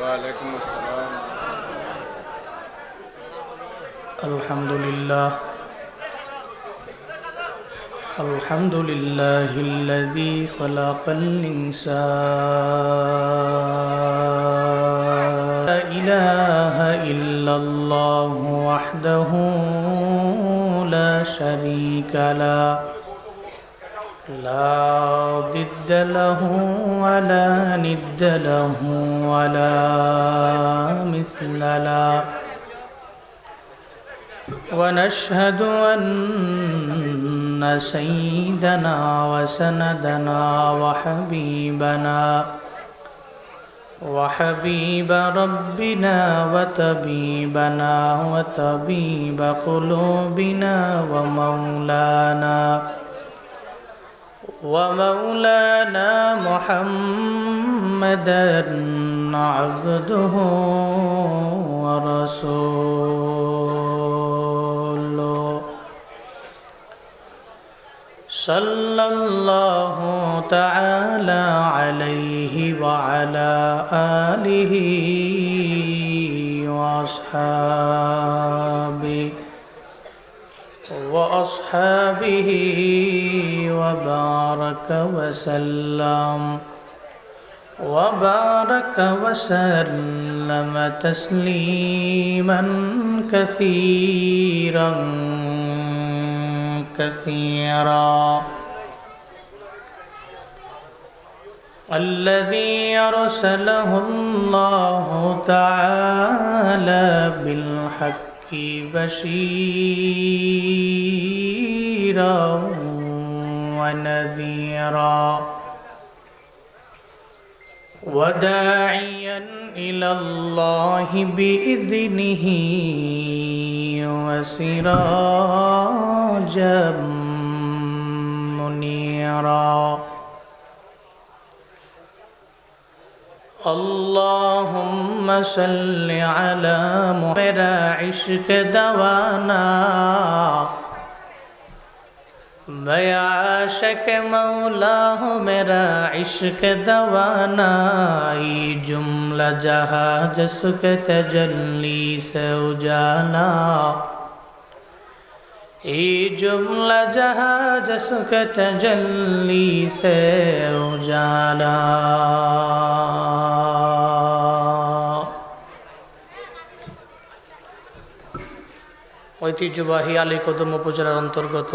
وعليكم السلام. الحمد لله الحمد لله الذي خلق الإنسان لا إله إلا الله وحده لا شريك له لا ضد له ولا ند له ولا مثل له ونشهد أن سيدنا وسندنا وحبيب ربنا وطبيب قلوبنا ومولانا محمدا عبده ورسوله صلى الله تعالى عليه وعلى آله وأصحابه وبارك وسلم تسليما كثيرا الذي أرسله الله تعالى بالحق بشيرا ونذيرا وداعيا إلى الله بإذنه وسراجا منيرا اللهم صل على محمد عشق دوانا मैं आशिक मौला हूँ मेरा इश्क दवाना ये जुमला जहाँ जसुक तजल्ली से उजाला ये जुमला जहाँ जसुक तजल्ली से उजाला ঐতিহ্যবাহী আলীকদম উপজেলার অন্তর্গত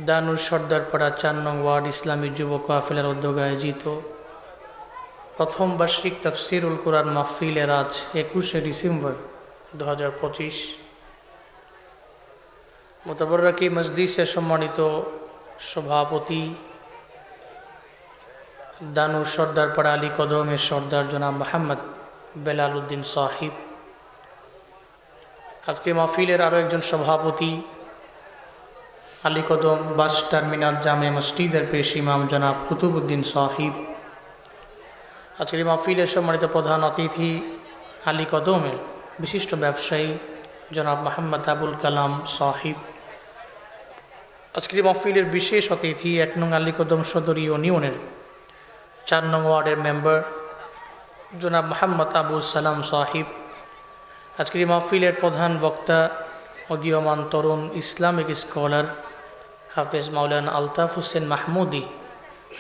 দানুর সর্দারপাড়া ৪ নং ওয়ার্ড ইসলামী যুব কাফেলার উদ্যোগে আয়োজিত প্রথম বার্ষিক তাফসিরুল কুরআন মাহফিলের আজ ২১শে ডিসেম্বর ২০২৫ মুতাবাররাকি মজলিসের সম্মানিত সভাপতি দানুর সর্দারপাড়া আলীকদমের সর্দার জনাব মোহাম্মদ বেলাল উদ্দিন সাহিব, আজকে মাহফিলের আরও একজন সভাপতি আলীকদম বাস টার্মিনাল জামে মসজিদের পেশ ইমাম জনাব কুতুবউদ্দিন সাহিব, আজকের মাহফিলের সম্মানিত প্রধান অতিথি আলীকদমের বিশিষ্ট ব্যবসায়ী জনাব মোহাম্মদ আবুল কালাম সাহিব, আজকের মাহফিলের বিশেষ অতিথি ১ নং আলীকদম সদর ইউনিয়নের ৪ নং ওয়ার্ডের মেম্বার জনাব মোহাম্মদ আবুল সালাম সাহিব, আজকের মাহফিলের প্রধান বক্তা উদীয়মান তরুণ ইসলামিক স্কলার হাফিজ মাওলানা আলতাফ হোসেন মাহমুদি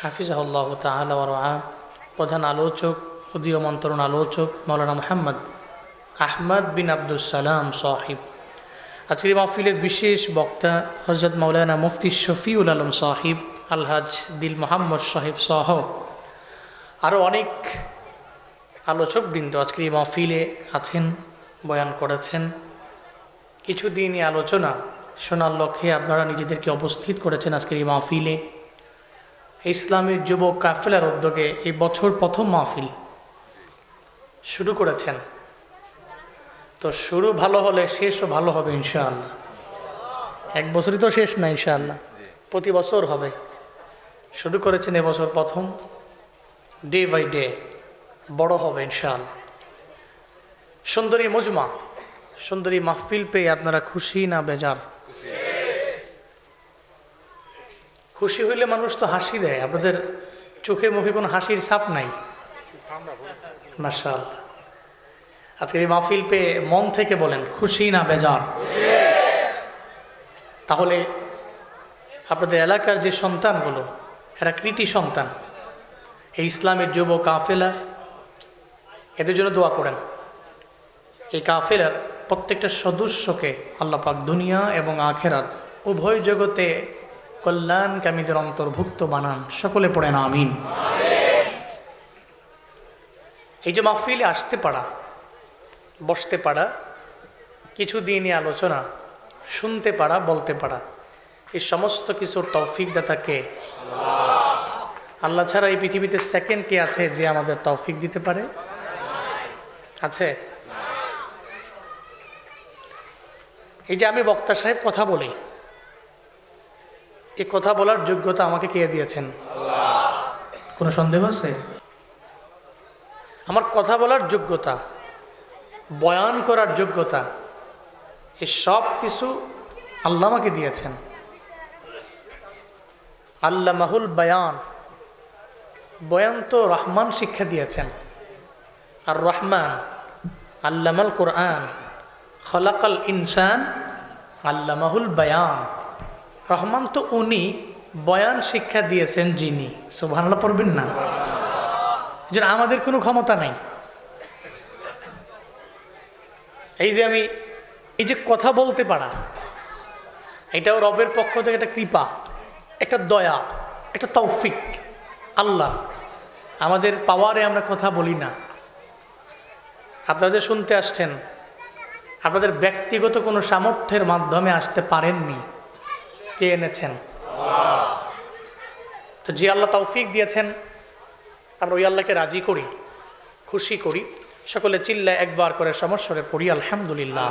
হাফিজাহুল্লাহ তাআলা ওয়া রাআ, প্রধান আলোচক উদীয়মান তরুণ আলোচক মাওলানা মোহাম্মদ আহমদ বিন আব্দুল সালাম সাহিব, আজকের মাহফিলের বিশেষ বক্তা হযরত মাওলানা মুফতি শফিউল আলম সাহিব, আলহাজ দিল মোহাম্মদ সাহেব সহ আরও অনেক আলোচকবৃন্দ আজকের এই মাহফিলে আছেন, বয়ান করেছেন। কিছুদিনই আলোচনা শোনার লক্ষ্যে আপনারা নিজেদেরকে উপস্থিত করেছেন আজকের এই মাহফিলে। ইসলামী যুব কাফেলার উদ্যোগে এই বছর প্রথম মাহফিল শুরু করেছেন, তো শুরু ভালো হলে শেষও ভালো হবে ইনশাআল্লাহ। এক বছরই তো শেষ না, ইনশাআল্লাহ প্রতি বছর হবে। শুরু করেছেন এবছর প্রথম, ডে বাই ডে বড় হবে ইনশাআল্লাহ। সুন্দরী মজমা, সুন্দরী মাহফিল পেয়ে আপনারা খুশি না বেজার? খুশি হইলে মানুষ তো হাসি দেয়, আপনাদের চোখে মুখে কোনো হাসির ছাপ নাই। মাশাআল্লাহ। আজকে এই মাহফিল পেয়ে মন থেকে বলেন খুশি না বেজার? তাহলে আপনাদের এলাকার যে সন্তানগুলো, এরা কৃতি সন্তান, এই ইসলামের যুব কাফেলা, এদের জন্য দোয়া করেন। এই কাফেলার প্রত্যেকটা সদস্যকে আল্লাহ পাক দুনিয়া এবং আখেরাত উভয় জগতে কল্যাণকামীদের অন্তর্ভুক্ত বানান। সকলে পড়েন আমিন। এই যে মাহফিলে আসতে পারা, বসতে পারা, কিছু দিনই আলোচনা শুনতে পারা, বলতে পারা, এই সমস্ত কিছুর তৌফিক দাতাকে আল্লাহ ছাড়া এই পৃথিবীতে সেকেন্ড কে আছে যে আমাদের তৌফিক দিতে পারে? আছে? এই যে আমি বক্তা সাহেব কথা বলি, এই কথা বলার যোগ্যতা আমাকে কে দিয়েছেন? কোনো সন্দেহ আছে? আমার কথা বলার যোগ্যতা, বয়ান করার যোগ্যতা, এই সব কিছু আল্লাহ আমাকে দিয়েছেন। আল্লামাহুল বায়ান, বয়ান তো রহমান শিক্ষা দিয়েছেন। আর রহমান আল্লামাল কোরআন, খলাকাল ইনসান আল্লামাহুল বায়ান। রহমান তো উনি, বয়ান শিক্ষা দিয়েছেন যিনি। সুবহানাল্লাহ পড়বেন না? যেন আমাদের কোনো ক্ষমতা নাই। এই যে আমি এই যে কথা বলতে পারা, এটাও রবের পক্ষ থেকে একটা কৃপা, একটা দয়া, একটা তৌফিক। আল্লাহ আমাদের পাওয়ারে আমরা কথা বলি না। আপনাদের শুনতে আসছেন, আপনাদের ব্যক্তিগত কোনো সামর্থ্যের মাধ্যমে আসতে পারেননি, কে এনেছেন? তো যে আল্লাহ তৌফিক দিয়েছেন, আমরা ওই আল্লাহকে রাজি করি, খুশি করি। সকলে চিল্লা একবার করে সমস্বরে পড়ি আলহামদুলিল্লাহ।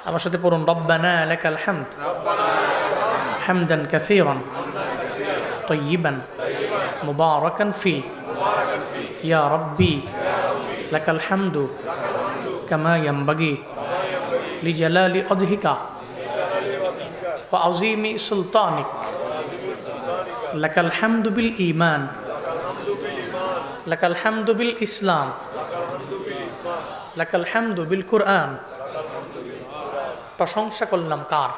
আমার সাথে পড়ুন রব্বানা লাকাল হামদ হামদান কাসীরান তাইয়িবান মুবারাকান ফি ইয়া রাব্বি লাকাল হামদু কামা ইয়ানবাগি লিজালালি ওয়াজহিকা ওয়া আযীমি সুলতানিক লাকাল হামদু বিল ঈমান লাকাল হামদু বিল ইসলাম লাকাল হামদু বিল কুরআন। প্রশংসা করলাম কার?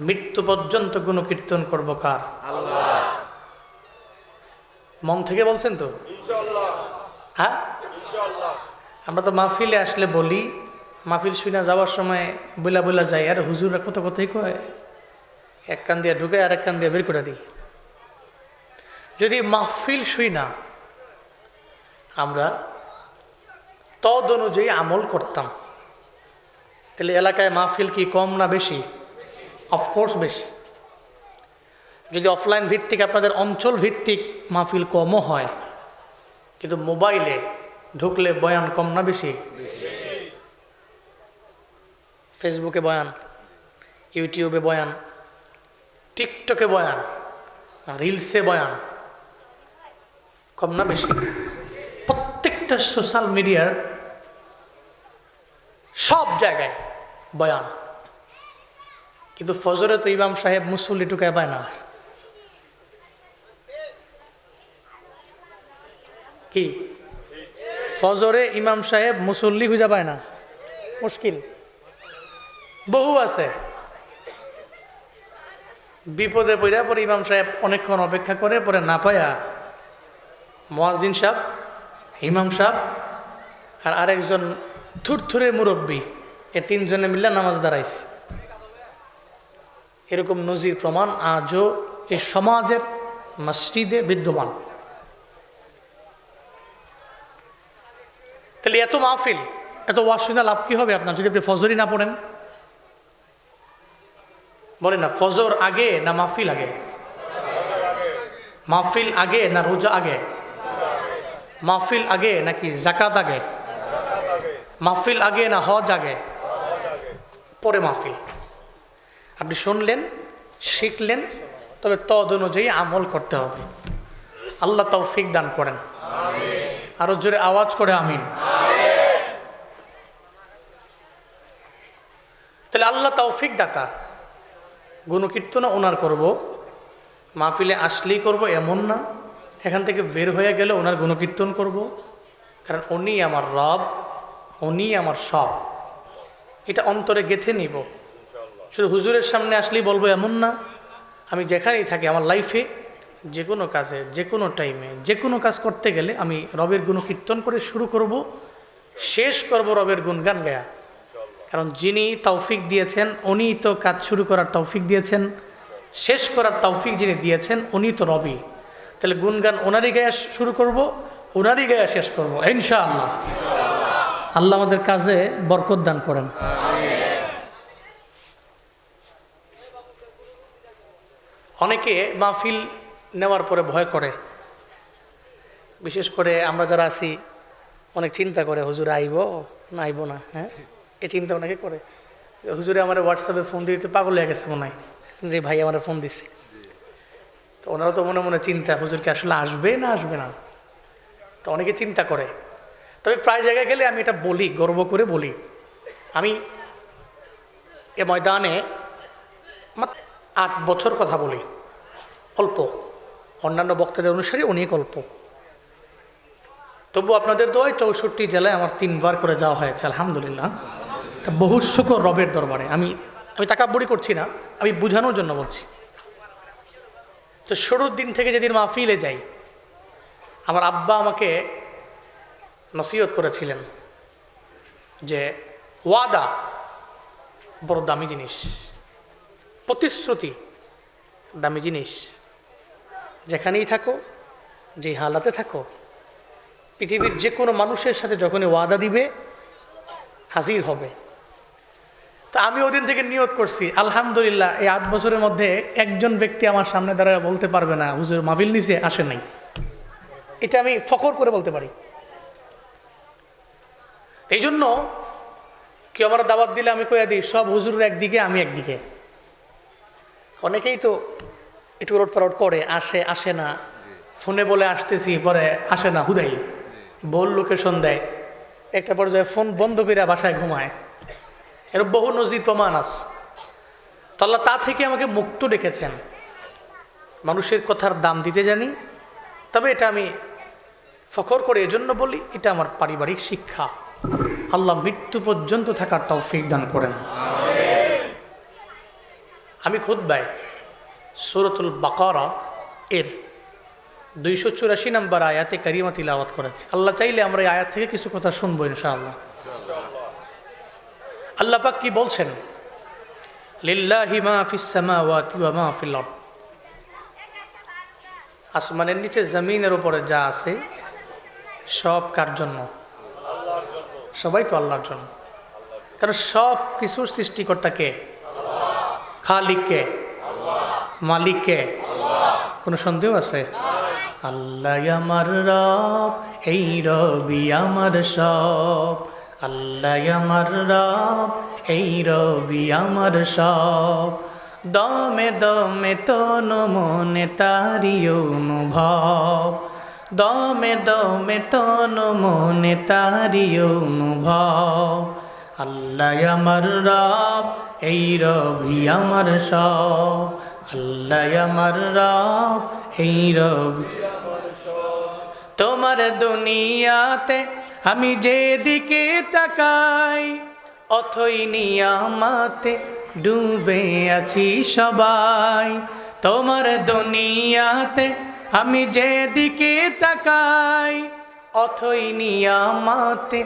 মৃত্যু পর্যন্ত গুণকীর্তন করব কার? মন থেকে বলছেন তো? হ্যাঁ, আমরা তো মাহফিলে আসলে বলি, মাহফিল শুনে যাওয়ার সময় বইলা বইলা যাই, আর হুজুররা কত কথাই কয়, এক কান দিয়ে ঢুকে আর এক কান দিয়ে বের করে দিই। যদি মাহফিল শুই না আমরা তদ অনুযায়ী আমল করতাম, তাহলে এলাকায় মাহফিল কি কম না বেশি? অফকোর্স বেশি। যদি অফলাইন ভিত্তিক, আপনাদের অঞ্চল ভিত্তিক মাহফিল কমও হয়, কিন্তু মোবাইলে ঢুকলে বয়ান কম না বেশি? ফেসবুকে বয়ান, ইউটিউবে বয়ান, টিকটকে বয়ান, রিলসে বয়ান, কম না বেশি? প্রত্যেকটা সোশ্যাল মিডিয়ার সব জায়গায় বয়ান। কিন্তু ফজরে তো ইমাম সাহেব মুসল্লি টুকায় পায় না। কি ফজরে ইমাম সাহেব মুসল্লি খুঁজে পায় না? মুশকিল। বহু আছে বিপদে পড়া পরে ইমাম সাহেব অনেকক্ষণ অপেক্ষা করে, পরে না পায়া মুয়াজ্জিন সাহেব, ইমাম সাহেব আর আরেকজন থুরথুরে মুরব্বী, এ তিনজনে মিলে নামাজ দাঁড়াইছে। এরকম নজির প্রমাণ আজও এই সমাজের মসজিদে বিদ্যমান। তাহলে এত মাহফিল, এত ওয়াজ শুনে লাভ কি হবে আপনার যদি আপনি ফজরই না পড়েন? বলেন না, ফজর আগে না মাহফিল আগে? মাহফিল আগে না রোজা আগে? মাহফিল আগে নাকি যাকাত আগে? মাহফিল আগে না হজ আগে? পরে মাহফিল। আপনি শুনলেন, শিখলেন, তবে তদ অনুযায়ী আমল করতে হবে। আল্লাহ তৌফিক দান করেন। আরো জোরে আওয়াজ করে আমিন। তাহলে আল্লাহ তৌফিক দাতা। গুণকীর্তন ওনার করব, মাহফিলে আসলেই করব এমন না, এখান থেকে বের হয়ে গেলে ওনার গুণকীর্তন করব, কারণ উনি আমার রব, উনি আমার সব। এটা অন্তরে গেঁথে নিব। শুধু হুজুরের সামনে আসলেই বলবো এমন না। আমি যেখানেই থাকি আমার লাইফে, যে কোনো কাজে, যে কোনো টাইমে, যে কোনো কাজ করতে গেলে আমি রবের গুণকীর্তন করে শুরু করব, শেষ করব রবের গুণগান গায়া। কারণ যিনি তৌফিক দিয়েছেন উনি তো কাজ শুরু করার তৌফিক দিয়েছেন, শেষ করার তৌফিক যিনি দিয়েছেন উনি তো রবি। তাহলে গুণগান ওনারই গায়ে শুরু করব, ওনারই গায়ে শেষ করব ইনশাআল্লাহ। আল্লাহ আমাদের কাজে বরকত দান করেন। অনেকে মাহফিল নেওয়ার পরে ভয় করে, বিশেষ করে আমরা যারা আছি অনেক চিন্তা করে হুজুরে আইব না আইব না। হ্যাঁ, এই চিন্তা অনেকে করে। হুজুরে আমার হোয়াটসঅ্যাপে ফোন দিতে পাগল হয়ে গেছে মনে হয়, যে ভাই আমার ফোন দিচ্ছে। তো ওনারা তো মনে মনে চিন্তা, হুজুরকে আসলে আসবে না আসবে না। তো অনেকে চিন্তা করে। তবে প্রায় জায়গায় গেলে আমি এটা বলি, গর্ব করে বলি, আমি এ ময়দানে 8 বছর কথা বলি, অল্প। অন্যান্য বক্তাদের অনুসারে অনেক অল্প। তবু আপনাদের দোয়ায় 64 জেলায় আমার 3 বার করে যাওয়া হয়েছে, আলহামদুলিল্লাহ। বহু শুকর রবের দরবারে। আমি তাকাব্বুরি করছি না, আমি বুঝানোর জন্য বলছি। তো শুরুর দিন থেকে যেদিন মাহফিলে যাই, আমার আব্বা আমাকে নসিহত করেছিলেন যে ওয়াদা বড় দামি জিনিস, প্রতিশ্রুতি দামি জিনিস। যেখানেই থাকো, যে হালাতে থাকো, পৃথিবীর যে কোনো মানুষের সাথে যখনই ওয়াদা দিবে হাজির হবে। তা আমি ওদিন থেকে নিয়ত করছি, আলহামদুলিল্লাহ এই 8 বছরের মধ্যে একজন ব্যক্তি আমার সামনে দাঁড়ায় বলতে পারবে না হুজুর মাহফিল নিচে আসে নাই। এটা আমি ফখর করে বলতে পারি। এই জন্য কেউ আমার দাওয়াত দিলে আমি কইয়া দিই সব হুজুরের একদিকে, আমি একদিকে। অনেকেই তো একটু ওলট পালট করে, আসে না, ফোনে বলে আসতেছি, পরে আসে না, হুদাই বল লোকেশন দেয়, একটা পর্যায়ে ফোন বন্ধ করে বাসায় ঘুমায়। এর বহু নজির প্রমাণ আছে। তো আল্লাহ তা থেকে আমাকে মুক্ত রেখেছেন। মানুষের কথার দাম দিতে জানি, তবে এটা আমি ফখর করে এজন্য বলি, এটা আমার পারিবারিক শিক্ষা। আল্লাহ মৃত্যু পর্যন্ত থাকার তৌফিক দান করেন। আমি খুতবায় সূরাতুল বাকারা এর 284 নম্বর আয়াতে কারিমা তিলাওয়াত করেছি। আল্লাহ চাইলে আমরা এই আয়াত থেকে কিছু কথা শুনবো ইনশাআল্লাহ। আল্লাহ পাক কি বলছেন? লিল্লাহি মা ফিস সামাওয়াতি ওয়া মা ফিল আরদ। আসমানের নিচে জমিনের উপরে যা আছে সব কার জন্য? আল্লাহর জন্য। সবাই তো আল্লাহর জন্য। কারণ সব কিছুর সৃষ্টিকর্তা কে? আল্লাহ। খালিক কে? আল্লাহ। মালিক কে? আল্লাহ। কোনো সন্দেহ আছে? আল্লাহ আমার রব, এই রবি আমার সব। আল্লাহ আমার রব, এই রবি আমার সব। দমে দমে তন মনে তারি অনুভব, দমে দমে তন মনে তারি অনুভব। আল্লাহ আমার রব, এই রবি আমার সব। আল্লাহ আমার রব, এই রবি। তোমার দুনিয়াতে আমি যেদিকে তাকাই, অথই নিয়ামতে ডুবে আছি সবাই। তোমার দুনিয়াতে আমি যেদিকে তাকাই, অথই নিয়ামতে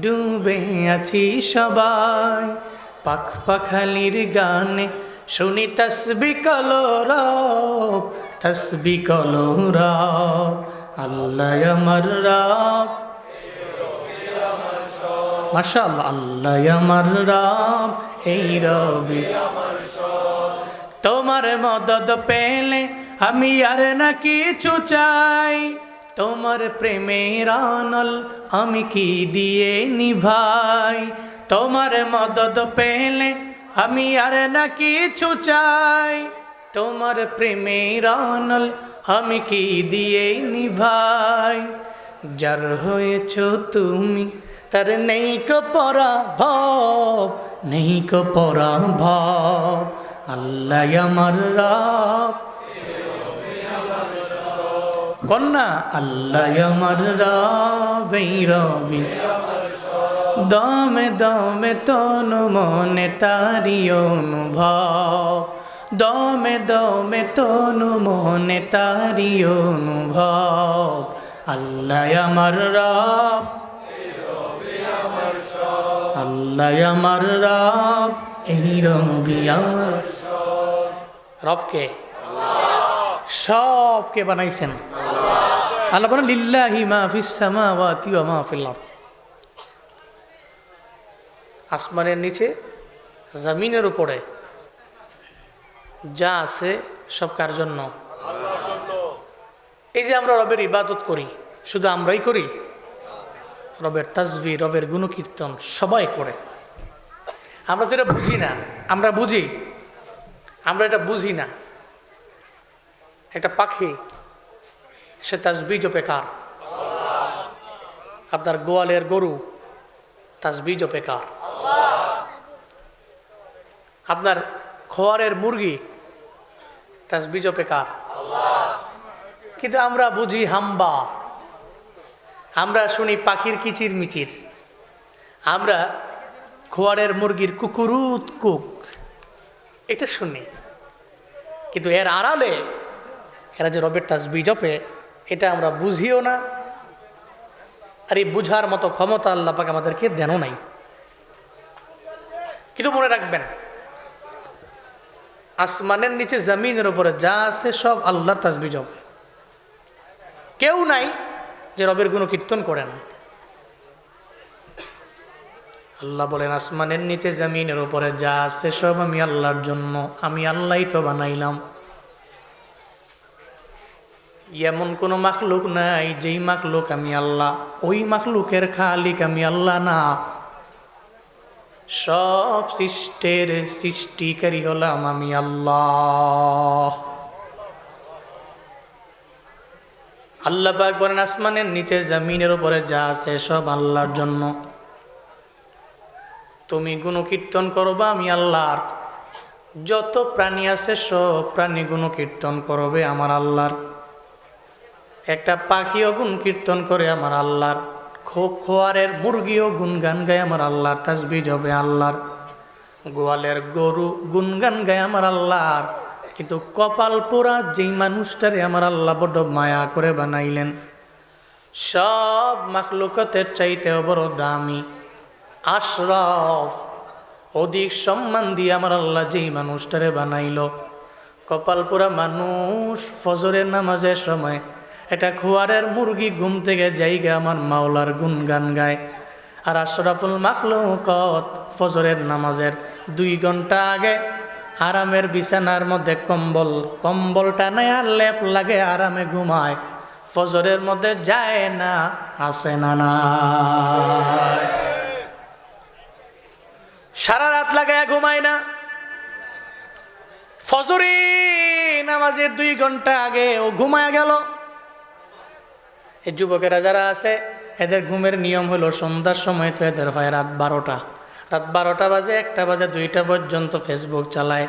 ডুবে আছি সবাই। পাখ পাখালির গানে শুনি তসবি কলরব, তসবি কলরব। আল্লাহ আমার রব, মাশাআল্লাহ। আল্লাহ আমার রব, এই রবি আমার সব। তোমার মদদ পেলে আমি আর না কিছু চাই, তোমার প্রেমের আনল আমি কি দিয়ে নিভাই। তোমার মদদ পেলে আমি আর না কিছু চাই, তোমার প্রেমের আনল আমি কি দিয়ে নিভাই। যার হয়েছ তুমি তার নেই কো পরাভব, নেই কো পরাভব। আল্লাহ আমার রব, কন্যা আল্লাহ আমার রবে রবি দমে দমে তনু মনে তারি অনুভব দমে দমে তনু মনে তারি অনুভব আল্লাহ আমার রব আল্লাহ আমার রব এই রবি আমার রবকে সবকে বানাইছেন আল্লাহ বলেন লিল্লাহি মা ফিস সামাওয়াতি ওয়া মা ফিল আরদ আসমানের নিচে জমিনের উপরে যা আছে সব কার জন্য? এই যে আমরা রবের ইবাদত করি, শুধু আমরাই করি? রবের তাসবিহ, রবের গুণকীর্তন সবাই করে। আমরা তো এটা বুঝি না। আমরা বুঝি, আমরা এটা বুঝি না। একটা পাখি, সে তাসবিহ জপে কার? আপনার গোয়ালের গরু তাসবিহ জপে কার? আপনার খোয়ারের মুরগি তাসবিহ জপে কার? কিন্তু আমরা বুঝি হাম্বা, আমরা শুনি পাখির কিচির মিচির, আমরা খোয়ারের মুরগির কুকুরুত কুক এটা শুনি, কিন্তু এর আড়ালে এরা যে রবের তাসবিহ জপে এটা আমরা বুঝিও না। আর এই বুঝার মতো ক্ষমতা আল্লাহ পাক আমাদেরকে দেনও নাই। কিন্তু মনে রাখবেন, আসমানের নিচে জমিনের উপরে যা আছে সব আল্লাহর তাসবিহ জপে। কেউ নাই যে রবের গুণ কীর্তন করে না। আল্লাহ বলেন আসমানের নিচে জমিনের উপরে যা আছে সব আমি আল্লাহর জন্য, আমি আল্লাহই তো বানাইলাম। এমন কোন মাখলুক নাই যেই মাখলুক আমি আল্লাহ, ওই মাখলুকের খালিক আমি আল্লাহ না। সব সৃষ্টির সৃষ্টিকারী হলাম আমি আল্লাহ। আল্লাহ পাক বলেন আসমানের নিচে জমিনের উপরে যা আছে সব আল্লাহর জন্য। তুমি গুণকীর্তন করবা আমি আল্লাহর। যত প্রাণী আছে সব প্রাণী গুণকীর্তন করবে আমার আল্লাহর। একটা পাখিও গুণ কীর্তন করে আমার আল্লাহর। খোয়ারের মুরগিও গুনগান গায় আমার আল্লাহর, তাসবিহ জপে আল্লাহর। গোয়ালের গরু গুনগান গায় আমার আল্লাহর। কিন্তু কপাল পোড়া যেই মানুষটারে আমার আল্লাহ বড় মায়া করে বানাইলেন, সব মাখলুকাতের চাইতেও বড় দামি, আশরাফ, অধিক সম্মান দিয়ে আমার আল্লাহ যেই মানুষটারে বানাইল, কপাল পোড়া মানুষ ফজরের নামাজের সময় এটা খোয়ারের মুরগি ঘুম থেকে জায়গা আমার মাওলার গুনগান গায়। আর আশরাফুল মাখলুকাত ফজরের নামাজের 2 ঘন্টা আগে আরামের বিছানার মধ্যে কম্বলটা নেয় আর লেপ লাগে আরামে ঘুমায়। ফজরের মধ্যে যায় না, আসে না না, সারা রাত লাগায় ঘুমায় না। ফজরে নামাজের 2 ঘন্টা আগে ও ঘুমায় গেল। এই যুবকেরা যারা আছে এদের ঘুমের নিয়ম হলো সন্ধ্যার সময় তো এদের হয় রাত 12টা। রাত 12টা বাজে, 1টা বাজে, 2টা পর্যন্ত ফেসবুক চালায়।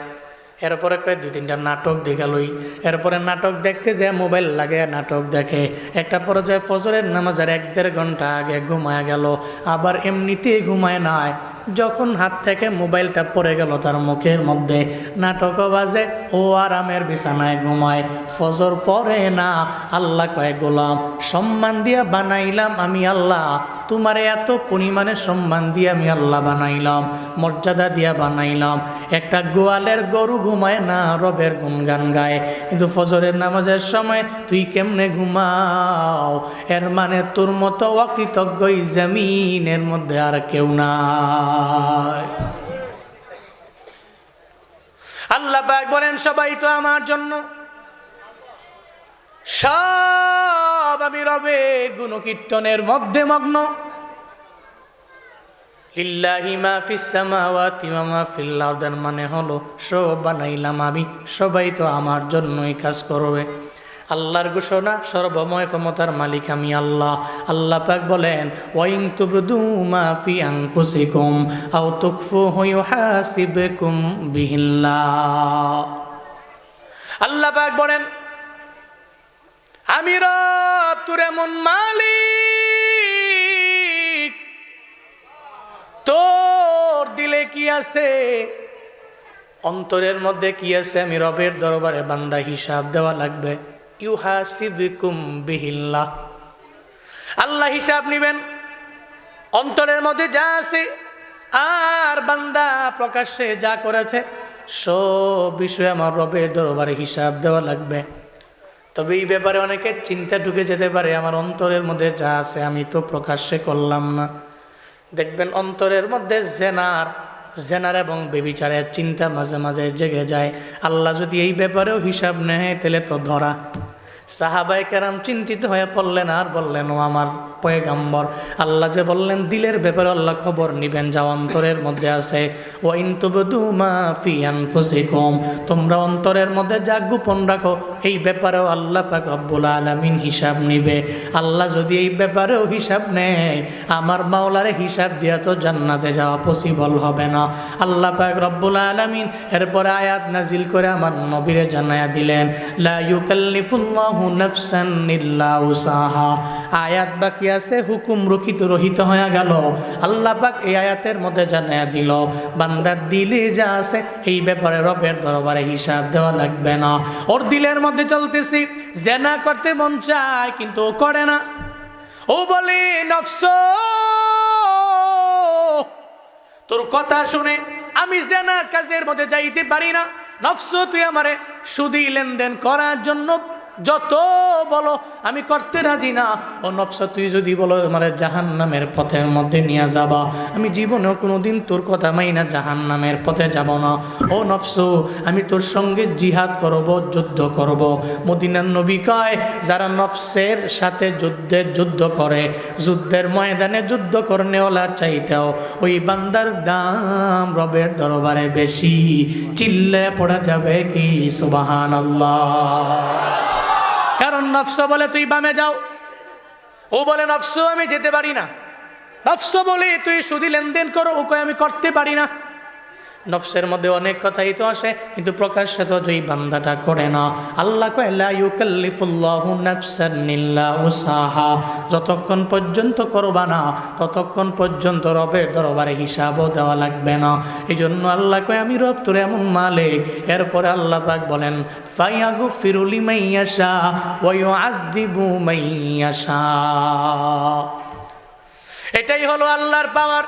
এরপরে কয়েক 2-3টা নাটক দেখালই। এরপরে নাটক দেখতে যে মোবাইল লাগে নাটক দেখে। একটা পর্যায়ে ফজরের নামাজের 1-1.5 ঘন্টা আগে ঘুমায় গেল। আবার এমনিতেই ঘুমায় নাই, যখন হাত থেকে মোবাইলটা পড়ে গেল তার মুখের মধ্যে, নাটকও বাজে, ও আরামের বিছানায় ঘুমায়। ফজর পড়ে না। আল্লাহ কয় গোলাম সম্মান দিয়া বানাইলাম আমি আল্লাহ, তোমারে এত পরিমাণে সম্মান দিয়ে আমি আল্লাহ বানাইলাম, মর্যাদা দিয়া বানাইলাম। একটা গোয়ালের গরু ঘুমায় না, রবের গুনগান গায়। কিন্তু ফজরের নামাজের সময় তুই কেমনে ঘুমাও? এর মানে তোর মতো অকৃতজ্ঞ এই জমিনের মধ্যে আর কেউ নাই। আল্লাহ পাক বলেন সবাই তো আমার জন্য, সব আমি রবের গুণকীর্তনের মধ্যে মগ্ন। লিল্লাহি মা ফিস সামাওয়াতি ওয়া মা ফিল আরদ, মানে হলো সব বানাইলাম আমি, সবাই তো আমার জন্যই কাজ করবে। আল্লাহর ঘোষণা, সর্বময় ক্ষমতার মালিক আমি আল্লাহ। আল্লাহ পাক বলেন ওয়াইন তুবদু মা ফি আনফুসিকুম আও তুখফুহু ইউহাসিবকুম বিহিল্লাহ। আল্লাহ পাক বলেন আমি রব তোর এমন মালিক, তোর দিলে কি আছে, অন্তরের মধ্যে কি আছে, আমি রবের দরবারে বান্দা হিসাব দেওয়া লাগবে। ইউহাসিবুকুম বিহিল্লাহ, আল্লাহ হিসাব নিবেন অন্তরের মধ্যে যা আছে, আর বান্দা প্রকাশ্যে যা করেছে সব বিষয়ে আমার রবের দরবারে হিসাব দেওয়া লাগবে। তবে এই ব্যাপারে অনেকের চিন্তা ঢুকে যেতে পারে, আমার অন্তরের মধ্যে যা আছে আমি তো প্রকাশ্যে করলাম না। দেখবেন অন্তরের মধ্যে জেনার এবং বেবিচারের চিন্তা মাঝে মাঝে জেগে যায়। আল্লাহ যদি এই ব্যাপারেও হিসাব নেয় তাহলে তো ধরা। সাহাবায়ে কেরাম চিন্তিত হয়ে পড়লেন আর বললেন, ও আমার পয়গম্বর, আল্লাহ যে বললেন দিলের ব্যাপারে আল্লাহ খবর নিবেন যা অন্তরের মধ্যে আছে। ওয়া ইন তুবদু মা ফি আনফুসিকুম, তোমরা অন্তরের মধ্যে যা গোপন রাখো এই ব্যাপারেও আল্লাহ পাক রব্বুল আলামিন হিসাব নিবে। আল্লাহ যদি এই ব্যাপারেও হিসাব নেয়, আমার মাওলারে হিসাব দিয়া তো জান্নাতে যাওয়া পসিবল হবে না। আল্লাহ পাক রব্বুল আলামিন এরপরে আয়াত নাজিল করে আমার নবীরে জানায়া দিলেন, লা ইউকাল্লিফুল্লাহু নাফসান ইল্লা উসাহা। আয়াত বাকি আছে, হুকুম রহিত হয়ে গেল। আল্লাহ পাক এই আয়াতের মধ্যে জানায়া দিল, বান্দার দিলে যা আছে এই ব্যাপারে রবের দরবারে হিসাব দেওয়া লাগবে না। ওর দিলের মধ্যে চলতেছি, জেনা করতে মন চায় কিন্তু ও করে না। ও বলে, নফস তোর কথা শুনে আমি জেনা কাজের মধ্যে যাইতে পারি না। নফস তুই আমারে সুদি লেনদেন করার জন্য যত বলো আমি করতে রাজি না। ও নফস তুই যদি বলো আমার জাহান্নামের পথের মধ্যে নিয়ে যাবা, আমি জীবনেও কোনোদিন তোর কথা মাইনা জাহান্নামের পথে যাব না। ও নফস আমি তোর সঙ্গে জিহাদ করব, যুদ্ধ করব। মদিনার নবী কয়, যারা নফসের সাথে যুদ্ধ করে, যুদ্ধের ময়দানে যুদ্ধ করনেওয়ালার চাইতেও ওই বান্দার দাম রবের দরবারে বেশি। চিল্লে পড়া যাবে কি সুবহানাল্লাহ। কারণ নফস বলে তুই বামে যাও, ও বলে নফস আমি যেতে পারি না। নফস বলে তুই সুদি লেনদেন করো, ও কয় আমি করতে পারি না। নফসের মধ্যে অনেক কথাই তো আসে, কিন্তু প্রকাশ্যে তো যেই বান্দাটা করে না। আল্লাহ কয় লা ইউকাল্লিফুল্লাহু নাফসান ইল্লা উসাহা, যতক্ষণ পর্যন্ত করবা না ততক্ষণ পর্যন্ত রবের দরবারে হিসাবও দেওয়া লাগবে না। এই জন্য আল্লাহ কয় আমি রব তোর এমন মালিক। এরপরে আল্লাহ পাক বলেন, ফায়াগফিরু লিমান ইয়াশা ওয়া ইউআযযিবু মান ইয়াশা। এটাই হলো আল্লাহর পাওয়ার।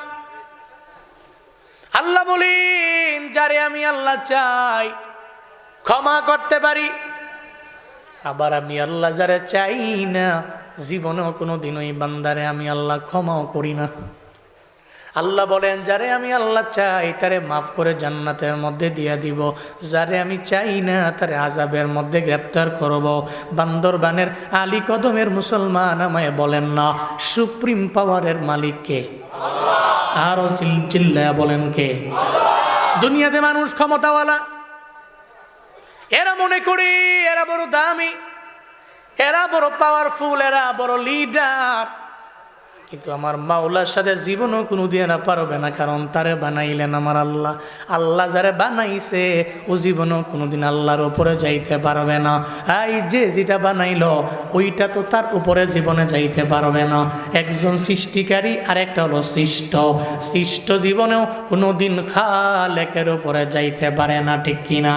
আল্লাহ বলেন, যারে আমি আল্লাহ চাই ক্ষমা করতে পারি, আবার আমি আল্লাহ যারে চাই না জীবনেও কোনোদিন ওই বান্দারে আমি আল্লাহ ক্ষমাও করি না। আল্লাহ বলেন, যারে আমি আল্লাহ চাই তারে মাফ করে জান্নাতের মধ্যে দিয়ে দিব, যারে আমি চাই না তারে আযাবের মধ্যে গ্রেপ্তার করব। বান্দরবানের আলী কদমের মুসলমান আমায় বলেন না, সুপ্রিম পাওয়ারের মালিক কে? আরো চিল্লায়া বলেন কে? দুনিয়াতে মানুষ ক্ষমতাওয়ালা, এরা মনে করি এরা বড় দামি, এরা বড় পাওয়ারফুল, এরা বড় লিডার। কিন্তু আমার মাওলার সাথে জীবনও কোনোদিন এরা পারবে না, কারণ তারে বানাইলেন আমার আল্লাহ। আল্লাহ যারে বানাইছে ও জীবনও কোনোদিন আল্লাহর উপরে যাইতে পারবে না। এই যে যেটা বানাইলো ওইটা তো তার উপরে জীবনে যাইতে পারবে না। একজন সৃষ্টিকারী আর একটা হলো সৃষ্ট জীবনেও কোনোদিন খালেকের উপরে যাইতে পারে না, ঠিক কিনা?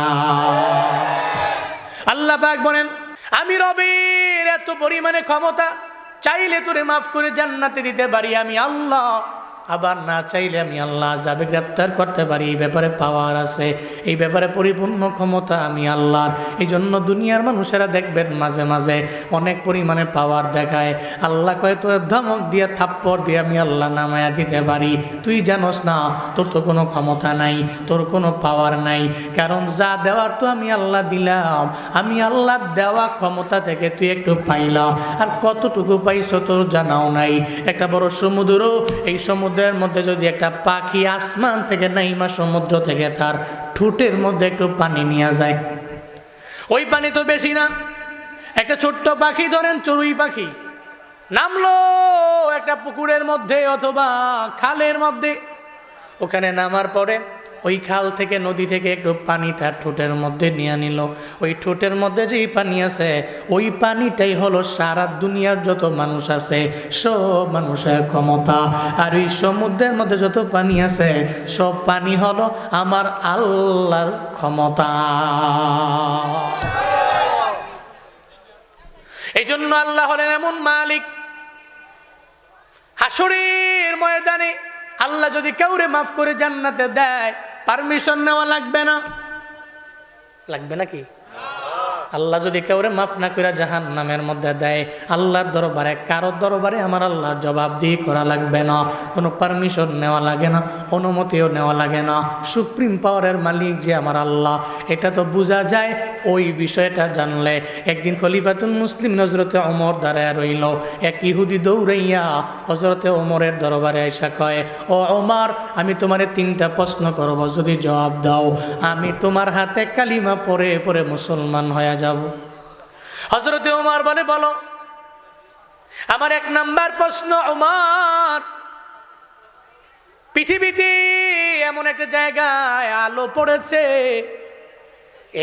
আল্লাহ পাক বলেন, আমি রবের এত পরিমাণে ক্ষমতা, চাইলে তোরে মাফ করে জান্নাতে দিতে পারি আমি আল্লাহ, আবার না চাইলে আমি আল্লাহ আযাবে গ্রেফতার করতে পারি। এই ব্যাপারে পাওয়ার আছে, এই ব্যাপারে পরিপূর্ণ ক্ষমতা আমি আল্লাহর। এই জন্য দুনিয়ার মানুষেরা দেখবেন মাঝে মাঝে অনেক পরিমাণে পাওয়ার দেখায়। আল্লাহ কয় তোর ধমক দিয়ে থাপ্পড় দিয়ে আমি আল্লাহ নামায়া দিতে পারি। তুই জানোস না তোর তো কোনো ক্ষমতা নাই, তোর কোনো পাওয়ার নাই, কারণ যা দেওয়ার তো আমি আল্লাহ দিলাম। আমি আল্লাহ দেওয়া ক্ষমতা থেকে তুই একটু পাইলা, আর কতটুকু পাইছো তোর জানাও নাই। একটা বড় সমুদ্র, এই সমুদ্রের মধ্যে যদি একটা পাখি আসমান থেকে নাইমা সমুদ্র থেকে তার ঠোঁটের মধ্যে একটু পানি নিয়ে যায়, ওই পানি তো বেশি না। একটা ছোট্ট পাখি ধরেন চড়ুই পাখি নামলো একটা পুকুরের মধ্যে অথবা খালের মধ্যে, ওখানে নামার পরে ওই খাল থেকে নদী থেকে একটু পানি তার ঠোঁটের মধ্যে নিয়ে নিল। ওই ঠোঁটের মধ্যে যেই পানি আছে ওই পানিটাই হলো সারা দুনিয়ার যত মানুষ আছে সব মানুষের ক্ষমতা। আর ওই সমুদ্রের মধ্যে যত পানি আছে সব পানি হলো আমার আল্লাহর ক্ষমতা। এই জন্য আল্লাহ হলেন এমন মালিক, হাসরের ময়দানে আল্লাহ যদি কাউরে মাফ করে জান্নাতে দেয় পারমিশন নেওয়া লাগবে না। লাগবে নাকি? আল্লাহ যদি কাউরে মাফ না করে জাহান্নামের মধ্যে দেয় আল্লাহর দরবারে কারো দরবারে আমার আল্লাহর জবাবদিহি করা লাগবে না, কোনো পারমিশন নেওয়া লাগে না, অনুমতিও নেওয়া লাগে না। সুপ্রিম পাওয়ারের মালিক যে আমার আল্লাহ এটা তো বোঝা যায় ওই বিষয়টা জানলে। একদিন খলিফাতুল মুসলিম হযরতে ওমর দাঁড়ায় রইল। এক ইহুদি দৌড়াইয়া হযরতে ওমরের দরবারে আইসা কয়, ও ওমর আমি তোমারে 3টা প্রশ্ন করব, যদি জবাব দাও আমি তোমার হাতে কালিমা পড়ে পড়ে মুসলমান হয়ে যাব। হযরতে ওমর বলে, বলো। আমার 1 নাম্বার প্রশ্ন, ওমর পৃথিবীতে এমন একটা জায়গায় আলো পড়েছে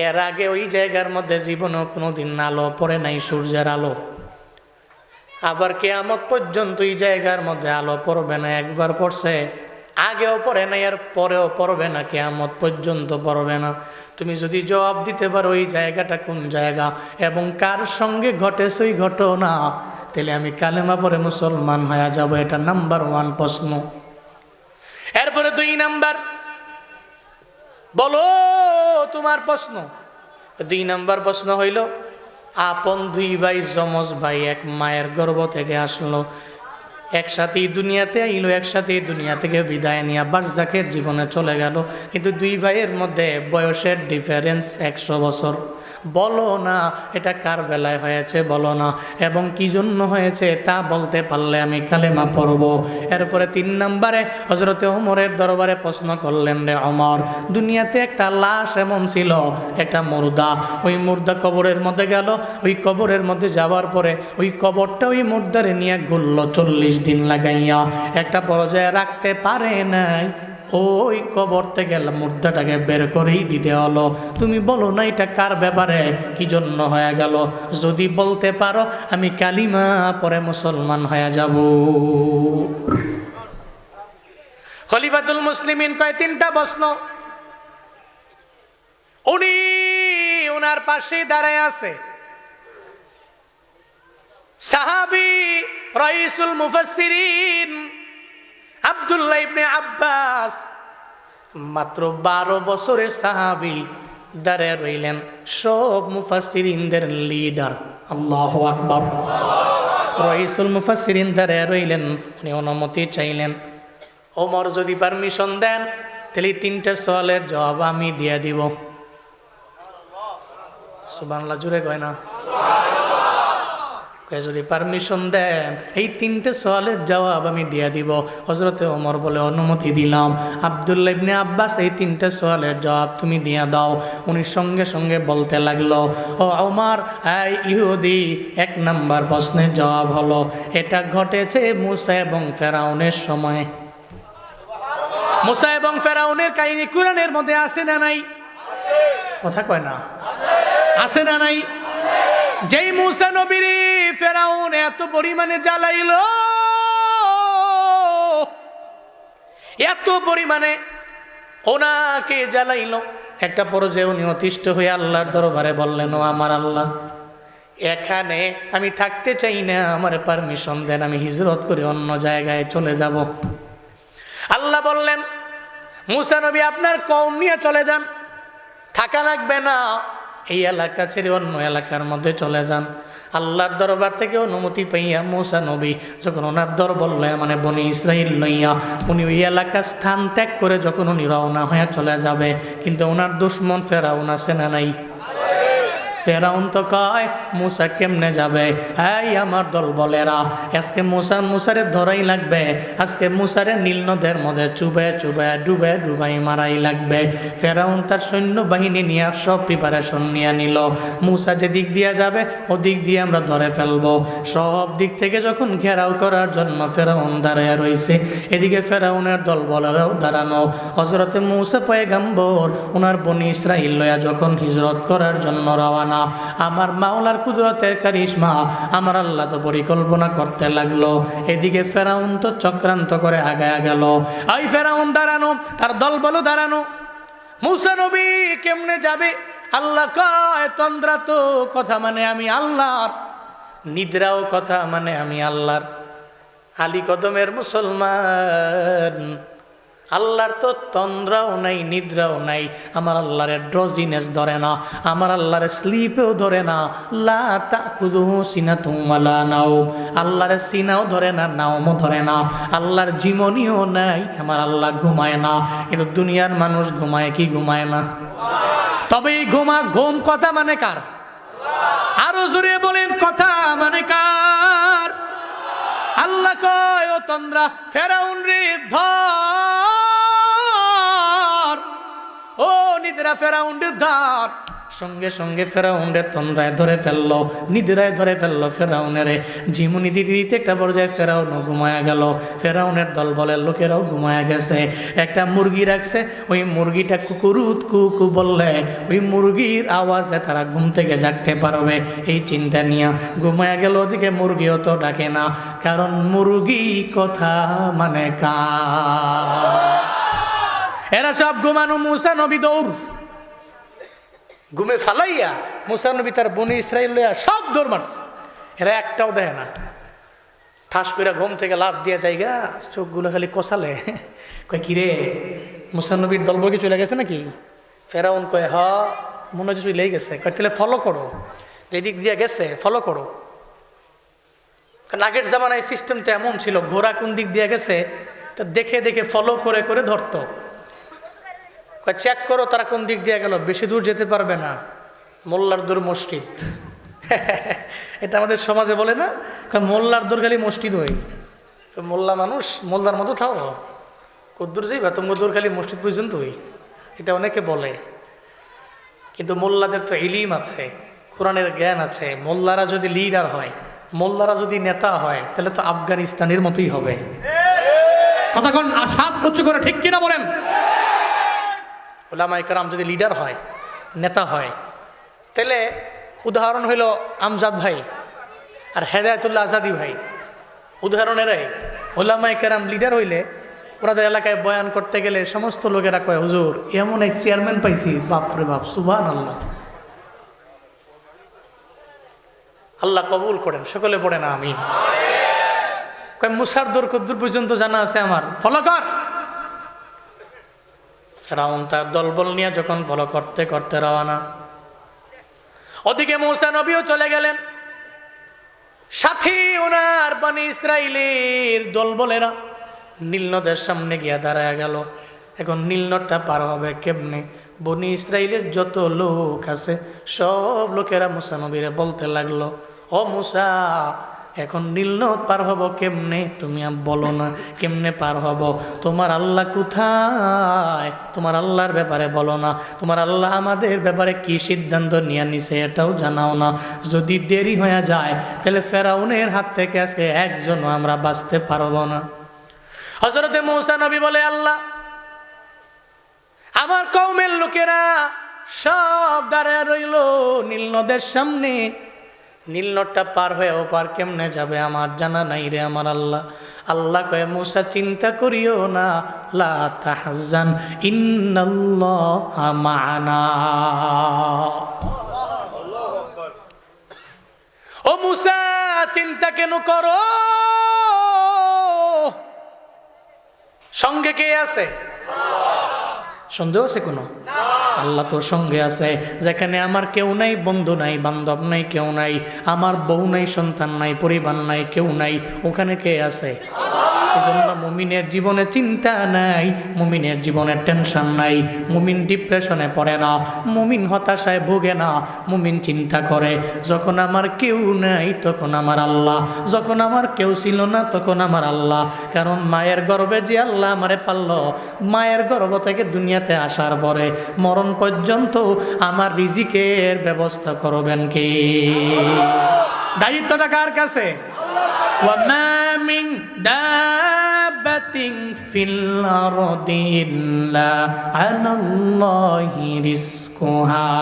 এর আগে ওই জায়গার মধ্যে জীবনও কোনোদিন আলো পড়ে নাই, সূর্যের আলো। আবার কিয়ামত পর্যন্ত এই জায়গার মধ্যে আলো পড়বে না। একবার পড়ছে, আগেও পড়ে নাই আর পরেও পড়বে না, কিয়ামত পর্যন্ত পড়বে না। তুমি যদি জবাব দিতে পারো ওই জায়গাটা কোন জায়গা এবং কার সঙ্গে ঘটেছে ওই ঘটনা, তাহলে আমি কালেমা পড়ে মুসলমান হয়ে যাব। এটা নাম্বার 1 প্রশ্ন। এরপরে 2 নাম্বার, বলো তোমার প্রশ্ন। 2 নাম্বার প্রশ্ন হইল, আপন 2 ভাই যমজ ভাই এক মায়ের গর্ভ থেকে আসলো, একসাথেই দুনিয়াতে আইলো, একসাথেই দুনিয়া থেকে বিদায় নিয়ে বারজাখের জীবনে চলে গেল, কিন্তু 2 ভাইয়ের মধ্যে বয়সের ডিফারেন্স 100 বছর। বলো না এটা কার বেলায় হয়েছে, বলো না, এবং কি জন্য হয়েছে তা বলতে পারলে আমি কালেমা পড়ব। এরপরে 3 নম্বরে হযরতে ওমরের দরবারে প্রশ্ন করলেন, রে ওমর দুনিয়াতে একটা লাশ এমন ছিল, একটা মুর্দা, ওই মুর্দা কবরের মধ্যে গেল, ওই কবরের মধ্যে যাওয়ার পরে ওই কবরটা ওই মুর্দারে নিয়ে ঘুরলো 40 দিন লাগাইয়া, একটা পর্যায়ে রাখতে পারে নাই, ওই কবর থেকে মুর্দাটাকে বের করেই দিতে হলো। তুমি বলো না এটা কার ব্যাপারে, কি জন্য হয়ে গেল? যদি বলতে পারো আমি কালিমা পরে মুসলমান হয়ে যাব। খলিফাতুল মুসলিমিন কয় 3টা প্রশ্ন। উনি ওনার পাশে দাঁড়ায় আছে সাহাবী রাইসুল মুফাসসিরিন আব্দুল্লাহ ইবনে আব্বাস, মাত্র 12 বছরের সাহাবী, দাঁড়ায় রইলেন সব মুফাসসিরিনদের লিডার। আল্লাহু আকবার। রাইসুল মুফাসসিরিন দাঁড়ায় রইলেন, উনি অনুমতি চাইলেন। ওমর যদি পারমিশন দেন তাহলে 3টা সওয়ালের জবাব আমি দিয়ে দিব। সুবহানাল্লাহ, জোরে কয় না? যদি পারমিশন দেন এই 3টে সওয়ালের জবাব আমি দিয়ে দিব। হযরতে ওমর বলে, অনুমতি দিলাম। আব্দুল্লাহ ইবনে আব্বাস এই 3টে সওয়ালের জবাব তুমি দিয়ে দাও। উনি সঙ্গে সঙ্গে বলতে লাগলো, ও ওমর এই ইহুদি, 1 নাম্বার প্রশ্নের জবাব হলো এটা ঘটেছে মুসা এবং ফেরাউনের সময়। মুসা এবং ফেরাউনের কাহিনী কুরআনের মধ্যে আছে না নাই? কথা কয় না? আছে না নাই? যেই মুসা নবীর ফেরাউন এত পরিমাণে জ্বালাইল, এত পরিমাণে ওনাকে জ্বালাইল, একটা পর্যায়ে উনি অতিষ্ঠ হয়ে আল্লাহর দরবারে বললেন, ও আমার আল্লাহ এখানে আমি থাকতে চাই না, আমার পারমিশন দেন, আমি হিজরত করে অন্য জায়গায় চলে যাব। আল্লাহ বললেন, মুসা নবী আপনার কওম নিয়ে চলে যান, থাকা লাগবে না, এই এলাকা ছেড়ে অন্য এলাকার মধ্যে চলে যান। আল্লাহর দরবার থেকে অনুমতি পাইয়া মুসা নবী যখন ওনার দরবার লইয়া মানে বনি ইসরাইল লইয়া উনি ওই এলাকার স্থান ত্যাগ করে যখন উনি রওনা হয়ে চলে যাবে, কিন্তু ওনার দুশ্মন ফেরাউন আছে না নাই? ফেরাউন তো কয় মুসা কেমনে যাবে? এই আমার দল বলেরা, আজকে মুসারে ধরাই লাগবে, আজকে মুসারে নীল নদের মধ্যে চুবে চুবে ডুবে ডুবাই মারাই লাগবে। ফেরাউন তার সৈন্য বাহিনী নিয়ে সব প্রিপারেশন নিয়ে নিল। মুসা যে দিক দিয়ে যাবে ওদিক দিয়ে আমরা ধরে ফেলবো। সব দিক থেকে যখন ঘেরাও করার জন্য ফেরাউন দাঁড়ায় রয়েছে, এদিকে ফেরাউনের দল বলেরাও দাঁড়ানো। হযরতে মুসা পয়গম্বর ওনার বনি ইসরাইল লয়া যখন হিজরত করার জন্য রওনা, আমার মাওলার কুদরতের কারিশমা, আমার আল্লাহ তো পরিকল্পনা করতে লাগলো। এদিকে ফেরাউন তো চক্রান্ত করে আগায়া গেল। এই ফেরাউন দাঁড়ানো, তার দল বলো দাঁড়ানো। মুসা নবী কেমনে যাবে? আল্লাহ কয় তন্দ্রা তো কথা মানে আমি আল্লাহর, নিদ্রাও কথা মানে আমি আল্লাহর। আলী কদমের মুসলমান, আল্লাহর তো তন্দ্রাও নাই নিদ্রাও নাই। আমার আল্লাহর ড্রজিনেস ধরে না, আমার আল্লাহর স্লিপেও ধরে না। লা তাকুযুহু সিনাতুম ওয়ালা নাওম, আল্লাহর সিনাও ধরে না, নাওমও ধরে না। আল্লাহর জীবনীও নাই, আমার আল্লাহ ঘুমায় না। কিন্তু দুনিয়ার মানুষ ঘুমায় কি ঘুমায় না? তবে এই ঘুম কথা মানে কার? আরো জোরে বলেন, কথা মানে কার? আল্লাহ কয় ও তন্দ্রা ফেরাউন রে ধর, ও নিদ্রা ফেরাউন রে ধর। সঙ্গে সঙ্গে ফেরাউনের তন্দ্রায় ধরে ফেললো, নিদ্রায় ধরে ফেললো ফেরাউনের। ঝিমুনি দিতে দিতে একটা পর্যায়ে ফেরাউনও ঘুমায়া গেল। ফেরাউনের দল বলের লোকেরাও ঘুমায়া গেছে। একটা মুরগি রাখছে, ওই মুরগিটা কুকুরুত কুকু বললে ওই মুরগির আওয়াজে তারা ঘুম থেকে জাগতে পারবে, এই চিন্তা নিয়ে ঘুমায়া গেল। ওদিকে মুরগিও তো ডাকে না, কারণ মুরগি কথা মানে কার? এরা সব ঘুমানো। মুসা নবী দৌড়, ঘুমে ফালাইয়া মুসা নবী তার বনি ইসরাইল লইয়া সব দৌড় মারছে। এরা একটাও দেয় না। ঠাস করে ঘুম থেকে লাফ দিয়ে জায়গা, চোখগুলো খালি কষালে। কয় কিরে মুসা নবীর দলবর্গে চলে গেছে নাকি? ফেরাউন কয় হ, মনে হচ্ছে চলে গেছে। কয় তাহলে ফলো করো, যেদিক দিয়ে গেছে ফলো করো। কারণ আগের জামানায় সিস্টেমটা এমন ছিল, ঘোড়া কোন দিক দিয়ে গেছে তা দেখে দেখে ফলো করে করে ধরতো। চেক করো তারা কোন দিক দিয়ে গেল, বেশি দূর যেতে পারবে না, মোল্লার দূর মসজিদ। এটা আমাদের সমাজে বলে না, মোল্লার দূর খালি মসজিদ হই। তো মোল্লা মানুষ, মোল্লার মতো থাও, কদ্দূর যাইবা তোমার দূর খালি মসজিদ পর্যন্ত হই, এটা অনেকে বলে। কিন্তু মোল্লাদের তো ইলিম আছে, কোরআনের জ্ঞান আছে। মোল্লারা যদি লিডার হয়, মোল্লারা যদি নেতা হয়, তাহলে তো আফগানিস্তানের মতোই হবে। কথা কোন আশাদ উচ্চ করে ঠিক কিনা বলেন? উলামায়ে কেরাম যদি লিডার হয়, নেতা হয়, তাহলে উদাহরণ হইল আমজাদ ভাই আর হেদায়েতুল্লাহ আজাদি ভাই, উদাহরণেরাই। উলামায়ে কেরাম লিডার হইলে ওনাদের এলাকায় বয়ান করতে গেলে সমস্ত লোকেরা কয় হুজুর এমন এক চেয়ারম্যান পাইছি, বাপরে বাপ, সুবহানাল্লাহ। আল্লাহ কবুল করেন, সকলে পড়েন আমিন। কয় মুসার দূর কদ্দূর পর্যন্ত জানা আছে আমার, ফলো কর। ফেরাউন তার দলবল নিয়ে যখন ফলো করতে করতে রওনা, ওদিকে মুসা নবীও চলে গেলেন, সাথী ওনার বনি ইসরাইলের দলবলেরা নীল নদের সামনে গিয়া দাঁড়ায় গেল। এখন নীল নদটা পার হবে কেমনে? বনি ইসরাইলের যত লোক আছে সব লোকেরা মুসা নবীরে বলতে লাগলো, ও মুসা এখন নীল নদ পার হব কেমনে? তুমি বলো না কেমনে পার হব? তোমার আল্লাহ কোথায়? তোমার আল্লাহর ব্যাপারে বলো না। তোমার আল্লাহ আমাদের ব্যাপারে কি সিদ্ধান্ত নিয়ে নিছে এটাও জানাও না। যদি দেরি হয়ে যায় তাহলে ফেরাউনের হাত থেকে আজকে একজনও আমরা বাঁচতে পারবো না। হযরতে মুসা নবী বলে, আল্লাহ আমার কওমের লোকেরা সব দাঁড়ায় রইল নীল নদের সামনে, নীল নদটা পার হয়ে ওপার কেমনে যাবে আমার জানা নাই রে আমার আল্লাহ। আল্লাহ কয় মুসা চিন্তা করিও না, লা তাহজান ইন্নাল্লাহা মা'ানা। ও মুসা চিন্তা কেন করো? সঙ্গে কে আছে? সন্দেহ আছে কোনো? আল্লাহ তোর সঙ্গে আছে। যেখানে আমার কেউ নাই, বন্ধু নাই, বান্ধব নাই, কেউ নাই, আমার বউ নাই, সন্তান নাই, পরিবার নাই, কেউ নাই, ওখানে কে আছে? এজন্য মুমিনের জীবনে চিন্তা নাই, মুমিনের জীবনে টেনশন নাই, মুমিন ডিপ্রেশনে পড়ে না, মুমিন হতাশায় ভোগে না। মুমিন চিন্তা করে যখন আমার কেউ নাই তখন আমার আল্লাহ, যখন আমার কেউ ছিল না তখন আমার আল্লাহ। কারণ মায়ের গর্ভে যে আল্লাহ আমারে পালল, মায়ের গর্ভ থেকে দুনিয়াতে আসার পরে মরণ পর্যন্ত আমার রিজিকের ব্যবস্থা করবেন কে? দায়িত্বটা কার কাছে? وَمَا مِن دَابَّةٍ فِي الْأَرْضِ إِلَّا عَلَى اللَّهِ رِزْقُهَا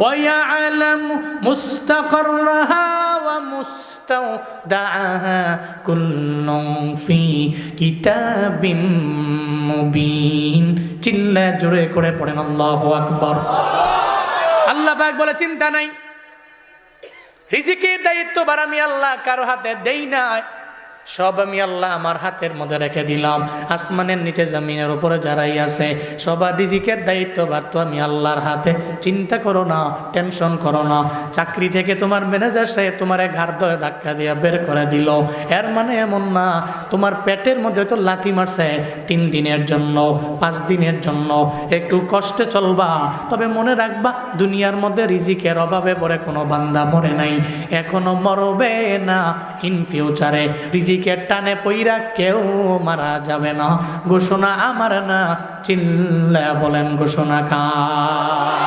وَيَعْلَمُ مُسْتَقَرَّهَا وَمُسْتَوْدَعَهَا كُلٌّ فِي كِتَابٍ مُبِينٍ। চিল্লা জোরে করে পড়েন আল্লাহু আকবার। আল্লাহ পাক বলে চিন্তা নাই, রিজিকের দায়িত্বভার আমি আল্লাহ কারো হাতে দেই না, সব আমি আল্লাহ আমার হাতের মধ্যে রেখে দিলাম। আসমানের নিচে জমিনের উপরে যারাই আছে সবার রিজিকের দায়িত্বভার তো আমি আল্লাহর হাতে। চিন্তা করো না, টেনশন করো না। চাকরি থেকে তোমার ম্যানেজার সাহেব তোমার ঘাড় ধরে ধাক্কা দিয়ে বের করে দিল, এর মানে এমন না তোমার পেটের মধ্যে তো লাথি মারছে 3 দিনের জন্য 5 দিনের জন্য একটু কষ্টে চলবা, তবে মনে রাখবা দুনিয়ার মধ্যে রিজিকের অভাবে পড়ে কোনো বান্দা মরে নাই, এখনো মরবে না। ইন ফিউচারে রিজিকের টানে পইরা কেউ মারা যাবে না। ঘোষণা আমার না, চিল্লা বলেন ঘোষণা কার?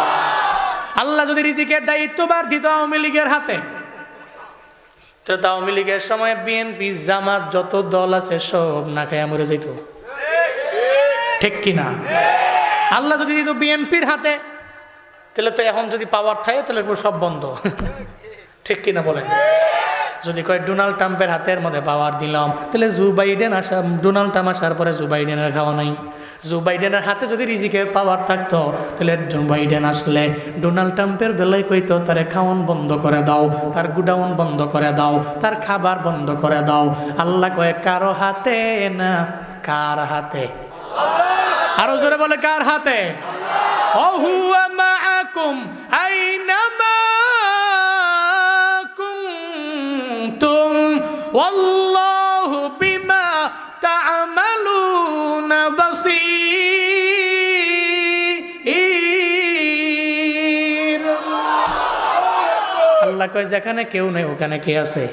আল্লাহ যদি রিজিকের দায়িত্বভার দিত আওয়ামী লীগের হাতে, তো আওয়ামী লীগের সময় বিএনপি জামাত যত দল আছে সব না খাইয়া মরে যেত, ঠিক কিনা? আল্লাহ যদি দিত বিএনপির হাতে, তাহলে তো এখন যদি পাওয়ার থাকে তাহলে সব বন্ধ, ঠিক কিনা বলেন? যদি কয় ডোনাল্ড ট্রাম্পের হাতের মধ্যে পাওয়ার দিলাম, তাহলে ডোনাল্ড ট্রাম্প আসার পরে জো বাইডেনের খাওয়া নাই। জো বাইডেনের হাতে যদি রিজিকের পাওয়ার থাকতো, তাহলে জো বাইডেন আসলে ডোনাল্ড ট্রাম্পের বেলায় কইতো তার খাওয়ান বন্ধ করে দাও, তার গুডাউন বন্ধ করে দাও, তার খাবার বন্ধ করে দাও। আল্লাহ কয় কারো হাতে না, কার হাতে? আরো জোরে বলে কার হাতে? ওহুয়া মাআকুম আইনামা কুনতুম ওয়াল্লাহু বিমা তা'মালুনা বাসীর। আল্লাহ কয় যেখানে কেউ নেই ওখানে কে আছে?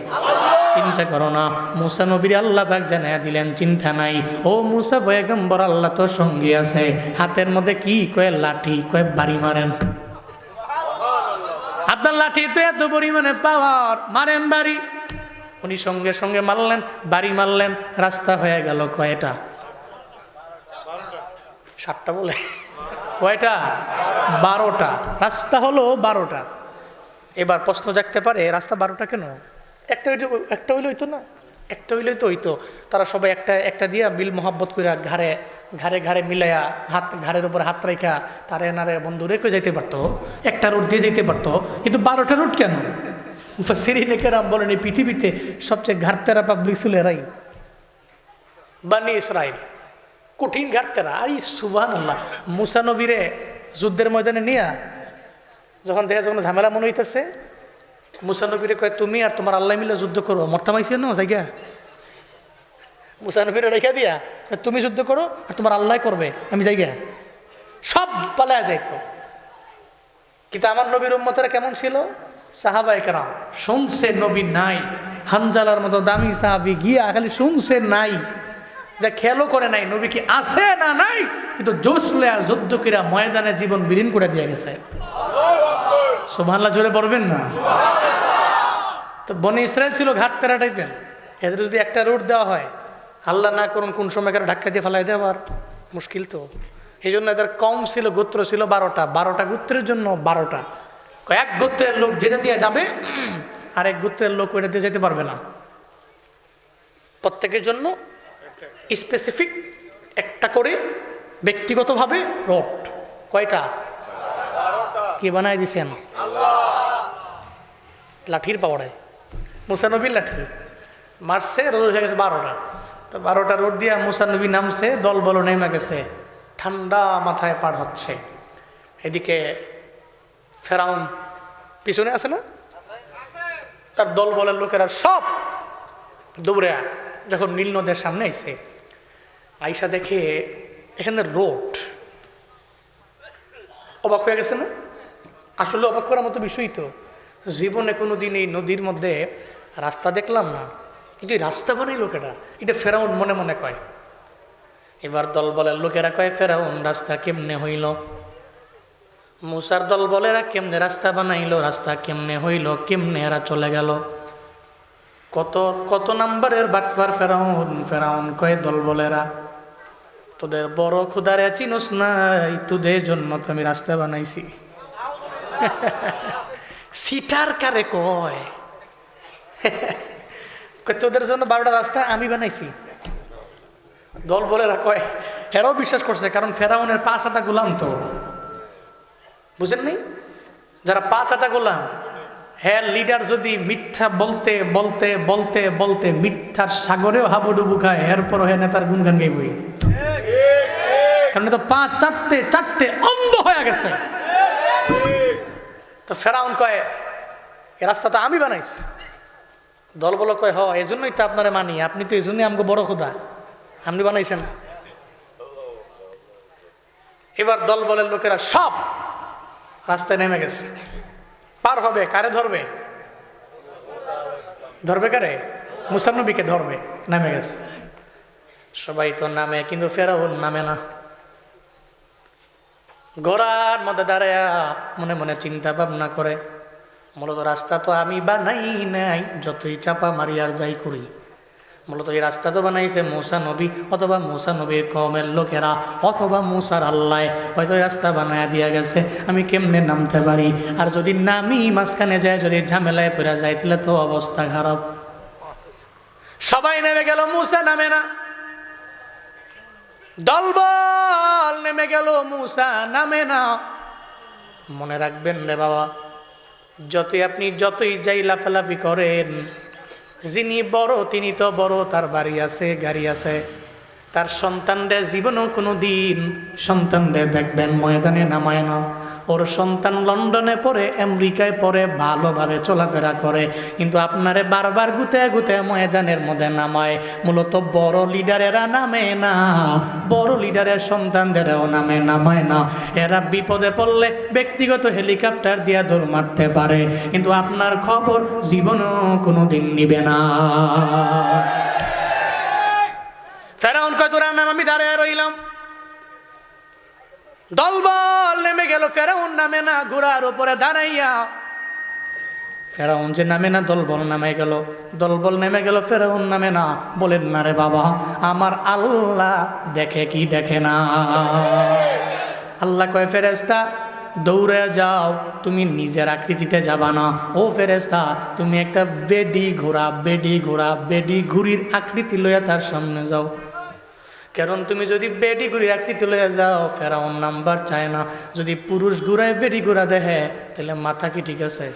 চিন্তা করো না। মুসা নবীর আল্লাহ পাক জানাইয়া দিলেন চিন্তা নাই, ও মুসা পয়গম্বর আল্লাহ তোর সঙ্গে আছে। হাতের মধ্যে কি? কয় লাঠি। কয় বাড়ি মারেন। আপনার লাঠি তো এত পরিমাণে পাওয়ার, মারেন বাড়ি। উনি সঙ্গে সঙ্গে মারলেন, বাড়ি মারলেন, রাস্তা হয়ে গেল কয়টা? 7টা বলে কয়টা? 12টা। রাস্তা হলো 12টা। এবার প্রশ্ন জাগতে পারে রাস্তা 12টা কেন? একটা হইলে হইতো না? একটা হইলে তো হইতো। তারা সবাই একটা একটা দিয়া বিল মোহাব্বত করে ঘাড়ে ঘাড়ে ঘাড়ে মিলাইয়া হাত ঘাড়ের উপর হাত রেখা তারে নারে বন্ধু রেখে যেতে পারতো, একটা রুট দিয়ে যেতে পারতো। কিন্তু 12টা রুট কেন? মুফাসসিরিনেকেরাম বলেন এই পৃথিবীতে সবচেয়ে ঘাটতেরা পাবলিক ছিল এরাই, বানি ইসরাইল। কঠিন ঘাটতেরা। আরে সুবহানাল্লাহ। মুসা নবীরে যুদ্ধের ময়দানে নিয়া যখন দেখা যখন ঝামেলা মনে হইতেছে, মুসা নবীরে কয় তুমি আর তোমার আল্লাহ মিলে যুদ্ধ করো। মর্তামাইছে না জায়গা? মুসা নবীরে রেখা দিয়া তুমি যুদ্ধ করো আর তোমার আল্লাহ করবে, আমি জায়গা। সব পালায়া যাইতো। কিন্তু আমার নবীর উম্মতেরা কেমন ছিল? সাহাবায়ে কেরাম শুনছে নবী নাই, হানজালার মতো দামি সাহাবী গিয়া খালি শুনছে নাই, যা খেয়ালও করে নাই নবী কি আছে না নাই, কিন্তু জোশ লয়া যুদ্ধ কইরা ময়দানে জীবন বিলীন করে দিয়ে গেছে। সুবহানাল্লাহ জোরে পড়বেন না? তো বনি ইসরায়েল ছিল ঘাটতেরা টাইপের। এদের যদি একটা রুট দেওয়া হয়, আল্লাহ না করুন কোন সময় ধাক্কা দিয়ে ফেলাই দেওয়ার মুশকিল। তো এই জন্য এদের কম ছিল, গোত্র ছিল 12টা। 12টা গোত্রের জন্য 12টা। এক গোত্রের লোক যেটা দিয়ে যাবে আর এক গোত্রের লোক ওইটা দিয়ে যেতে পারবে না। প্রত্যেকের জন্য স্পেসিফিক একটা করে ব্যক্তিগতভাবে রোড। কয়টা? কি বানাই দিছেন? লাঠির পাওয়ারে মুসা নবীর লাঠি মারছে, রোদ হয়ে গেছে 12টা। তো 12টা রোড দিয়ে মুসা নবী নামছে, দল বল নেমে গেছে, ঠান্ডা মাথায় পার হচ্ছে। এদিকে ফেরাউন পিছনে আছে না, তার দল বলের লোকেরা সব দৌড়ে যখন নীল নদের সামনে আইছে, আইসা দেখে এখানে রোড, অবাক হয়ে গেছে না? আসলে অবাক করার মতো বিষয় তো, জীবনে কোনোদিন এই নদীর মধ্যে রাস্তা দেখলাম না, কিন্তু এই রাস্তা বানাই লোকেরা, এটা ফেরাউন মনে মনে কয়। এবার দলবলের লোকেরা কয়, ফেরাউন রাস্তা কেমনে হইল? মুসার দলবলেরা কেমনে রাস্তা বানাইলো, রাস্তা কেমনে হইল, কেমনে এরা চলে গেল? কত কত নাম্বারের বাটপার ফেরাউন। ফেরাউন কয় দলবলেরা, তোদের বড় খুদারে চিনোস নাই, তোদের জন্য তো আমি রাস্তা বানাইছি। সিটার কারে কয়, তোদের জন্য 12টা রাস্তা আমি বানাইছি। দলবলেরা কয়, হেরাও বিশ্বাস করছে, কারণ ফেরাউনের 5 আটা গোলাম তো, বুঝেন নি? যারা 5 আটা গোলাম, হ্যাঁ লিডার যদি মিথ্যা বলতে বলতে বলতে বলতে মিথ্যার সাগরেও হাবুডুবু খায়, এরপরও হ্যাঁ নেতার গুনগান গাইবই, কারণ তো 5 চারটে অন্ধ হয়ে গেছে। তো ফেরাউন কয়, এ রাস্তা তো আমি বানাইছি। দলবল কয়, হ এজন্যই তো আপনারা মানি, আপনি তো এই জন্যই আমাকে বড় খোদা, আপনি বানাইছেন। এবার দলবলের লোকেরা সব রাস্তায় নেমে গেছে, পার হবে। কারে ধরবে? ধরবে কারে? মুসা নবীকে ধরবে। নেমে গেছে সবাই, তো নামে, কিন্তু ফেরাউন নামে না। ঘোড়ার মধ্যে দাঁড়ায়া মনে মনে চিন্তা ভাবনা করে, মূলত রাস্তা তো আমি বানাই নাই, যতই চাপা মারি আর যাই করি, মূলত এই রাস্তা তো বানাইছে মুসা নবী, অথবা মুসা নবীর কওমের লোকেরা, অথবা মুসার আল্লাহ হয়তো রাস্তা বানায়া দিয়া গেছে। আমি কেমনে নামতে পারি? আর যদি নামি মাঝখানে যায়, যদি ঝামেলায় পড়ে যায়, তাহলে তো অবস্থা খারাপ। সবাই নেমে গেল, মুসা নামে না। দলবল নেমে গেল, মুসা নামে না। মনে রাখবেন রে বাবা, যতই যাই লাফালাফি করেন, যিনি বড় তিনি তো বড়, তার বাড়ি আছে, গাড়ি আছে, তার সন্তানরা জীবনেও কোনো দিন সন্তানরা দেখবেন ময়দানে নামায় না। ওর সন্তান লন্ডনে পড়ে, আমেরিকায় পড়ে, ভালোভাবে চলাফেরা করে, কিন্তু আপনারে বারবার গুতে গুতে ময়দানের মধ্যে নামায়। মূলত বড় লিডারেরা নামে না, বড় লিডারের সন্তানদেরও নামায় না। এরা বিপদে পড়লে ব্যক্তিগত হেলিকপ্টার দিয়া দৌড় মারতে পারে, কিন্তু আপনার খবর জীবনেও কোনো দিন নিবে না। ফেরাউন কয়, তোরা নাম, আমি দাঁড়িয়ে রইলাম। দলবল নেমে গেল, ফেরাউন নামে না। ঘোড়ার উপরে দাঁড়াইয়া ফেরাউন যে নামে না, দলবল নামে গেল। দলবল নেমে গেল, ফেরাউন নামে না। বলেন না রে বাবা, আমার আল্লাহ দেখে কি দেখে না? আল্লাহ কয়, ফেরেশতা দৌড়ে যাও, তুমি নিজের আকৃতিতে যাবা না। ও ফেরেশতা, তুমি একটা বেডি ঘুড়ির আকৃতি লইয়া তার সামনে যাও। কারণ তুমি যদি বেডি ঘুড়ির আকৃতি লইয়া যাও, ফেরাউন নাম্বার চায় না। যদি পুরুষ ঘোড়ায় বেডি ঘোড়া দেখে, তাহলে মাথা কি ঠিক আছে?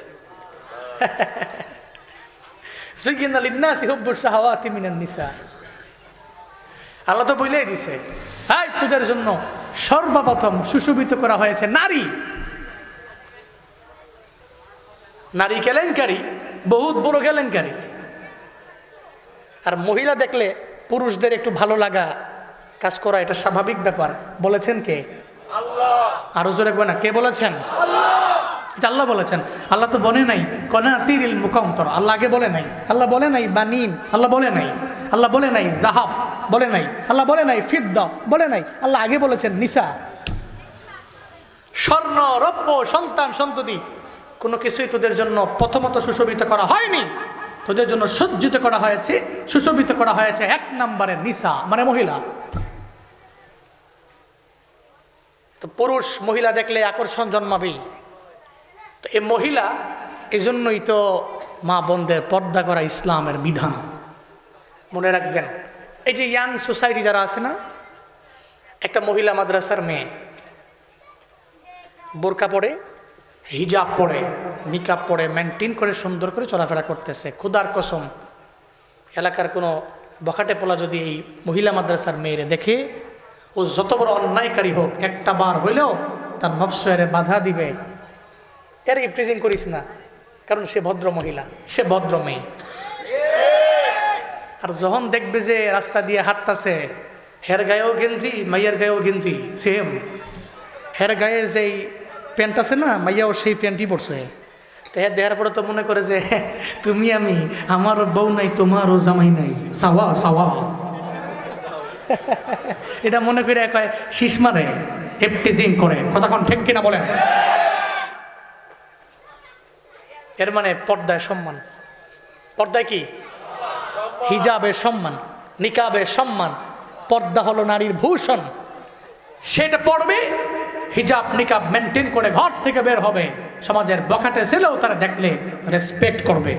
আল্লাহ তো বলেই দিছে, হাই তোদের জন্য সর্বপ্রথম সুশোভিত করা হয়েছে নারী। নারী কেলেঙ্কারি, বহুত বড় কেলেঙ্কারি। আর মহিলা দেখলে পুরুষদের একটু ভালো লাগা কাজ করা, এটা স্বাভাবিক ব্যাপার। বলেছেন কে? আল্লাহ। আরো জোরে বলেন, কে বলেছেন? আল্লাহ। এটা আল্লাহ বলেছেন। আল্লাহ তো বলে নাই কনাতিরিল মুকান্তর, আল্লাহ আগে বলে নাই। আল্লাহ বলে নাই বানিন, আল্লাহ বলে নাই। আল্লাহ বলে নাই যাহাব, বলে নাই। আল্লাহ বলে নাই ফিদ্দা, বলে নাই। আল্লাহ আগে বলেছেন নিসা। স্বর্ণ, রৌপ্য, সন্তান, সন্ততি, কোনো কিছুই তোদের জন্য প্রথমত সুশোভিত করা হয়নি। তোদের জন্য সজ্জিত করা হয়েছে, সুশোভিত করা হয়েছে 1 নম্বরের নিসা, মানে মহিলা। তো পুরুষ মহিলা দেখলে আকর্ষণ জন্মাবেই। তো এই মহিলা, এজন্যই তো মা বোনদের পর্দা করা ইসলামের বিধান। মনে রাখবেন, এই যে ইয়াং সোসাইটি যারা আছে না, একটা মহিলা মাদ্রাসার মেয়ে বোরকা পরে, হিজাব পরে, নিকাব পরে, মেনটেন করে সুন্দর করে চলাফেরা করতেছে। খুদার কসম, এলাকার কোনো বখাটে পোলা যদি এই মহিলা মাদ্রাসার মেয়েরে দেখে, ও যত বড় অন্যায়কারী হোক, একটা বার হইলেও তার নফসেরে বাধা দিবে। এর ইফটিজিং করিস না, কারণ সে ভদ্র মহিলা, সে ভদ্র মেয়ে। আর যখন দেখবে যে রাস্তা দিয়ে হাঁটতাছে, হের গায়েও গেঞ্জি মাইয়ার গায়েও গেঞ্জি সেম, হের গায়ে যেই প্যান্ট আছে না মাইয়াও সেই প্যান্টই পরছে। তো হ্যাঁ দেখার পরে তো মনে করে যে তুমি আমি, আমারও বউ নাই তোমারও জামাই নাই, সাওয়া সাওয়া। এটা মনে করে কয় শীষ মারে, এপটিজিং করে, কতক্ষণ ঠিক কিনা বলেন? এর মানে পর্দায় সম্মান। পর্দায় কি? হিজাবের সম্মান, নিকাবের সম্মান। পর্দা হলো নারীর ভূষণ, সেটা পড়বে, হিজাব নিকাব মেনটেন করে ঘর থেকে বের হবে, সমাজের বখাটে ছেলেও তারা দেখলে রেসপেক্ট করবে।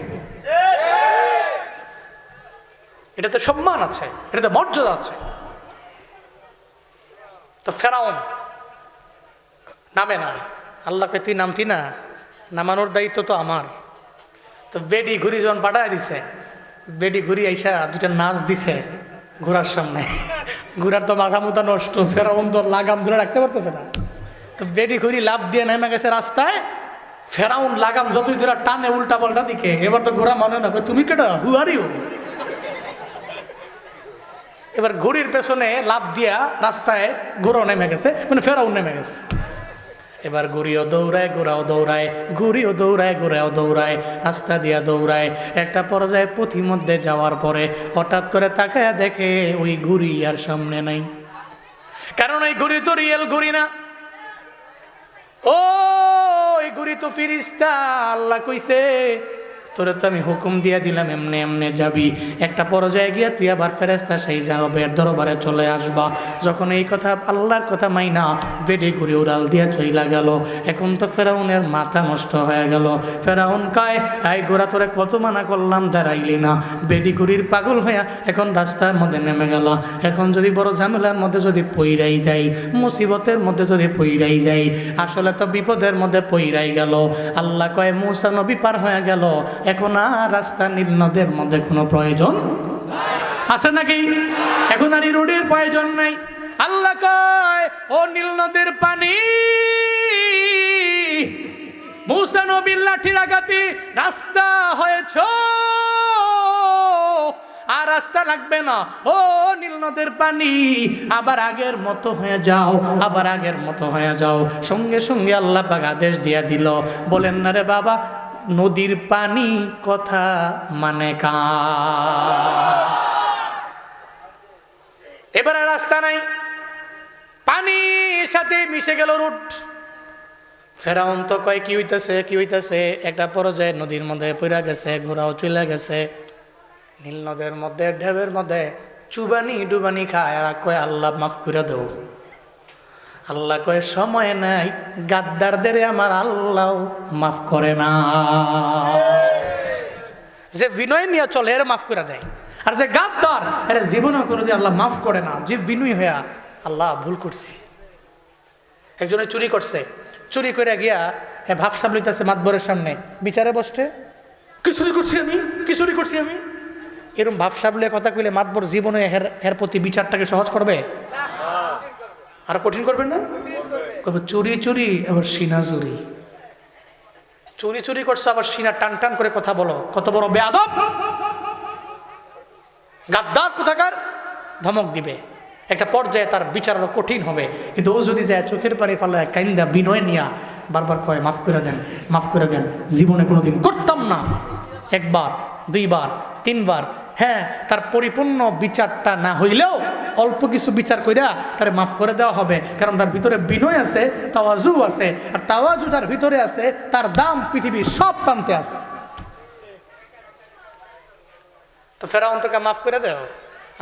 এটাতে সম্মান আছে, এটাতে মর্যাদা আছে। তো ফেরাউন নামে না, আল্লাহকে তুই নামতি না, নামানোর দায়িত্ব তো আমার। তো বেডি ঘুরি যখন পাঠায় দিছে, বেডি ঘুরি আইসা দুটা নাচ দিছে ঘোড়ার সামনে। ঘোড়ার তো মাথা মুথা নষ্ট, ফেরাউন তো লাগাম ধরে রাখতে পারতেছে না। তো বেডি ঘুরি লাভ দিয়ে নেমে গেছে রাস্তায়। ফেরাউন লাগাম যতই ধরে টানে উল্টা পাল্টা দিকে, এবার তো ঘোড়া মানে না, তুমি কেটা, হু আর ইউ? এবার ঘুড়ির পেছনে লাভ দিয়া রাস্তায় ঘোড়াও নেমে গেছে, মানে ফেরাউন নেমে গেছে। এবার ঘুড়িও দৌড়ায়, ঘোড়াও দৌড়ায়, ঘুড়িও দৌড়ায়, ঘোড়াও দৌড়ায়, রাস্তা দিয়া দৌড়ায়। একটা পর্যায়ে পথিমধ্যে যাওয়ার পরে হঠাৎ করে তাকায়া দেখে ওই ঘুড়ি আর সামনে নাই। কারণ ওই ঘুড়ি তো রিয়েল ঘুড়ি না, ও ওই ঘুড়ি তো ফিরিস্তা। আল্লাহ কইছে তোরে তো আমি হুকুম দিয়া দিলাম এমনি এমনি যাবি, একটা পর্যায়ে গিয়া তুই আবার ফেরেস্তা সেই রবের দরবারে চলে আসবা। যখন এই কথা আল্লাহর কথা মাইনা বেডি ঘুরে উড়াল দিয়া চইলা গেল। এখন তো ফেরাউনের মাথা নষ্ট হয়ে গেল। ফেরাউন কয়, আই গোড়া তোরে কত মানা করলাম, দাঁড়াইলি না। বেডি ঘুরির পাগল হইয়া এখন রাস্তার মধ্যে নেমে গেল। এখন যদি বড় ঝামেলার মধ্যে যদি পইরাই যাই, মুসিবতের মধ্যে যদি পইরাই যাই, আসলে তো বিপদের মধ্যে পইরাই গেল। আল্লাহ কয় মুসা নবী পার হয়ে গেল, এখন আর রাস্তা নীল নদের মধ্যে কোনো প্রয়োজন আছে নাকি? এখন আর এই রোডের প্রয়োজন নাই। আল্লাহ কয় ও নীল নদের পানি, মুসা নবীর লাঠির আঘাতে রাস্তা হয়েছ, আর রাস্তা লাগবে না। ও নীল নদের পানি, আবার আগের মতো হয়ে যাও, আবার আগের মতো হয়ে যাও। সঙ্গে সঙ্গে আল্লাহ পাক আদেশ দিয়া দিল। বলেন না রে বাবা, নদীর পানি কথা মানে কা। এবারে রাস্তা নাই, পানির সাথে মিশে গেল রুট। ফেরাউন তো কয় কি হইতেছে, কি হইতেছে। একটা পর্যায়ে নদীর মধ্যে পড়া গেছে, ঘোড়াও চলে গেছে। নীল নদের মধ্যে ঢেবের মধ্যে চুবানি ডুবানি খায়, আর কয় আল্লাহ মাফ করে দেও। আল্লাহ কয় সময় নাই, গাদ্দারদের আমার আল্লাহ মাফ করে না। যে বিনয় নিয়ে চলে এর মাফ করে দেয়, আর যে গাদ্দার এর জীবনও করে দিয়ে আল্লাহ মাফ করে না। যে বিনয় হইয়া আল্লাহ ভুল করছি। একজনে চুরি করছে, চুরি করে গিয়া ভাবসাব লইতেছে মাতবরের সামনে, বিচারে বসছে, কি চুরি করছি আমি, কি চুরি করছি আমি। এরকম ভাবসাব লিয়ে কথা কইলে মাতবর জীবনে এর প্রতি বিচারটাকে সহজ করবে, আর কঠিন করবেন না? চুরি চুরি আবার সিনা চুরি, চুরি চুরি করছো আবার সিনা টান টান করে কথা বলো, কত বড় বেয়াদব, গাদ্দার কোথাকার। ধমক দিবে, একটা পর্যায়ে তার বিচার আরো কঠিন হবে। কিন্তু ও যদি যায় চোখের পানি ফালায় কাইন্দা বিনয় নিয়া বারবার কয় মাফ করে দেন, মাফ করে দেন, জীবনে কোনোদিন করতাম না, একবার দুইবার তিনবার, হ্যাঁ তার পরিপূর্ণ বিচারটা না হইলেও অল্প কিছু বিচার কইরা তারে মাফ করে দেওয়া হবে। কারণ তার ভিতরে বিনয় আছে, তাওয়াজু আছে, আর তাওয়াজু তার ভিতরে আছে, তার দাম পৃথিবীর সব প্রান্তে আছে। তো ফেরাউন তোকে মাফ করে দেও।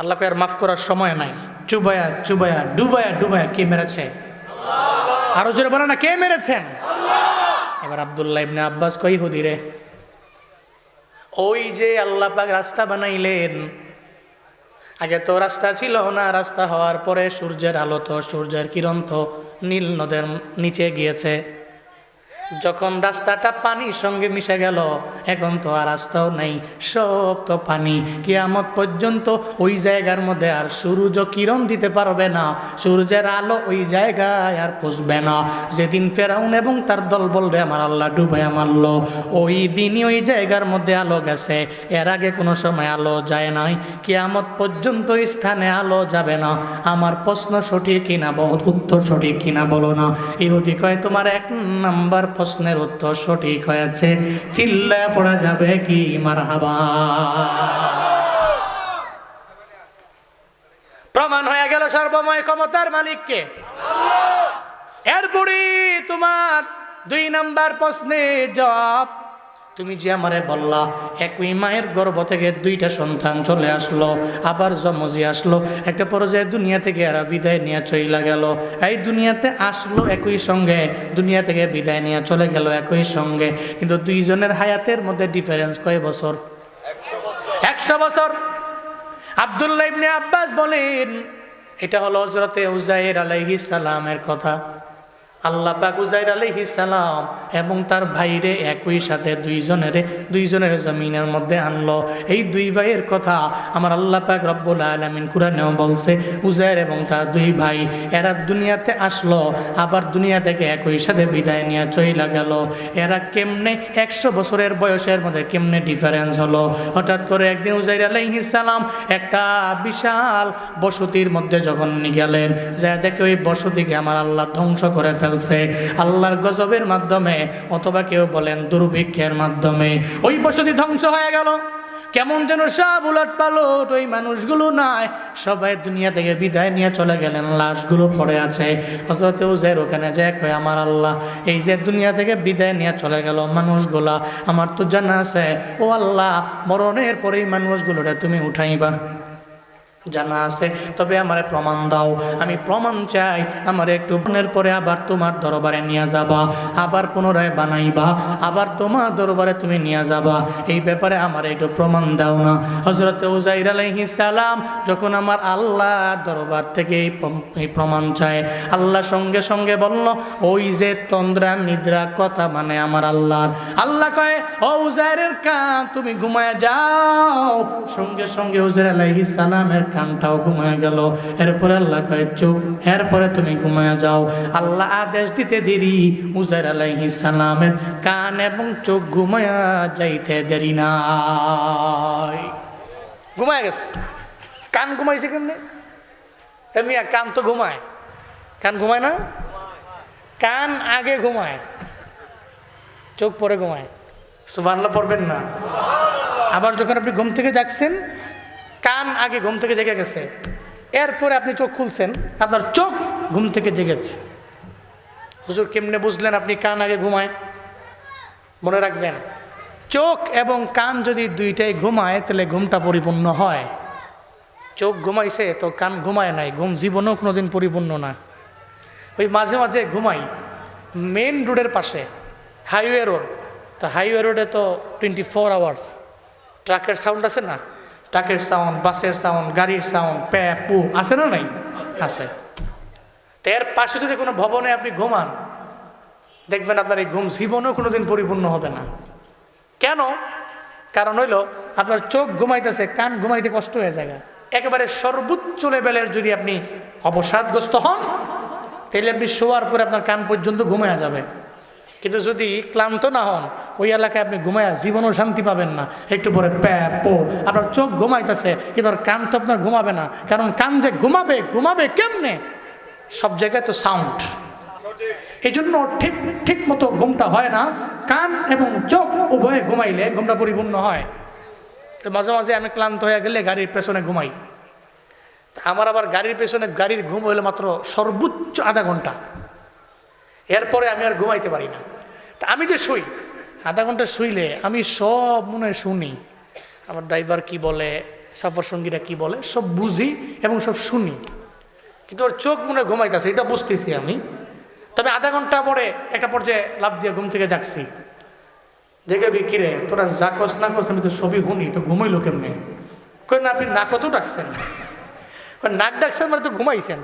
আল্লাহ কয় আর মাফ করার সময় নাই। চুবায়া চুবায়া ডুবায়া ডুবায়া কে মেরেছে? আরো জোরে বলে না, কে মেরেছেন? এবার আব্দুল্লাহ ইবনে আব্বাস কই, হুদিরে ওই যে আল্লাহ পাক রাস্তা বানাইলেন, আগে তো রাস্তা ছিল না, রাস্তা হওয়ার পরে সূর্যের আলো তো, সূর্যের কিরণ তো নীল নদের নিচে গিয়েছে। যখন রাস্তাটা পানির সঙ্গে মিশে গেল, এখন তো আর রাস্তাও নেই, সব তো পানি। কিয়ামত পর্যন্ত ওই জায়গার মধ্যে আর সূর্য কিরণ দিতে পারবে না, সূর্যের আলো ওই জায়গায় আর পৌঁছবে না। যেদিন ফেরাউন এবং তার দল বলবে আমার আল্লাহ ডুবাইয়া মারলো, ওই দিনই ওই জায়গার মধ্যে আলো গেছে। এর আগে কোনো সময় আলো যায় নাই, কিয়ামত পর্যন্ত স্থানে আলো যাবে না। আমার প্রশ্ন সঠিক কিনা, উত্তর সঠিক কিনা বলো না। ইহুদি কয় তোমার 1 নাম্বার প্রশ্নের উত্তর সঠিক হয়েছে। চিল্লায় পড়া যাবে কি মারহাবা। প্রমাণ হয়ে গেল সর্বময় ক্ষমতার মালিককে। এরপরে তোমার 2 নাম্বার প্রশ্নের জবাব, তুমি যে আমারে বললা একই মায়ের গর্ভ থেকে 2টা সন্তান চলে আসলো, আবার জমজি আসলো, একটা পর্যায়ে দুনিয়া থেকে এরা বিদায় নিয়ে চলে গেল। এই দুনিয়াতে আসলো একই সঙ্গে, দুনিয়া থেকে বিদায় নিয়ে চলে গেল একই সঙ্গে, কিন্তু 2 জনের হায়াতের মধ্যে ডিফারেন্স কয় বছর? 100 বছর। আব্দুল্লাহ ইবনে আব্বাস বলেন এটা হলো হযরতে উযাইর আলাইহিস সালামের কথা। আল্লাহ পাক উযাইর আলাইহিস সালাম এবং তার ভাইরে একই সাথে 2 জনের জমিনের মধ্যে আনলো। এই 2 ভাইয়ের কথা আমার আল্লাহ পাক রব্বুল আলামিন কুরআনেও বলছে। উযাইর এবং তার 2 ভাই এরা দুনিয়াতে আসলো, আবার দুনিয়া থেকে একই সাথে বিদায় নিয়ে চলে গেল। এরা কেমনে 100 বছরের বয়সের মধ্যে কেমনে ডিফারেন্স হলো? হঠাৎ করে একদিন উযাইর আলাইহিস সালাম একটা বিশাল বসতির মধ্যে যখন নিয়ে গেলেন, যা দেখে ওই বসতিকে আমার আল্লাহ ধ্বংস করে ফেলছে আল্লাহর গজবের মাধ্যমে, অথবা কেউ বলেন দুর্ভিক্ষের মাধ্যমে। ওই বসতি ধ্বংস হয়ে গেল। কেমন যেন সব উলট পালট, ওই মানুষগুলো নাই, সবাই দুনিয়া থেকে বিদায় নিয়ে চলে গেলেন, লাশগুলো পড়ে আছে। হযরত উযাইর ওখানে যায় কয় আমার আল্লাহ, এই যে দুনিয়া থেকে বিদায় নিয়ে চলে গেল মানুষগুলা, আমার তো জানা আছে, ও আল্লাহ মরণের পরে এই মানুষগুলোরে তুমি উঠাইবা, জানা আছে, তবে আমারে প্রমাণ দাও, আমি প্রমাণ চাই। আমার একটু মনের পরে আবার তোমার দরবারে নিয়ে যাবা, আবার পুনরায় বানাইবা, আবার তোমার দরবারে তুমি নিয়ে যাবা, এই ব্যাপারে আমার একটু প্রমাণ দাও না। হযরত উযাইর আলাইহিস সালাম যখন আমার আল্লাহর দরবার থেকে এই প্রমাণ চায়, আল্লাহ সঙ্গে সঙ্গে বলল ওই যে তন্দ্রা নিদ্রা কথা মানে আমার আল্লাহর। আল্লাহ কয় ও উযাইরের কান তুমি ঘুমায় যাও। সঙ্গে সঙ্গে উযাইর আলাইহিস সালামের কানটাও ঘুমায় গেল। এরপরে আল্লাহ কয় চুপ, এরপরে তুমি ঘুমায় যাও। আল্লাহ আদেশ দিতে দেরি, উযাইর আলাইহিস সালামের কান এবং চোখ ঘুমায়া যাইতে দেরি নাই, ঘুমায় গেছে। কান ঘুমাইছে কেমনে? এমনি কান তো ঘুমায়, কান ঘুমায় না? কান আগে ঘুমায়, চোখ পরে ঘুমায়। সুবহানাল্লাহ পড়বেন না? আবার যখন আপনি ঘুম থেকে জাগছেন, কান আগে ঘুম থেকে জেগে গেছে, এরপরে আপনি চোখ খুলছেন, আপনার চোখ ঘুম থেকে জেগেছে। হুজুর কেমনে বুঝলেন আপনি কান আগে ঘুমায়? মনে রাখবেন, চোখ এবং কান যদি দুইটাই ঘুমায় তাহলে ঘুমটা পরিপূর্ণ হয়। চোখ ঘুমাইছে তো কান ঘুমায় নাই, ঘুম জীবনেও কোনোদিন পরিপূর্ণ না। ওই মাঝে মাঝে ঘুমাই মেন রোডের পাশে, হাইওয়ে রোড, তো হাইওয়ে রোডে তো 24 আওয়ার্স ট্রাকের সাউন্ড আছে না? ট্রাকের সাউন্ড, বাসের সাউন্ড, গাড়ির সাউন্ড, প্যাপ পু আছে না? নাই আছে। তো এর পাশে যদি কোনো ভবনে আপনি ঘুমান, দেখবেন আপনার এই ঘুম জীবনেও কোনোদিন পরিপূর্ণ হবে না। কেন? কারণ হইল আপনার চোখ ঘুমাইতেছে, কান ঘুমাইতে কষ্ট হয়ে যায়। একেবারে সর্বোচ্চ লেভেলের যদি আপনি অবসাদগ্রস্ত হন, তাহলে আপনি শোয়ার পরে আপনার কান পর্যন্ত ঘুমায়া যাবে। কিন্তু যদি ক্লান্ত না হন, ওই এলাকায় আপনি ঘুমায়া জীবনও শান্তি পাবেন না। একটু পরে প্যাপ পো, আপনার চোখ ঘুমাইতেছে কিন্তু আর কান তো আপনার ঘুমাবে না, কারণ কান যে ঘুমাবে কেমনে? সব জায়গায় তো সাউন্ড, এই জন্য ঠিক মতো ঘুমটা হয় না। কান এবং চোখ উভয়ে ঘুমাইলে ঘুমটা পরিপূর্ণ হয়। তো মাঝে মাঝে আমি ক্লান্ত হয়ে গেলে গাড়ির পেছনে ঘুমাই। আমার আবার গাড়ির পেছনে গাড়ির ঘুম হইলে মাত্র সর্বোচ্চ আধা ঘন্টা, এরপরে আমি আর ঘুমাইতে পারি না। তা আমি যে শুই, আধা ঘন্টা শুইলে আমি সব মনে হয় শুনি, আমার ড্রাইভার কি বলে, সফর সঙ্গীরা কি বলে, সব বুঝি এবং সব শুনি, কিন্তু ওর চোখ মনে ঘুমাইতেছে এটা বুঝতেছি আমি। তবে আধা ঘন্টা পরে একটা পর্যায়ে লাফ দিয়ে ঘুম থেকে জাগছি, দেখে কিরে তোরা যা কস না কস আমি তো সবই শুনি, তো ঘুমাইলো কেমনে? কই না আপনি নাকও তো ডাকছেন, নাক ডাকছেন মানে তো ঘুমাইছেন।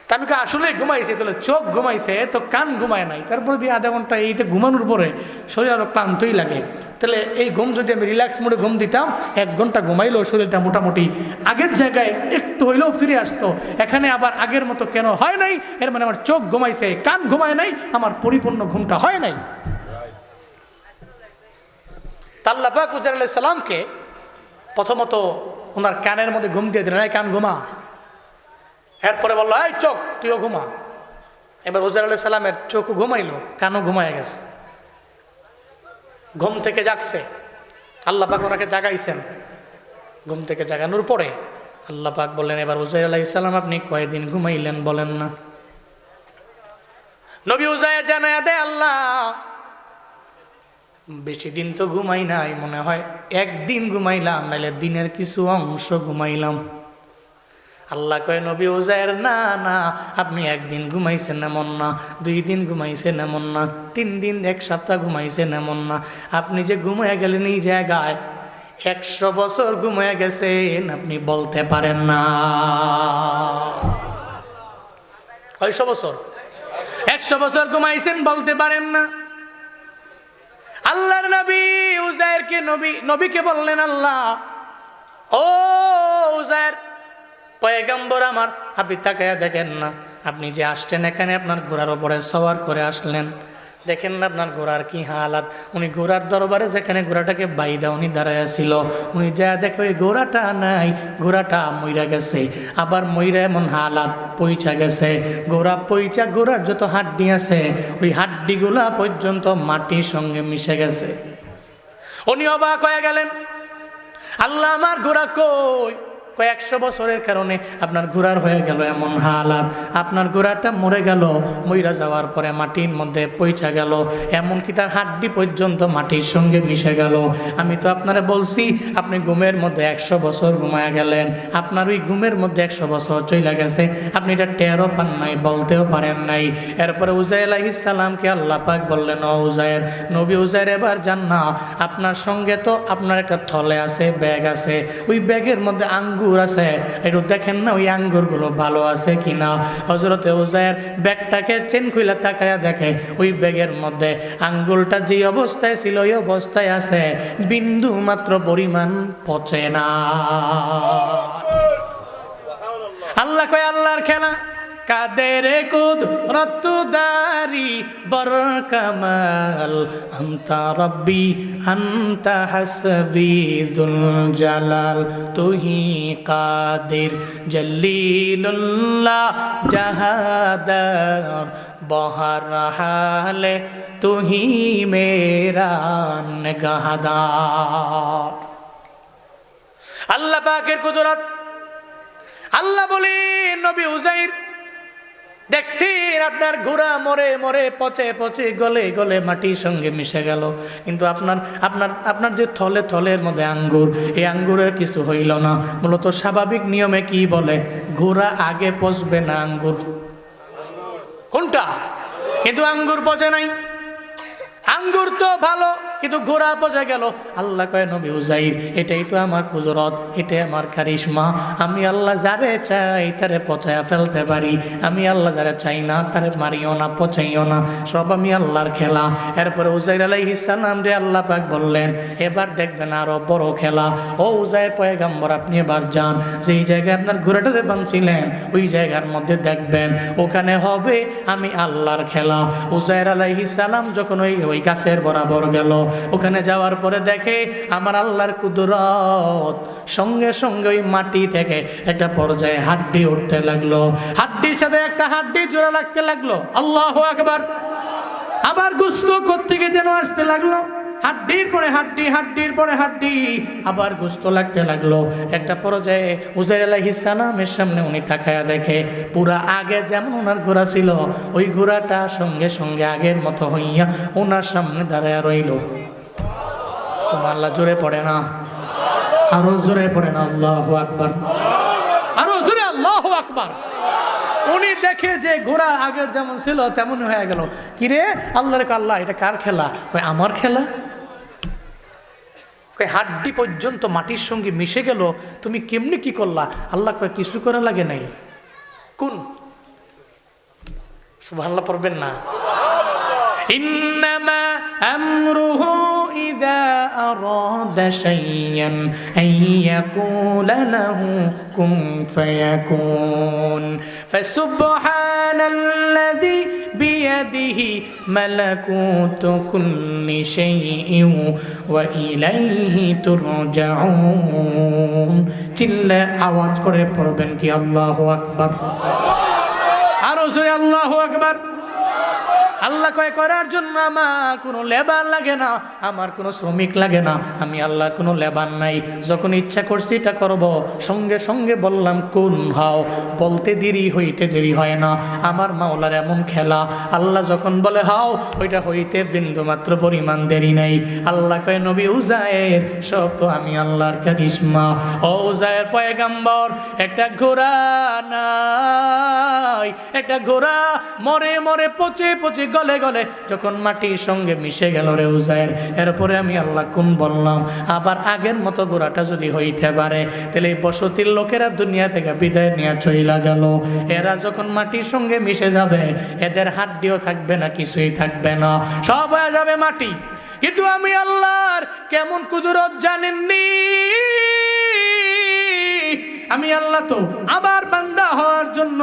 তা আমি আসলে ঘুমাইছে, তাহলে চোখ ঘুমাইছে তো কান ঘুমায় নাই, তারপরে দিয়ে আধা ঘন্টা এইতে ঘুমানোর পরে শরীর আরো ক্লান্তই লাগে। তাহলে এই ঘুম যদি আমি রিল্যাক্স মোডে ঘুম দিতাম, 1 ঘন্টা ঘুমাইলেও শরীরটা মোটামুটি আগের জায়গায় একটু হইলেও ফিরে আসতো। এখানে আবার আগের মতো কেন হয় নাই? এর মানে আমার চোখ ঘুমাইছে, কান ঘুমায় নাই, আমার পরিপূর্ণ ঘুমটা হয় নাই। আল্লাহ পাক উজাইর আলাইহিস সালামকে প্রথমত ওনার কানের মধ্যে ঘুম দিয়ে দিলেন, এই কান ঘুমা। এরপরে বললো, এই চোখ তুইও ঘুমা। এবার উজাইর আলাইহিস সালামের চোখও ঘুমাইলো, কানও ঘুমায় গেছে। ঘুম থেকে জাগছে, আল্লাহ পাক ওনাকে জাগাইছেন। ঘুম থেকে জাগানোর পরে আল্লাহ পাক বললেন, এবার উজাইর আলাইহিস সালাম আপনি কয়দিন ঘুমাইলেন বলেন না। নবী উজাইর জানায়া দেয়, আল্লাহ বেশি দিন তো ঘুমাই নাই, মনে হয় 1 দিন ঘুমাইলাম, নাইলে দিনের কিছু অংশ ঘুমাইলাম। আল্লাহ কয়, নবী উজাইর না না, আপনি 1 দিন ঘুমাইছেন এমন না, 2 দিন ঘুমাইছেন এমন না, 3 দিন 1 সপ্তাহ ঘুমাইছেন এমন না, আপনি যে ঘুমায় গেলেন এই জায়গায় 100 বছর ঘুমায় গেছেন আপনি বলতে পারেন না। কয়শো বছর? 100 বছর ঘুমাইছেন বলতে পারেন না। আল্লাহর নবী উজাইরকে নবীকে বললেন, আল্লাহ ও উজাইর পয়গম্বর আমার, আপনি তাকায়া দেখেন না, আপনি যে আসছেন এখানে আপনার ঘোড়ার উপরে সওয়ার করে আসলেন, দেখেন না আপনার ঘোড়ার কি হালাত। উনি ঘোড়ার দরবারে যেখানে ঘোড়াটাকে বাইদা উনি দাঁড়ায় ছিল, উনি যা দেখে ওই ঘোড়াটা নাই, ঘোড়াটা মইরা গেছে। আবার মইরা এমন হালাত পইচা গেছে, ঘোড়া পইচা ঘোড়ার যত হাড্ডি আছে ওই হাড্ডিগুলা পর্যন্ত মাটির সঙ্গে মিশে গেছে। উনি অবাক হয়ে গেলেন, আল্লাহ আমার ঘোড়া কই? 100 বছরের কারণে আপনার ঘোড়ার হয়ে গেল এমন হালাত, আপনার ঘোড়াটা মরে গেল, মইরা যাওয়ার পরে মাটির মধ্যে পৌঁছা গেল, এমনকি তার হাড্ডি পর্যন্ত মাটির সঙ্গে মিশে গেল। আমি তো আপনারে বলছি আপনি ঘুমের মধ্যে 100 বছর ঘুমায়া গেলেন, আপনার ওই ঘুমের মধ্যে 100 বছর চলে গেছে, আপনি এটা টেরও পান নাই, বলতেও পারেন নাই। এরপরে উজাইর আলাইহিস সালামকে আল্লাহ পাক বললেন, ও উজাইর, নবী উজাইর এবার যান না, আপনার সঙ্গে তো আপনার একটা থলে আছে, ব্যাগ আছে, ওই ব্যাগের মধ্যে আঙ্গুর আছে, একটু দেখেন না ওই আঙ্গুরগুলো ভালো আছে কিনা। হযরতে উজাইর ব্যাগটাকে চেন খুলে তাকায়া দেখে ওই ব্যাগের মধ্যে আঙ্গুরটা যে অবস্থায় ছিল ওই অবস্থায় আছে, বিন্দু মাত্র পরিমাণ পচে না। আল্লাহ কয়, আল্লাহর খেলা কাদের কুদরত দারি বর কামাল, আনতা রব্বি আনতা হাসবি দুল জালাল, তুহি কাদির জলিলুল্লাহ জাহাদার, বহর হালে তুহি মেরা নিগাহদার। আল্লাহ পাকের কুদরত। আল্লাহ বলি, নবী উজাইর দেখছেন আপনার ঘোড়া মরে মরে পচে পচে গলে গলে মাটির সঙ্গে মিশে গেল, কিন্তু আপনার যে থলের মধ্যে আঙ্গুর, এই আঙ্গুরের কিছু হইল না। মূলত স্বাভাবিক নিয়মে কি বলে, ঘোড়া আগে পচবে না আঙ্গুর কোনটা? কিন্তু আঙ্গুর পচে নাই, আঙ্গুর তো ভালো কিন্তু ঘোড়া পচে গেল। আল্লাহ কয়, নবী উজাইর এটাই তো আমার কুদরত, এটাই আমার কারিশমা। আমি আল্লাহ যারে চাই তারে পচায়া ফেলতে পারি, আমি আল্লাহ যারে চাই না তারে মারিও না, পচাইও না, সব আমি আল্লাহর খেলা। এরপরে উজাইর আলাইহিস সালাম রে আল্লাহ পাক বললেন, এবার দেখবেন আরো বড় খেলা। ও উজাইর পয়গম্বর, আপনি এবার যান, যেই জায়গায় আপনার ঘোড়াটারে বাঁধছিলেন ওই জায়গার মধ্যে দেখবেন ওখানে হবে আমি আল্লাহর খেলা। উজাইর আলাইহিস সালাম যখন ওই গাছের বরাবর গেল, ওখানে যাওয়ার পরে দেখে আমার আল্লাহর কুদরত, সঙ্গে সঙ্গে ওই মাটি থেকে একটা পর্যায়ে হাড্ডি উঠতে লাগলো, হাড্ডির সাথে একটা হাড্ডি জোড়া লাগতে লাগলো। আল্লাহু আকবার। আবার গোশত কোত্থেকে যেন আসতে লাগলো, হাড্ডির পরে হাড্ডি, হাড্ডির পরে হাড্ডি, আবার গোশত লাগতে লাগলো। একটা পর্যায়ে উজাইর আলাইহিস সালামের সামনে উনি তাকায়া দেখে পুরা আগে যেমন ওনার ঘোড়া ছিল ওই ঘোড়াটা সঙ্গে সঙ্গে আগের মতো হইয়া ওনার সামনে দাঁড়ায় রইল। সুবহানাল্লাহ, জোরে পড়ে না, আরো জোরে পড়ে না, আল্লাহু আকবার, আরো জোরে আল্লাহু আকবার। উনি দেখে যে ঘোড়া আগের যেমন ছিল তেমন হয়ে গেল। কিরে আল্লাহর আল্লাহ, এটা কার খেলা? কই আমার খেলা। কই হাড্ডি পর্যন্ত মাটির সঙ্গে মিশে গেল, তুমি কেমনি কি করলা? আল্লাহ কয় কিছু করা লাগে নাই। কোন সুবহানাল্লাহ পড়বেন না? ইন্নামা আমরুহু ইযা আরাদা শাইয়ান আইয়াকুলা লাহু কুন ফায়াকুন ফাসুবহানাল্লাযী বিয়াদিহি মালাকুতু কুল্লি শাইইন ওয়া ইলাইহি তুরজাউন। চিল্লা আওয়াজ করে পড়বেন কি আল্লাহু আকবার? আরো জোরে আল্লাহু আকবার। আল্লাহ কয় করার জন্য আমার কোনো লেবার লাগে না, আমার কোনো শ্রমিক লাগে না, আমি আল্লাহ কোনো লেবার নাই। যখন ইচ্ছা করছি এটা করব, সঙ্গে সঙ্গে বললাম কোন হও, বলতে দেরি হইতে দেরি হয় না। আমার মাওলার এমন খেলা, আল্লাহ যখন বলে হাও ওইটা হইতে বিন্দু মাত্র পরিমাণ দেরি নাই। আল্লাহ কয় নবী উজায়ের সব তো আমি আল্লাহর কারিশমা। ও উজায়ের পয়গাম্বর, একটা ঘোড়া নাই, একটা ঘোড়া মরে মরে পচে পচে গলে গলে যখন মাটির সঙ্গে মিশে গেল রে উজায়ের, এরপরে আমি আল্লাহ কোন বললাম। আবার আগের মতো গোড়াটা যদি হইতে পারে, তাহলে এই বসতির লোকেরা দুনিয়া থেকে বিদায় নিয়ে চইলা গেল। এরা যখন মাটির সঙ্গে মিশে যাবে, এদের হাড্ডিও থাকবে না, কিছুই থাকবে না, সব হয়ে যাবে মাটি। কিন্তু আমি আল্লাহর কেমন কুদরত জানেননি? আমি আল্লাহ তো আবার বান্দা হওয়ার জন্য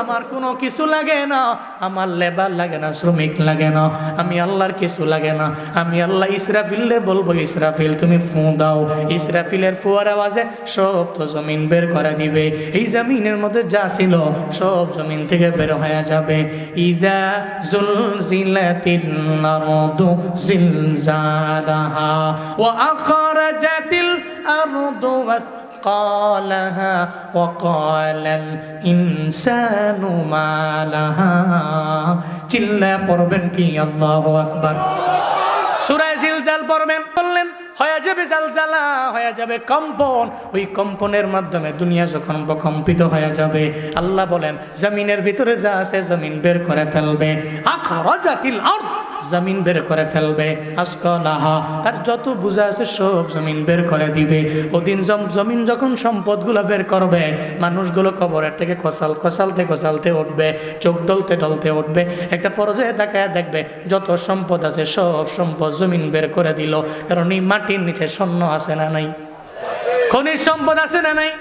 আমার কোনো কিছু লাগে না, আমার লেবার লাগে না, শ্রমিক লাগে না, আমি আল্লাহর কিছু লাগে না। আমি আল্লাহ ইসরাফিলে বলবো, ইসরাফিল তুমি ফু দাও। ইসরাফিলের ফুয়ার আওয়াজে সব তো জমিন বের করে দিবে। এই জমিনের মধ্যে যা ছিল সব জমিন থেকে বের হয়ে যাবে। ইদা জুলজিলাতিল আরদু জিলজালাহা ওয়া আখরাজাতিল আরদু قالها وقال الإنسان ما لها। চিল্লা পড়বেন কি আল্লাহু আকবার? সূরা জিলজাল পড়বেন, বললেন হয়ে যাবে জালজালা, হয়ে যাবে কম্পন। ওই কম্পনের মাধ্যমে দুনিয়া যখন প্রকম্পিত হয়ে যাবে, আল্লাহ বলেন জমিনের ভিতরে যা আছে জমিন বের করে ফেলবে। আখরাজাতিল আরদ, জমিন বের করে ফেলবে। আসকালাহা, তার যত বোঝা আছে সব জমিন বের করে দিবে। ওদিন জমিন যখন সম্পদগুলো বের করবে, মানুষগুলো কবরের থেকে খসালতে উঠবে, চোখ ডলতে ডলতে উঠবে। একটা পর্যায়ে তাকায় দেখবে যত সম্পদ আছে সব সম্পদ জমিন বের করে দিল। কারণ এই মাটির নিচে স্বর্ণ আছে না নাই? খনিজ সম্পদ আছে না নাই?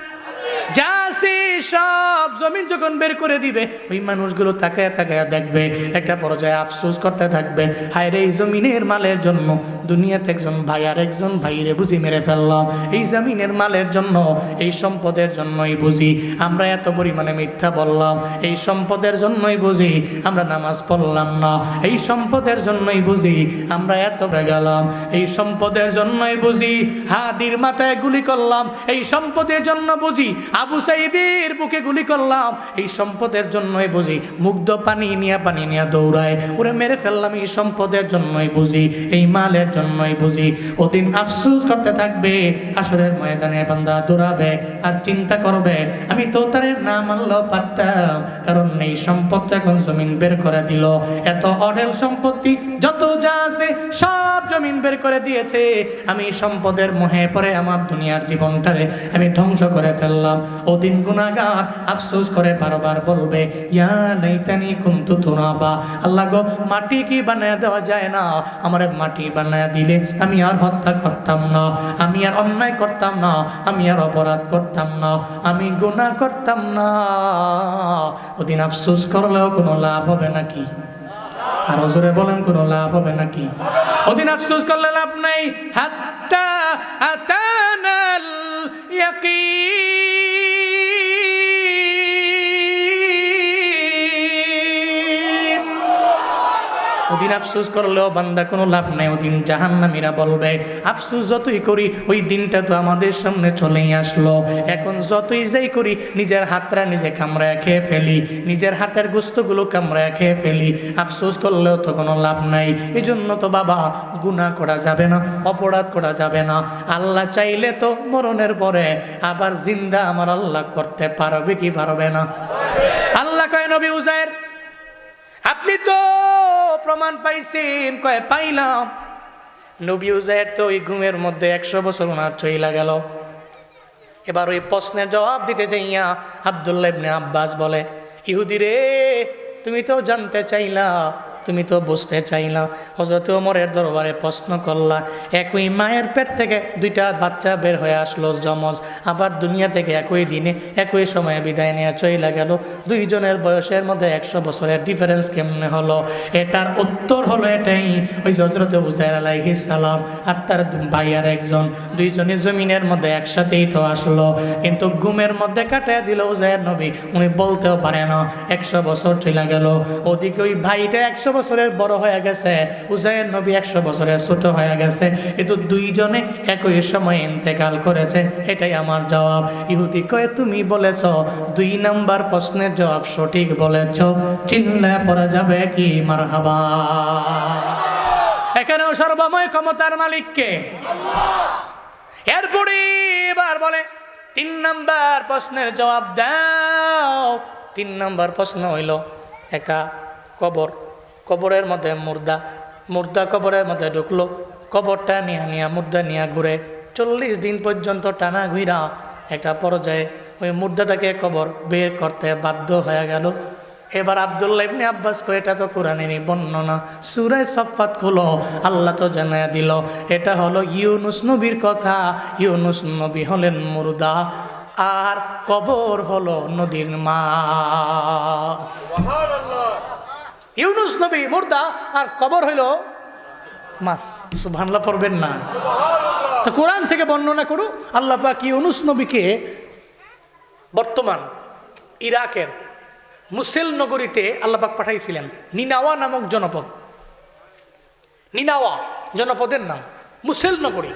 যা আছে সব জমিন যখন বের করে দিবে, ওই মানুষগুলো তাকায় তাকায় দেখবে, একটা পর্যায়ে আফসোস করতে থাকবে, হায় রে এই জমিনের মালের জন্য দুনিয়াতে একজন ভাই আর একজন ভাইরে বুঝি মেরে ফেললাম। এই জমিনের মালের জন্য, এই সম্পদের জন্যই বুঝি আমরা এত পরিমাণে মিথ্যা বললাম। এই সম্পদের জন্যই বুঝি আমরা নামাজ পড়লাম না। এই সম্পদের জন্যই বুঝি আমরা এত গেলাম। এই সম্পদের জন্যই বুঝি হাদির মাথায় গুলি করলাম। এই সম্পদের জন্য বুঝি আবু সাইদের বুকে গুলি করলাম। এই সম্পদের জন্যই বুঝি মুগ্ধ পানি নিয়ে দৌড়ায়, ওরে মেরে ফেললাম। এই সম্পদের জন্যই বুঝি, এই মালের জন্যই বুঝি। ওদিন আফসোস করতে থাকবে, আসরের ময়দানে বান্দা দৌড়াবে আর চিন্তা করবে, আমি তো তার না মানলেও পারতাম, কারণ এই সম্পদ এখন জমিন বের করে দিল। এত অঢেল সম্পত্তি যত যা আছে সব জমিন বের করে দিয়েছে। আমি সম্পদের মোহে পড়ে আমার দুনিয়ার জীবনটারে আমি ধ্বংস করে ফেললাম। ওদিন গুনাহগার আফসোস করে বারবার বলবে, ইয়া লাইতানি কুনতু তুরাবা। আল্লাহ গো, মাটি কি বানায় দেওয়া যায় না? আমারে মাটি বানায় দিলে আমি আর হত্যা করতাম না, আমি আর অন্যায় করতাম না, আমি আর অপরাধ করতাম না, আমি গুনাহ করতাম না। ওদিন আফসোস করলেও কোনো লাভ হবে নাকি? আর জোরে বলেন, কোনো লাভ হবে নাকি? ওদিন আফসোস করলে লাভ নাই। হাত্তা আতানাল ইয়াকিন। ওদিন আফসোস করলেও বান্দা কোনো লাভ নাই। ওদিন জাহান্নামীরা বলবে, আফসোস যতই করি ওই দিনটা তো আমাদের সামনে চলেই আসলো। এখন যতই যাই করি নিজের হাতটা নিজে কামড়ায় খেয়ে ফেলি, নিজের হাতের গোস্তগুলো কামড়ায় খেয়ে ফেলি। আফসোস করলেও তো কোনো লাভ নাই। এই জন্য তো বাবা গুনাহ করা যাবে না, অপরাধ করা যাবে না। আল্লাহ চাইলে তো মরণের পরে আবার জিন্দা আমার আল্লাহ করতে পারবে কি পারবে না? আল্লাহ কয় নবী উজায়ের, আপনি তো প্রমাণ পাইছেন? কয় পাইলাম। নবী উজায়ের তো ওই ঘুমের মধ্যে 100 বছর ওনার চইলা গেল। এবার ওই প্রশ্নের জবাব দিতে যাইয়া আব্দুল্লাহ ইবনে আব্বাস বলে, ইহুদি রে তুমি তো জানতে চাইলা, তুমি তো বুঝতে চাইলা। হযরত ওমরের দরবারে প্রশ্ন করলা, একই মায়ের পেট থেকে দুইটা বাচ্চা বের হয়ে আসলো যমজ, আবার দুনিয়া থেকে একই দিনে একই সময়ে বিদায় নিয়ে চইলা গেল, দুইজনের বয়সের মধ্যে 100 বছরের ডিফারেন্স কেমনে হলো? এটার উত্তর হলো এটাই, ওই হযরত উজাইর আলাইহিস সালাম আর তার ভাই আর একজন, দুইজনে জমিনের মধ্যে একসাথেই তো আসলো, কিন্তু ঘুমের মধ্যে কাটায় দিল উজাইর নবী। উনি বলতেও পারে না, 100 বছর চলে গেল, ওদিকে ওই ভাইটা 100 বছরের বড় হয়ে গেছে, উজাইর নবী 100 বছরের ছোট হয়ে গেছে, কিন্তু দুইজনে একই সময় ইন্তেকাল করেছে। এটাই আমার জবাব। ইহুদি কয়ে, তুমি বলেছ 2 নাম্বার প্রশ্নের জবাব সঠিক বলেছ, চিল্লা পড়া যাবে কি মারহাবা। এখানেও সর্বময় ক্ষমতার মালিককে আল্লাহ। এরপরে এবার বলে 3 নাম্বার প্রশ্নের জবাব দাও। 3 নাম্বার প্রশ্ন হইল, একটা কবর, কবরের মধ্যে মুর্দা, মুর্দা কবরের মধ্যে ঢুকলো, কবরটা নিয়ে মুর্দা নিয়ে ঘুরে 40 দিন পর্যন্ত টানা ঘুরা একটা পর্যায়ে ওই মুর্দাটাকে কবর বের করতে বাধ্য হয়ে গেল। এবার আব্দুল্লাহ ইবনে আব্বাস কয়, এটা তো কোরআনেরই বর্ণনা, সূরা সাফফাত খুলো, আল্লাহ তো জানায়া দিল এটা হলো ইউনুস নবীর কথা। ইউনুস নবী হলেন মুর্দা, আর কবর হলো নদীর মাছ। সুবহানাল্লাহ। ইউনুস নবী মুর্দা আর কবর হইল মাছ। সুবহানাল্লাহ পড়বেন না? সুবহানাল্লাহ। তো কোরআন থেকে বর্ণনা করো, আল্লাহ পাক ইউনুস নবীকে বর্তমান ইরাকের মুসেল নগরীতে আল্লাহ পাক পাঠাইছিলেন। নিনাওয়া নামক জনপদ, নিনাওয়া জনপদের নাম, মুসেল নগরী।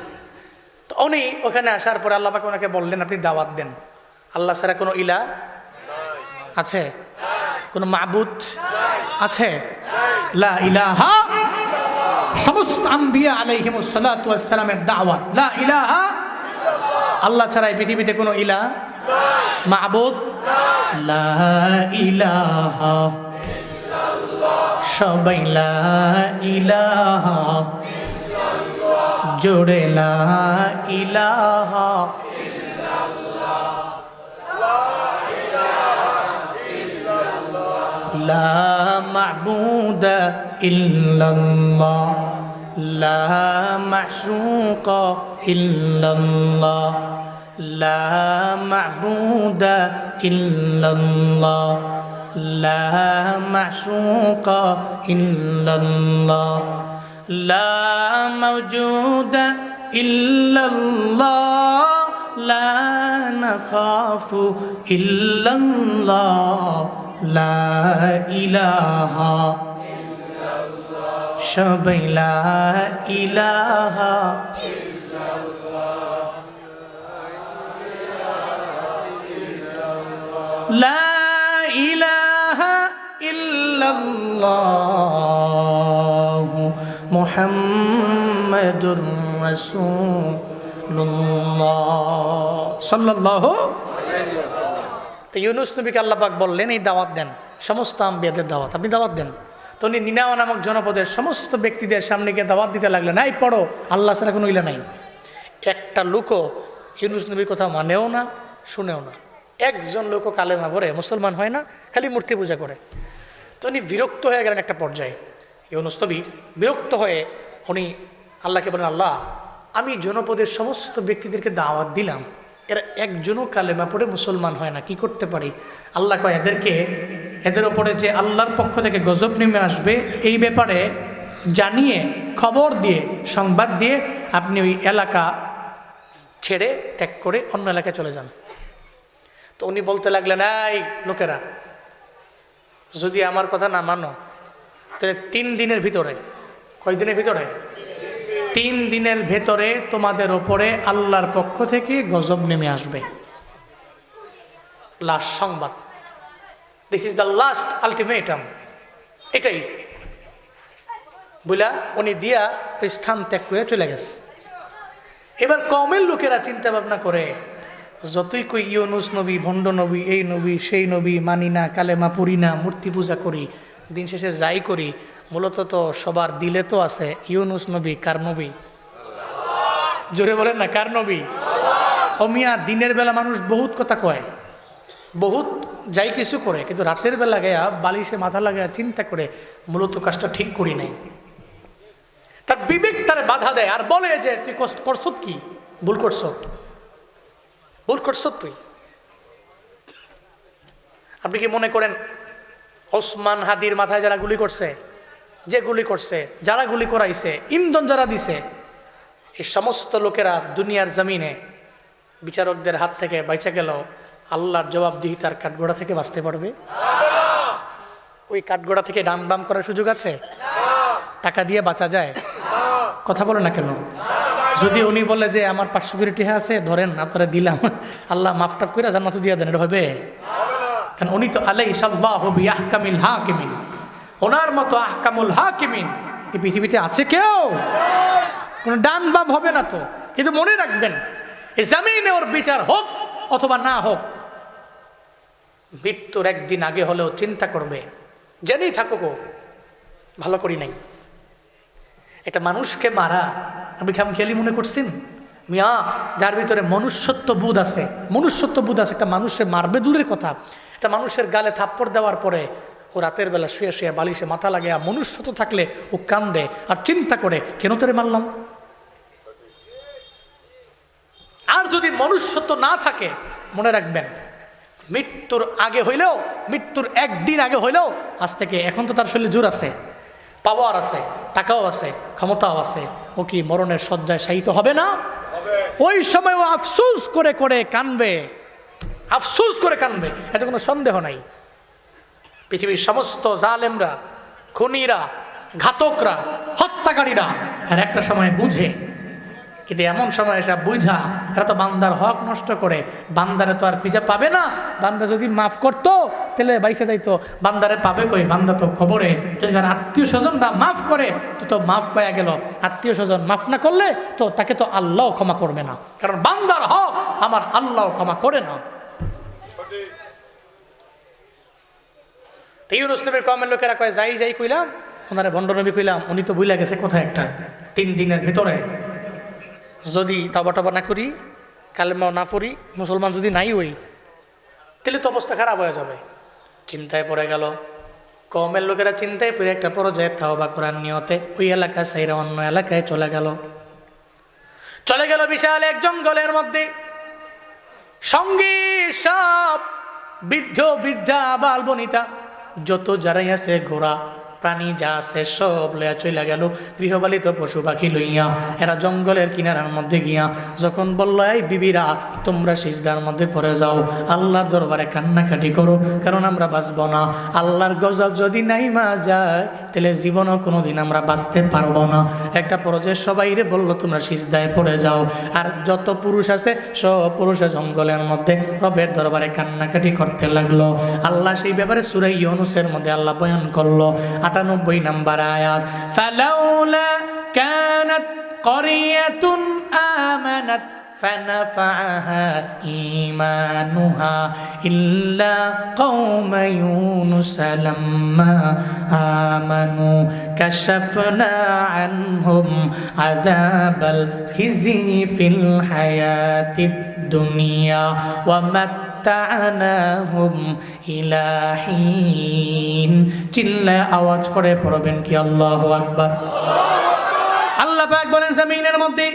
তো উনি ওখানে আসার পরে আল্লাহ পাক ওনাকে বললেন, আপনি দাওয়াত দেন। আল্লাহ ছাড়া কোনো ইলা আছে? কোনো মাবুদ আছে? লা ইলাহা। সমস্ত আম্বিয়া আলাইহিমুস সালাতু ওয়াস সালামের দাওয়াত লা ইলাহা। আল্লাহ ছাড়া এই পৃথিবীতে কোনো ইলা মাবুদ লা ইলাহা ইল্লাল্লাহ। সবাই লা ইলাহা ইল্লাল্লাহ, জোরে লা ইলাহা ইল্লাল্লাহ, লা ইলাহা ইল্লাল্লাহ, লা মা'বুদা ইল্লাল্লাহ, লা মা'শুকা ইল্লাল্লাহ, লা মা'বুদা ইল্লাল্লাহ, লা মা'শুকা ইল্লাল্লাহ, লা মাওজুদা ইল্লাল্লাহ, লা নাখাফু ইল্লাল্লাহ, লা ইলাহা ইল্লাল্লাহ। সবাই লা ইলাহা লা ইলাহা ইল্লাল্লাহ মুহাম্মাদুর রাসূলুল্লাহ সাল্লাল্লাহু আলাইহি ওয়াসাল্লাম। তো ইউনুস নবীকে আল্লাহ পাক বললেন, এই দাওয়াত দেন, সমস্ত আম্বিয়াদের দাওয়াত, আপনি দাওয়াত দেন। তো উনি নিনাওয়া নামক জনপদের সমস্ত ব্যক্তিদের সামনে গিয়ে দাওয়াত দিতে লাগলেন, এই পড়ো আল্লাহ ছাড়া কোনো ইলা নাই। একটা লোকও ইউনুস নবীর কথা মানেও না, শুনেও না। একজন লোকও কালেমা পড়ে মুসলমান হয় না, খালি মূর্তি পূজা করে। তো উনি বিরক্ত হয়ে গেলেন একটা পর্যায়ে। ইউনুস নবী বিরক্ত হয়ে উনি আল্লাহকে বলেন, আল্লাহ আমি জনপদের সমস্ত ব্যক্তিদেরকে দাওয়াত দিলাম, এরা একজনও কালেমা পড়ে মুসলমান হয় না, কি করতে পারি? আল্লাহ কয়, এদের ওপরে যে আল্লাহর পক্ষ থেকে গজব নেমে আসবে এই ব্যাপারে জানিয়ে, খবর দিয়ে, সংবাদ দিয়ে আপনি ওই এলাকা ছেড়ে ত্যাগ করে অন্য এলাকায় চলে যান। তো উনি বলতে লাগলেন, এই লোকেরা, যদি আমার কথা না মানো তাহলে 3 দিনের ভিতরে, কয় দিনের ভিতরে? 3 দিনের ভেতরে তোমাদের ওপরে আল্লাহর পক্ষ থেকে গজব নেমে আসবে। লাস্ট সংবাদ, this is the last ultimatum, এটাই বলে উনি দিয়া ওই স্থান ত্যাগ করে চলে গেছে। এবার কওমের লোকেরা চিন্তা ভাবনা করে, যতই কই ইউনুস নবী ভণ্ড নবী, এই নবী সেই নবী, মানি না, কালেমা পড়ি না, মূর্তি পূজা করি, দিন শেষে যাই করি, মূলত তো সবার দিলে তো আছে ইউনুস নবী কার নবী? জোরে বলেন না, কার নবী? ও মিয়া, দিনের বেলা মানুষ বহুত কথা কয়, বহুত যাই কিছু করে, কিন্তু রাতের বেলা গেয়া বালিশে মাথা লাগায়া চিন্তা করে মূলত কাজটা ঠিক করি নাই। তার বিবেক তার বাধা দেয় আর বলে যে তুই করছ কি, ভুল করছ, ভুল করছ তুই। আপনি কি মনে করেন ওসমান হাদির মাথায় যারা গুলি করছে, যে গুলি করছে, যারা গুলি করাইছে, ইন্ধন যারা দিছে, এই সমস্ত লোকেরা দুনিয়ার জমিনে বিচারকদের হাত থেকে বাইচা গেল, আল্লাহর জবাবদিহি তার কাঠগড়া থেকে বাঁচতে পারবে? ওই কাঠগড়া থেকে ডাম বাম করার সুযোগ আছে? টাকা দিয়ে বাঁচা যায়? কথা বলে না কেন? যদি উনি বলে যে আমার 500 কোটি টাকা আছে, ধরেন আপনারা দিলাম, আল্লাহ মাফ টাফ করে জান্নাত দিয়ে দেন, এটা হবে? কারণ উনি তো আলাইসাল্লাহু বিআহকামিল হাকিমিন, ওনার মতো আহকামুল হাকিমিন এই পৃথিবীতে আছে কেউ? কোনো ডান বাম হবে না তো। কিন্তু মনে রাখবেন, এই জমিনে ওর বিচার হোক অথবা না হোক, মৃত্যুর একদিন আগে হলেও চিন্তা করবে, জেনেই থাকুক ভালো করি নাই। এটা মানুষকে মারা আপনি খেয়ালি মনে করছেন? মিয়া, যার ভিতরে মনুষ্যত্ব বোধ আছে, মনুষ্যত্ব বোধ আছে, একটা মানুষের মারবে দূরের কথা, একটা মানুষের গালে থাপ্পড় দেওয়ার পরে ও রাতের বেলা শুয়ে শুয়ে বালিশে মাথা লাগে, মনুষ্যত্ব থাকলে ও কান্দে আর চিন্তা করে কেন তোরে মারলাম। আর যদি মনুষ্যত্ব না থাকে, মনে রাখবেন মৃত্যুর আগে হইলেও, মৃত্যুর একদিন আগে হইলেও, আজ থেকে, এখন তো তার শরীরে জোর আছে, পাওয়ার আছে, টাকাও আছে, ক্ষমতাও আছে, ও কি মরণের শয্যায় শায়িত হবে না? ওই সময় ও আফসোস করে করে কানবে, আফসোস করে কানবে, এতে কোনো সন্দেহ নাই। পৃথিবীর সমস্ত জালেমরা, খুনিরা, ঘাতকরা, হত্যাকারীরা আর একটা সময় বুঝে, কিন্তু এমন সময় এসে বুঝা এরা তো বান্দার হক নষ্ট করে, বান্দারে তো আর পিছা পাবে না। বান্দা যদি মাফ করতো তাহলে বাইসে যাইতো, বান্দারে পাবে কই? বান্দা তো খবরে, যদি তার আত্মীয় স্বজনরা মাফ করে তো মাফ পাওয়া গেল, আত্মীয় স্বজন মাফ না করলে তো তাকে তো আল্লাহ ক্ষমা করবে না, কারণ বান্দার হক আমার আল্লাহ ক্ষমা করে না। ইউনূস নবীর কওমের লোকেরা কয় যাই যাই কইলাম, ওনারে ভণ্ড নবী কইলাম, উনি তো ভুলে গেছে কোথায় একটা 3 দিনের ভিতরে যদি তাওবা না করি, কালেমাও না পড়ি, মুসলমান যদি নাই হই, তাহলে তো অবস্থা খারাপ হয়ে যাবে। চিন্তায় পড়ে গেল, কওমের লোকেরা চিন্তায় পড়ে একটা পর্যায়ে তাওবা করার নিয়তে ওই এলাকা সাইরা অন্য এলাকায় চলে গেল বিশাল এক জঙ্গলের মধ্যে। সঙ্গী সব বৃদ্ধ বৃদ্ধা বাল বনিতা যত যারাই আছে, ঘোড়া প্রাণী যা আছে সব লইয়া চলে গেল, গৃহপালিত পশু পাখি লইয়া। এরা জঙ্গলের কিনারার মধ্যে গিয়া যখন বলল, এই বিবিরা তোমরা সিজদার মধ্যে পড়ে যাও, আল্লাহর দরবারে কান্নাকাটি করো, কারণ আমরা বাঁচব না। আল্লাহর গজব যদি নাইমা যায় তাহলে জীবনও কোনোদিন আমরা বাঁচতে পারবো না। একটা পর্যায়ে সবাই রে বললো তোমরা সিজদায় পড়ে যাও। আর যত পুরুষ আছে সব পুরুষে জঙ্গলের মধ্যে রবের দরবারে কান্নাকাটি করতে লাগলো। আল্লাহ সেই ব্যাপারে সূরা ইউনূসের মধ্যে আল্লাহ বয়ান করলো 98 নম্বর আয়াত, ফালাউলা কানাত ক্বরিয়াতুন আমানাত فنفعها إيمانها إلا قوم يونس لما آمنوا كشفنا عنهم عذاب الخزي في الحياة الدنيا ومتعناهم إلى حين চিল্লা আওয়াজ করে পড়বেন কি আল্লাহু আকবার। আল্লাহ পাক বলেন জমিনের মধ্যে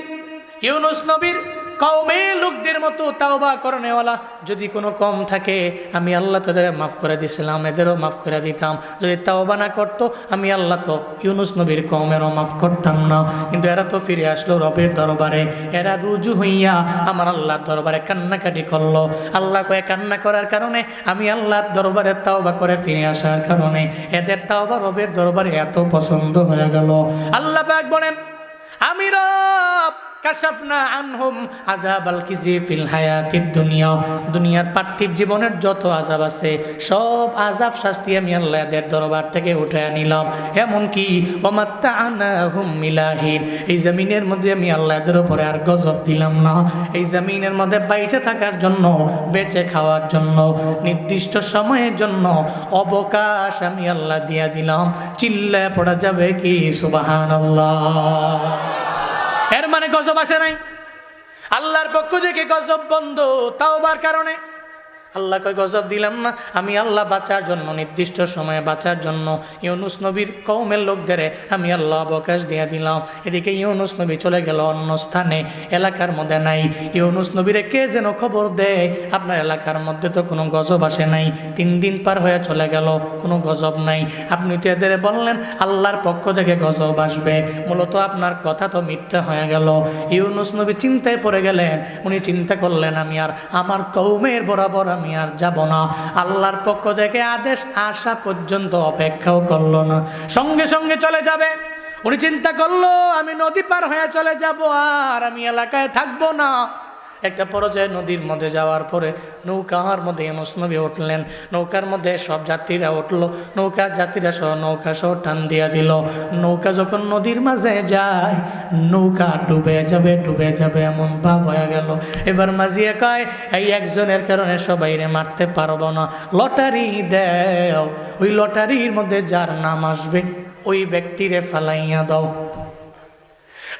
ইউনূস নবীর কওমের লোকদের মতো তাওবা করনেওয়ালা যদি কোনো কম থাকে, আমি আল্লাহ তাদের মাফ করে দিয়েছিলাম, এদেরও মাফ করে দিতাম। যদি তাওবা না করতো আমি আল্লাহ তো ইউনূস নবীর কওমেরও মাফ করতাম না। কিন্তু এরা তো ফিরে আসলো রবের দরবারে, এরা রুজু হইয়া আমার আল্লাহর দরবারে কান্নাকাটি করলো। আল্লাহ কয়ে কান্না করার কারণে, আমি আল্লাহর দরবারে তাওবা করে ফিরে আসার কারণে এদের তাওবা রবের দরবারে এত পছন্দ হয়ে গেল। আল্লাহ পাক বলেন, আমি রব কাশাফনা আনহুম আযাবাল কিজি ফিল হায়াতিদ দুনিয়া, দুনিয়ার পার্থিব জীবনের যত আযাব আছে সব আযাব শাস্তি আমি আল্লাহ এদের দরবার থেকে উঠায় নিলাম। এমন কি ওয়ামাত্তা'নাহুম মিলাহিন, এই জমিনের মধ্যে আমি আল্লাহ এদের উপরে আর গজব দিলাম না। এই জমিনের মধ্যে বেঁচে থাকার জন্য, বেঁচে খাওয়ার জন্য, নির্দিষ্ট সময়ের জন্য অবকাশ আমি আল্লাহ দিয়া দিলাম। চিল্লায় পড়া যাবে কি সুবহানাল্লাহ। এর মানে গজব আসে নাই, আল্লাহর পক্ষ থেকে গজব বন্ধ তাওবার কারণে। আল্লাহ কয় গজব দিলাম না? আমি আল্লাহ বাঁচার জন্য, নির্দিষ্ট সময়ে বাঁচার জন্য ইউনুস নবীর কওমের লোকদের আমি আল্লাহ অবকাশ দিয়ে দিলাম। এদিকে ইউনুস নবী চলে গেল অন্য স্থানে, এলাকার মধ্যে নাই। ইউনুস নবীরে কে যেন খবর দেয়, আপনার এলাকার মধ্যে তো কোনো গজব আসে নাই, 3 দিন পার হয়ে চলে গেল, কোনো গজব নাই। আপনি তো এদের বললেন আল্লাহর পক্ষ থেকে গজব আসবে, মূলত আপনার কথা তো মিথ্যা হয়ে গেল। ইউনুস নবী চিন্তায় পড়ে গেলেন। উনি চিন্তা করলেন আমি আর আমার কওমের বরাবর আমি আর যাব না। আল্লাহর পক্ষ থেকে আদেশ আসা পর্যন্ত অপেক্ষাও করলো না, সঙ্গে সঙ্গে চলে যাবে। উনি চিন্তা করলো আমি নদী পার হয়ে চলে যাব, আর আমি এলাকায় থাকবো না। একটা পর্যায়ে নদীর মধ্যে যাওয়ার পরে নৌকার মধ্যে ইউনুস নবী উঠলেন। নৌকার মধ্যে সব যাত্রীরা উঠলো, নৌকার যাত্রীরা সহ নৌকা সহ টান দিয়া দিল। নৌকা যখন নদীর মাঝে যায়, নৌকা ডুবে যাবে এমন ভাব হয়ে গেল। এবার মাঝিয়ে কয় এই একজনের কারণে সবাইরে মারতে পারবো না, লটারি দেও, ওই লটারির মধ্যে যার নাম আসবে ওই ব্যক্তিরে ফালাইয়া দাও।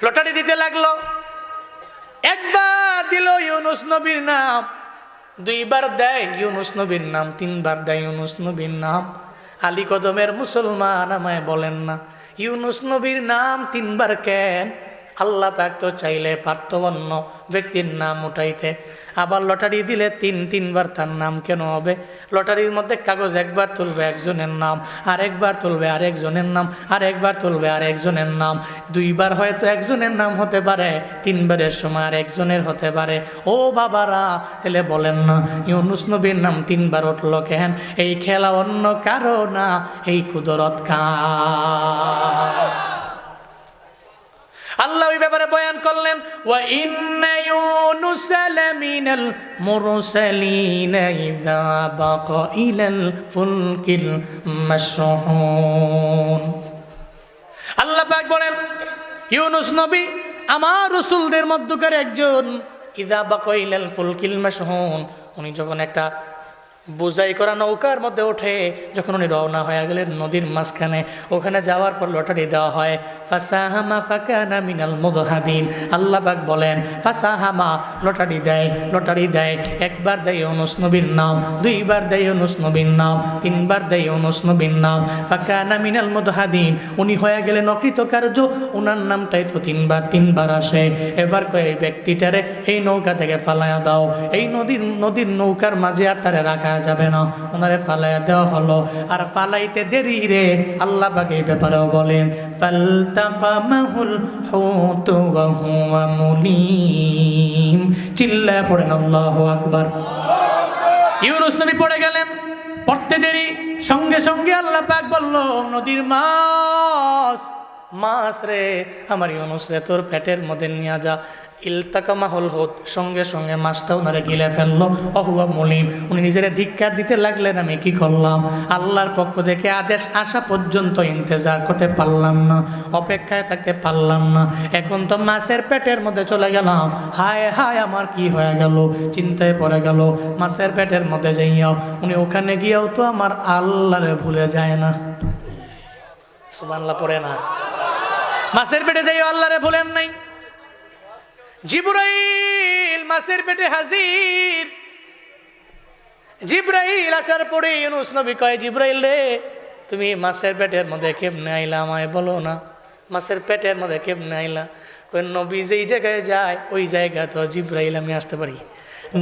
লটারি দিতে লাগলো। একবার দিল ইউনুস নবীর নাম, 2 বার দেয় ইউনুস নবীর নাম, 3 বার দেয় ইউনুস নবীর নাম। আলী কদমের মুসলমান আমায় বলেন না, ইউনুস নবীর নাম 3 বার কেন? আল্লাহ পাক তো চাইলে পারত অন্য ব্যক্তির নাম উঠাইতে। আবার লটারি দিলে 3 বার তার নাম কেন হবে? লটারির মধ্যে কাগজ একবার তুলবে একজনের নাম, আরেকবার তুলবে আরেকজনের নাম, আরেকবার তুলবে আরেকজনের নাম। 2 বার হয়তো একজনের নাম হতে পারে, 3 বারের সময় আর একজনের হতে পারে। ও বাবারা, তাহলে বলেন না ইউনুস নবীর নাম 3 বার উঠল কেন? এই খেলা অন্য কারো না, এই কুদরত কার? আল্লাহ ওই ব্যাপারে বয়ান করলেন, ওয়া ইন্না ইউনুস লামিনাল মুরসালিন ইযা বাকা ইলাল ফুলকিল মাশহুন। আল্লাহ পাক বলেন ইউনুস নবী আমার রাসূলদের মধ্যকার একজন। ইযা বাকা ইলাল ফুলকিল মাশহুন, উনি যখন একটা বোঝাই করা নৌকার মধ্যে ওঠে, যখন উনি রওনা হয়ে গেলেন নদীর মাঝখানে, ওখানে যাওয়ার পর লটারি দেওয়া হয়। ফাসাহামা ফাকানা মিনাল মুদহাদিন। আল্লাহ পাক বলেন ফাসাহামা, লটারি দেয়। একবার দেয় ইউনুস নবীর নাম, 2 বার দেয় ইউনুস নবীর নাম, 3 বার দেয় ইউনুস নবীর নাম। ফাকানা মিনাল মুদহাদিন, উনি হয়ে গেলেন অকৃতকার্য, উনার নামটাই তো 3 বার আসে। এবার কয় এই ব্যক্তিটারে এই নৌকা থেকে ফালায়া দাও। এই নদীর নৌকার মাঝে আর তারে রাখা যাবে না, ওনারে ফালাইয়া দেওয়া হলো। আর ফালাইতে দেরি রে, আল্লাহ পাক এই ব্যাপারেও বলেন ফালতাকামাহুল হুতু ওয়া হুয়া মুলিম। চিল্লায়া পড়েন আল্লাহু আকবার। ইউনুস নবী পড়ে গেলেন, পড়তে দেরি, সঙ্গে সঙ্গে আল্লাহ পাক বলল নদীর মাছ রে, আমার ইউনুস রে তোর পেটের মধ্যে নিয়ে যা। ইলতাকামাহুল হুত, সঙ্গে সঙ্গে মাছটা ওনারে গিলে ফেললো। অহুয়া মুলিম, উনি নিজের ধিক্কার দিতে লাগলেন আমি কি করলাম? আল্লাহর পক্ষ থেকে আদেশ আসা পর্যন্ত ইন্তজার করতে পারলাম না, অপেক্ষায় থাকতে পারলাম না। এখন তো মাছের পেটের মধ্যে চলে গেলাম, হায় হায় আমার কি হয়ে গেল? চিন্তায় পড়ে গেল। মাছের পেটের মধ্যে যাইয়াও উনি ওখানে গিয়েও তো আমার আল্লাহরে ভুলে যায় না। সুবহানাল্লাহ পড়ে না? মাছের পেটে যাইও আল্লাহরে ভুলেন নাই। জিবরাইল মাছের পেটে হাজির। জিবরাইল আসার পরে ইউনুস নবী কয় জিবরাইল রে, তুমি মাছের পেটের মধ্যে কেমনে আইলা আমায় বলো না? মাছের পেটের মধ্যে কেমনে আইলা? কই নবী যেই জায়গায় যায় ওই জায়গা তো জিবরাইল আমি আসতে পারি,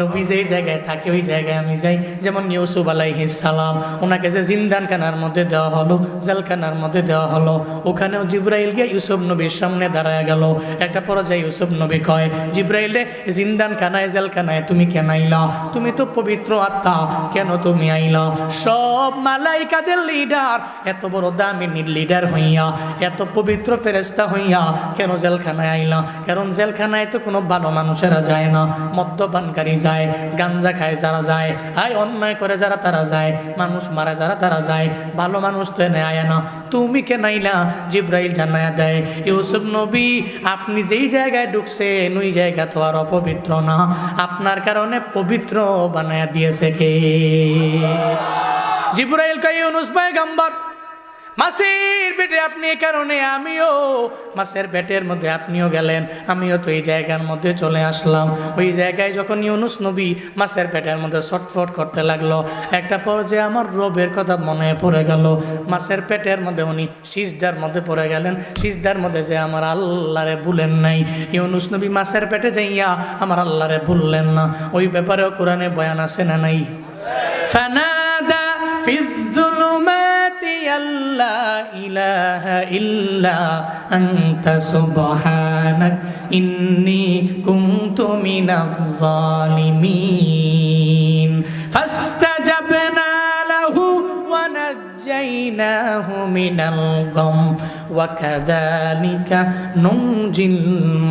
নবী যেই জায়গায় থাকে ওই জায়গায় আমি যাই। যেমন ইউসুফ আলাইহিস সালাম, ওনাকে যে জিন্দানখানার মধ্যে দেওয়া হলো, জেলখানার মধ্যে দেওয়া হলো, ওখানেও জিবরাইল গিয়ে ইউসুফ নবীর সামনে দাঁড়ায় গেল। একটা পর্যায়ে ইউসুফ নবী কয় জিবরাইল রে, জিন্দানখানায় জেলখানায় তুমি কেন আইলা? তুমি তো পবিত্র আত্মা, কেন তুমি আইলা? সব মালাইকাদের লিডার, এত বড় দামি লিডার হইয়া, এত পবিত্র ফেরেশতা হইয়া কেন জেলখানায় আইলা? কারণ জেলখানায় তো কোনো ভালো মানুষেরা যায় না, মদ্যপানকারী যায়, গাঞ্জা খায় যারা যায়, আয় অন্যায় করে যারা তারা যায়, মানুষ মারা যারা তারা যায়, ভালো মানুষ তো এনে আয় না। তুমি কে নাইলা? জিবরাইল জানায়া দেয় ইউসুফ নবী আপনি যেই জায়গায় ঢুকছেন ওই জায়গা তো আর অপবিত্র না, আপনার কারণে পবিত্র বানায়া দিয়েছে কে? জিবরাইল কয় ইউনুস পয়গম্বর মাছের পেটে আপনি এই কারণে, আমিও মাছের পেটের মধ্যে আপনিও গেলেন, আমিও তো এই জায়গার মধ্যে চলে আসলাম। ওই জায়গায় যখন ইউনুস নবী মাছের পেটের মধ্যে ছটফট করতে লাগলো, একটা পর্যায়ে আমার রবের কথা মনে পড়ে গেল। মাছের পেটের মধ্যে উনি সিজদার মধ্যে পড়ে গেলেন। সিজদার মধ্যে যে আমার আল্লাহরে ভুলেন নাই, ইউনুস নবী মাছের পেটে যাইয়া আমার আল্লাহরে ভুললেন না। ওই ব্যাপারেও কোরআনে বয়ান আছে না নাই? ফানাদা ফিয-যুলুমাতি আল্লা ইলাহা ইল্লা আনতা সুবহানাক ইন্নী কুনতু মিনাজ-যালিমিন ফাসতাজাবনা লাহু ওয়া নাজ্জাইনাহু মিনাল গাম ওয়া কাযালিকা নুনজিল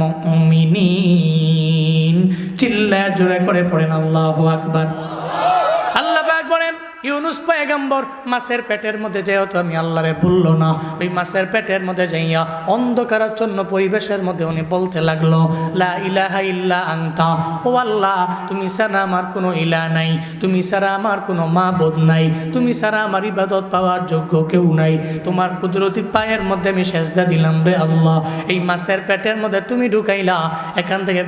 মুমিনিন। চিল্লায়া জোরে করে পড়েন আল্লাহু আকবার। আল্লাহ পাক বলেন, ইউনুস পয়গম্বর মাছের পেটের মধ্যে যেহেতু আমি আল্লাহরে ভুললো না, ওই মাছের পেটের মধ্যে যাইয়া অন্ধকারাচ্ছন্ন পরিবেশের মধ্যে উনি বলতে লাগলো, লা ইলাহা ইল্লা আনতা, ও আল্লাহ তুমি ছাড়া আমার কোনো ইলাহ নাই, তুমি ছাড়া আমার কোনো মাবুদ নাই, তুমি ছাড়া আমার ইবাদত পাওয়ার যোগ্য কেউ নাই। তোমার কুদরতি পায়ের মধ্যে আমি সেজদা দিলাম রে আল্লাহ। এই মাছের পেটের মধ্যে তুমি ঢুকাইলা, এখান থেকে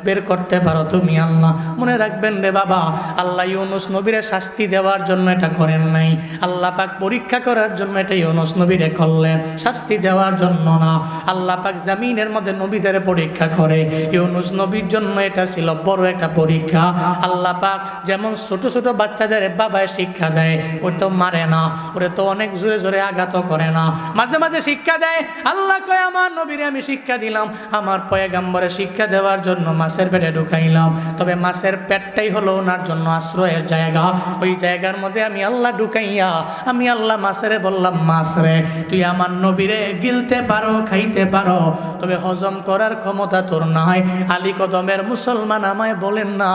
বের করতে পারো তুমি আল্লাহ। মনে রাখবেন রে বাবা, আল্লাহ ইউনুস নবীরে শাস্তি দেওয়ার জন্য এটা করেন নাই, আল্লাহ পাক পরীক্ষা করার জন্য এটা ইউনুস নবীরে করলেন, শাস্তি দেওয়ার জন্য না। আল্লাহ পাক জমিনের মধ্যে নবীদের পরীক্ষা করে, ইউনুস নবীর জন্য এটা ছিল বড় একটা পরীক্ষা। আল্লাহ পাক যেমন ছোট ছোট বাচ্চাদের বাবায় শিক্ষা দেয়, ওর তো মারে না, ওরে তো অনেক জোরে জোরে আঘাত করে না, মাঝে মাঝে শিক্ষা দেয়। আল্লাহ কয় আমার নবীরে আমি শিক্ষা দিলাম, আমার পয়গম্বরে শিক্ষা দেওয়ার জন্য মাছের পেটে ঢুকাইলাম, তবে মাছের পেটটাই হলো ওনার জন্য আশ্রয়ের জায়গা। ওই জায়গার মধ্যে আমি আল্লাহ ঢুকাইয়া আমি আল্লাহ মাছেরে বললাম, মাছ রে তুই আমার নবীরে গিলতে পারো, খাইতে পারো, তবে হজম করার ক্ষমতা তোর নাই। আলী কদমের মুসলমান আমায় বলেন না,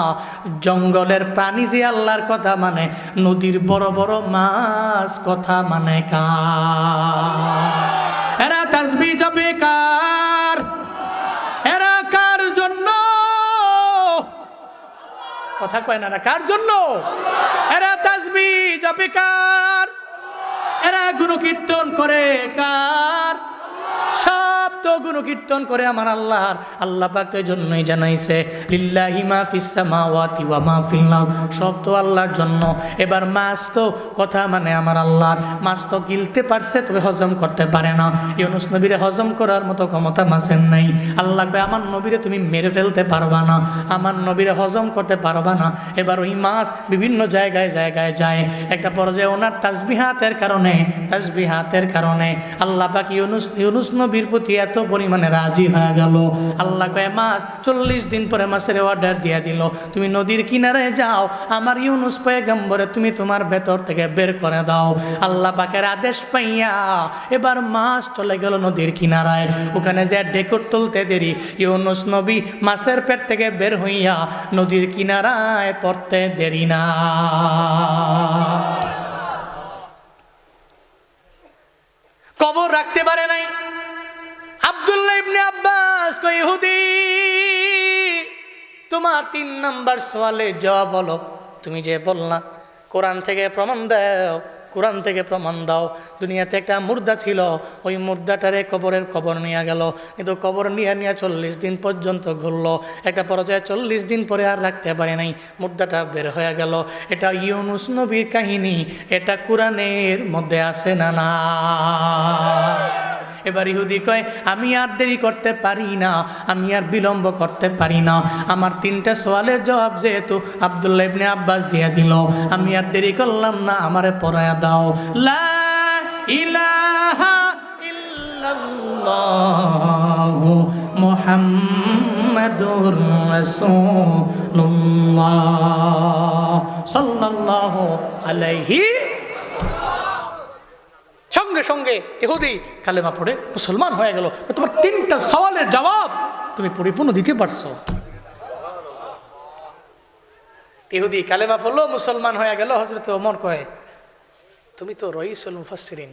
জঙ্গলের প্রাণী যে আল্লাহর কথা মানে, নদীর বড় বড় মাছ কথা মানে কার? এরা তাসবিহ জপে কার? এরা কার জন্য? কথা কয় না, কার জন্য? এরা তাসবিহ জপে কার? এরা গুণকীর্তন করে কার? সব তো গুণকীর্তন করে আমার আল্লাহর। আল্লাহ পাক তো এই জন্যই জানাইছে, লিল্লাহি মা ফিস সামাওয়াতি ওয়া মা ফিল আরদ, সব তো আল্লাহর জন্য। এবার মাছ তো কথা মানে আমার আল্লাহর, মাছ তো গিলতে পারছে তবে হজম করতে পারে না। ইউনুস নবীরে হজম করার মতো ক্ষমতা মাছের নাই। আল্লাহ কয় আমার নবীরে তুমি মেরে ফেলতে পারবা না, আমার নবীরে হজম করতে পারবা না। এবার ওই মাছ বিভিন্ন জায়গায় জায়গায় যায়। একটা পর্যায়ে ওনার তাসবিহাতের কারণে আল্লাহ পাক ইউনুস নবীর প্রতি এত পরিমাণে রাজি হয়ে গেল। আল্লাহ কয় মাছ 40 দিন পরে মাছের অর্ডার দিয়ে দিল, তুমি নদীর কিনারে যাও, আমার ইউনুস পয়গম্বরে তুমি তোমার ভেতর থেকে বের করে দাও। আল্লাহ পাকের আদেশ পাইয়া এবার মাছ চলে গেল নদীর কিনারায়। ওখানে যে ডেকর তুলতে দেরি, ইউনুস নবী মাছের পেট থেকে বের হইয়া নদীর কিনারায় পড়তে দেরি না। কবর রাখতে পারে নাই। আব্দুল্লাহ ইবনে আব্বাস কয়, ইহুদি তোমার 3 নাম্বার সওয়ালের জবাব হলো, তুমি যে বললা কোরআন থেকে প্রমাণ দাও, কোরআন থেকে প্রমাণ দাও। দুনিয়াতে একটা মুর্দা ছিল, ওই মুর্দাটারে কবর নিয়ে গেল, কিন্তু কবর নিয়ে 40 দিন পর্যন্ত ঘুরলো। একটা পর্যায়ে 40 দিন পরে আর রাখতে পারে নাই, মুর্দাটা বের হয়ে গেল। এটা ইউনুস নবীর কাহিনী, এটা কোরআনের মধ্যে আছে না না? এবার ইহুদি কয়, আমি আর দেরি করতে পারি না, আমি আর বিলম্ব করতে পারি না। আমার 3টা সওয়ালের জবাব যেহেতু আব্দুল্লাহ ইবনে আব্বাস দিয়ে দিল, আমি আর দেরি করলাম না, আমারে পড়ায়া দাও। লা ইলাহা ইল্লাল্লাহু মুহাম্মাদুর রাসূলুল্লাহ সাল্লাল্লাহু আলাইহি। সঙ্গে সঙ্গে ইহুদি কালেমা পড়ে মুসলমান হয়ে গেল। তোমার 3টা সওয়ালের জবাব তুমি পরিপূর্ণ দিতে পারছো। ইহুদি কালেমা পড়লো, মুসলমান হয়ে গেল। হযরত ওমর কয়, তুমি তো রাইসুল মুফাসসিরিন।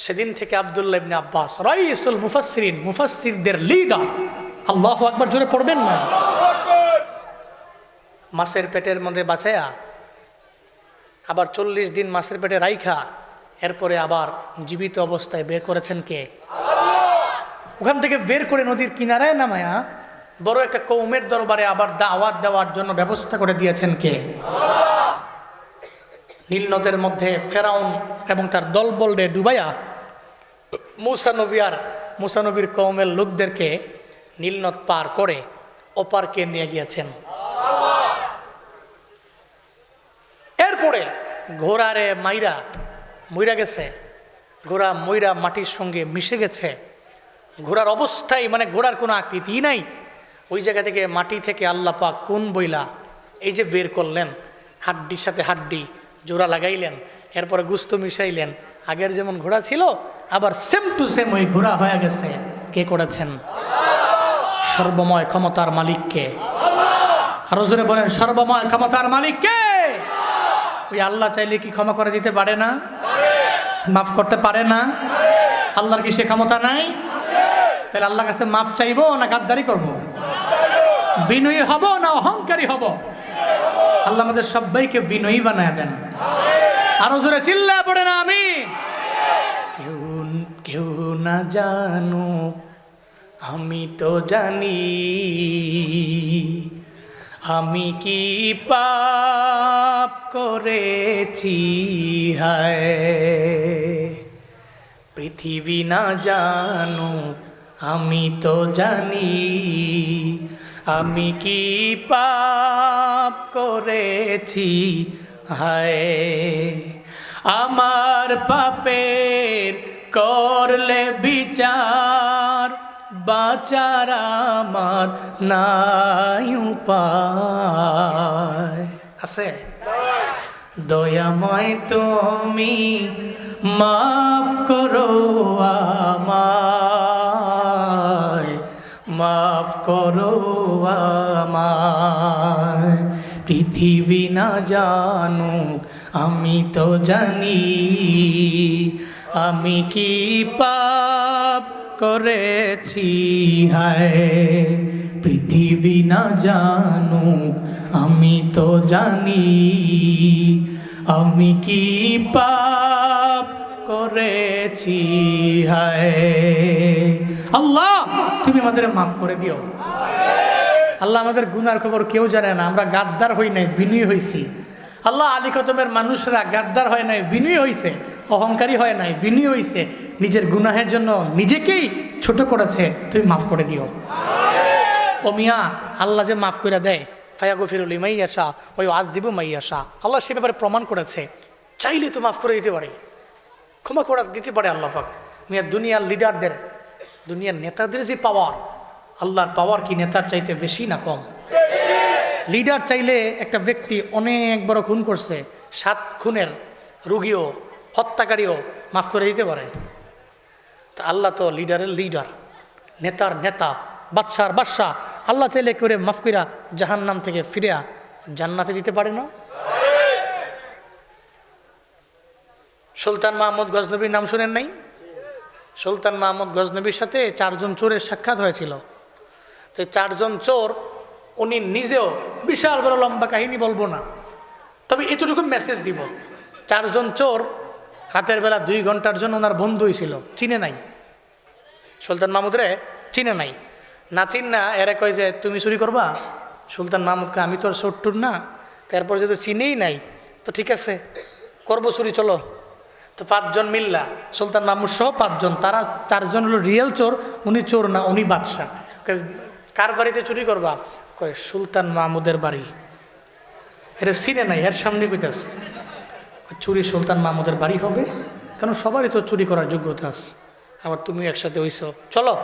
সেদিন থেকে আব্দুল্লাহ ইবনে আব্বাস রাইসুল মুফাসসিরিন, মুফাসসিরদের লিডার। আল্লাহু আকবার জোরে পড়বেন না? মাছের পেটের মধ্যে বাঁচায়া আবার 40 দিন মাছের পেটে রাইখা এরপরে আবার জীবিত অবস্থায় বের করেছেন কে? ওখান থেকে বের করে নদীর কিনারায় নামায়া বড় একটা কওমের দরবারে আবার দাওয়াত দেওয়ার জন্য ব্যবস্থা করে দিয়েছেন কে? নীল নদের মধ্যে ফেরাউন এবং তার দলবলরে ডুবাইয়া মুসা নবীর কওমের লোকদেরকে নীলনদ পার করে ওপারকে নিয়ে গিয়েছেন। এরপরে ঘোড়ারে মইরা গেছে, ঘোড়া মইরা মাটির সঙ্গে মিশে গেছে। ঘোড়ার অবস্থায় মানে ঘোড়ার কোনো আকৃতি নাই। ওই জায়গা থেকে মাটি থেকে আল্লাহ পাক কোন বইলা এই যে বের করলেন, হাড্ডির সাথে হাড্ডি জোড়া লাগাইলেন, এরপরে গুস্ত মিশাইলেন। আগের যেমন ঘোড়া ছিল আবার সেম টু সেম ওই ঘোড়া হয়ে গেছে। কে করেছেন? সর্বময় ক্ষমতার মালিককে। আরো জোরে বলেন, সর্বময় ক্ষমতার মালিককে। ওই আল্লাহ চাইলে কি ক্ষমা করে দিতে পারে না? মাফ করতে পারে না? আল্লাহর কি সে ক্ষমতা নাই? তাহলে আল্লাহর কাছে মাফ চাইবো না গাদ্দারি করব? বিনয়ী হব না অহংকারী হব? আল্লাহ আমাদের সবাইকে বিনয়ী বানায় দেন। আরো জোরে চিল্লায় পড়ে না আমি। কেউ না জানো আমি তো জানি, আমি কি পাপ করেছি হায়। পৃথিবী না জানো আমি তো জানি, আমি কি পাপ করেছি হায়। আমার পাপের করলে বিচার, বাঁচার আমার নাই উপায়। আছে? দয়াময় তুমি মাফ করো আমায়, মাফ করো আমায়। পৃথিবী না জানুক আমি তো জানি, আমি কি পাপ করেছি হায়। পৃথিবী না জানুক আমি তো জানি, আমি কি পাপ করেছি হায়। আল্লাহ তুমি আমাদের মাফ করে দিও। আল্লাহ আমাদের গুনার খবর কেউ জানে না। আমরা গাদ্দার হই নাই, বিনয়ী হয়েছি। আল্লাহ আলী কদমের মানুষরা গাদ্দার হয় নাই, বিনয়ী হয়েছে। অহংকারী হয় নাই, বিনয়ী হয়েছে। নিজের গুনাহের জন্য নিজেকেই ছোট করেছে, তুমি মাফ করে দিও। ও মিয়া, আল্লাহ যে মাফ করে দেয়, ফায়াগফিরু লিমাইয়াশা ওয়া ইউআযযিবু মাইয়াশা, আল্লাহ সে ব্যাপারে প্রমাণ করেছে। চাইলে তো মাফ করে দিতে পারে, ক্ষমা করে দিতে পারে আল্লাহ পাক। মিয়া দুনিয়ার লিডারদের, দুনিয়ার নেতাদের যে পাওয়ার, আল্লাহর পাওয়ার কি নেতার চাইতে বেশি না কম? লিডার চাইলে একটা ব্যক্তি অনেক বড় খুন করছে, 7 খুনের রুগীও হত্যাকারীও মাফ করে দিতে পারে। তা আল্লাহ তো লিডারের লিডার, নেতার নেতা, বাদশার বাদশাহ। আল্লাহ চাইলে করে মাফ কইরা জাহান্নাম থেকে ফিরিয়া জান্নাতে দিতে পারে না? সুলতান মাহমুদ গজনবীর নাম শুনেন নাই? সুলতান মাহমুদ গজনবীর সাথে 4 জন চোরের সাক্ষাৎ হয়েছিল। তো 4 জন চোর, উনি নিজেও বিশাল বড় লম্বা কাহিনী বলবো না, তবে এতটুকু মেসেজ দিব। 4 জন চোর রাতের বেলা 2 ঘন্টার জন্য ওনার বন্ধু হয়েছিল, চিনে নাই সুলতান মাহমুদরে, চিনে নাই। না চিন না এরা কয় যে তুমি চুরি করবা। সুলতান মাহমুদকে আমি তো আর চোরটুর না, তারপর যেহেতু চিনেই নাই তো ঠিক আছে করবো চুরি, চলো। তো 5 জন মিল্লা, সুলতান মাহমুদ সহ 5 জন, তারা 4 জন হলো রিয়েল চোর, উনি চোর না, উনি বাদশা। কার বাড়িতে চুরি করবা? কয় সুলতান মাহমুদের বাড়ি। এটা চিনে নাই, এর সামনে কইতাছে চুরি সুলতান মাহমুদের বাড়ি হবে, কারণ সবারই তো চুরি করার যোগ্যতা আছে, আবার তুমি একসাথে হইছ, চলো।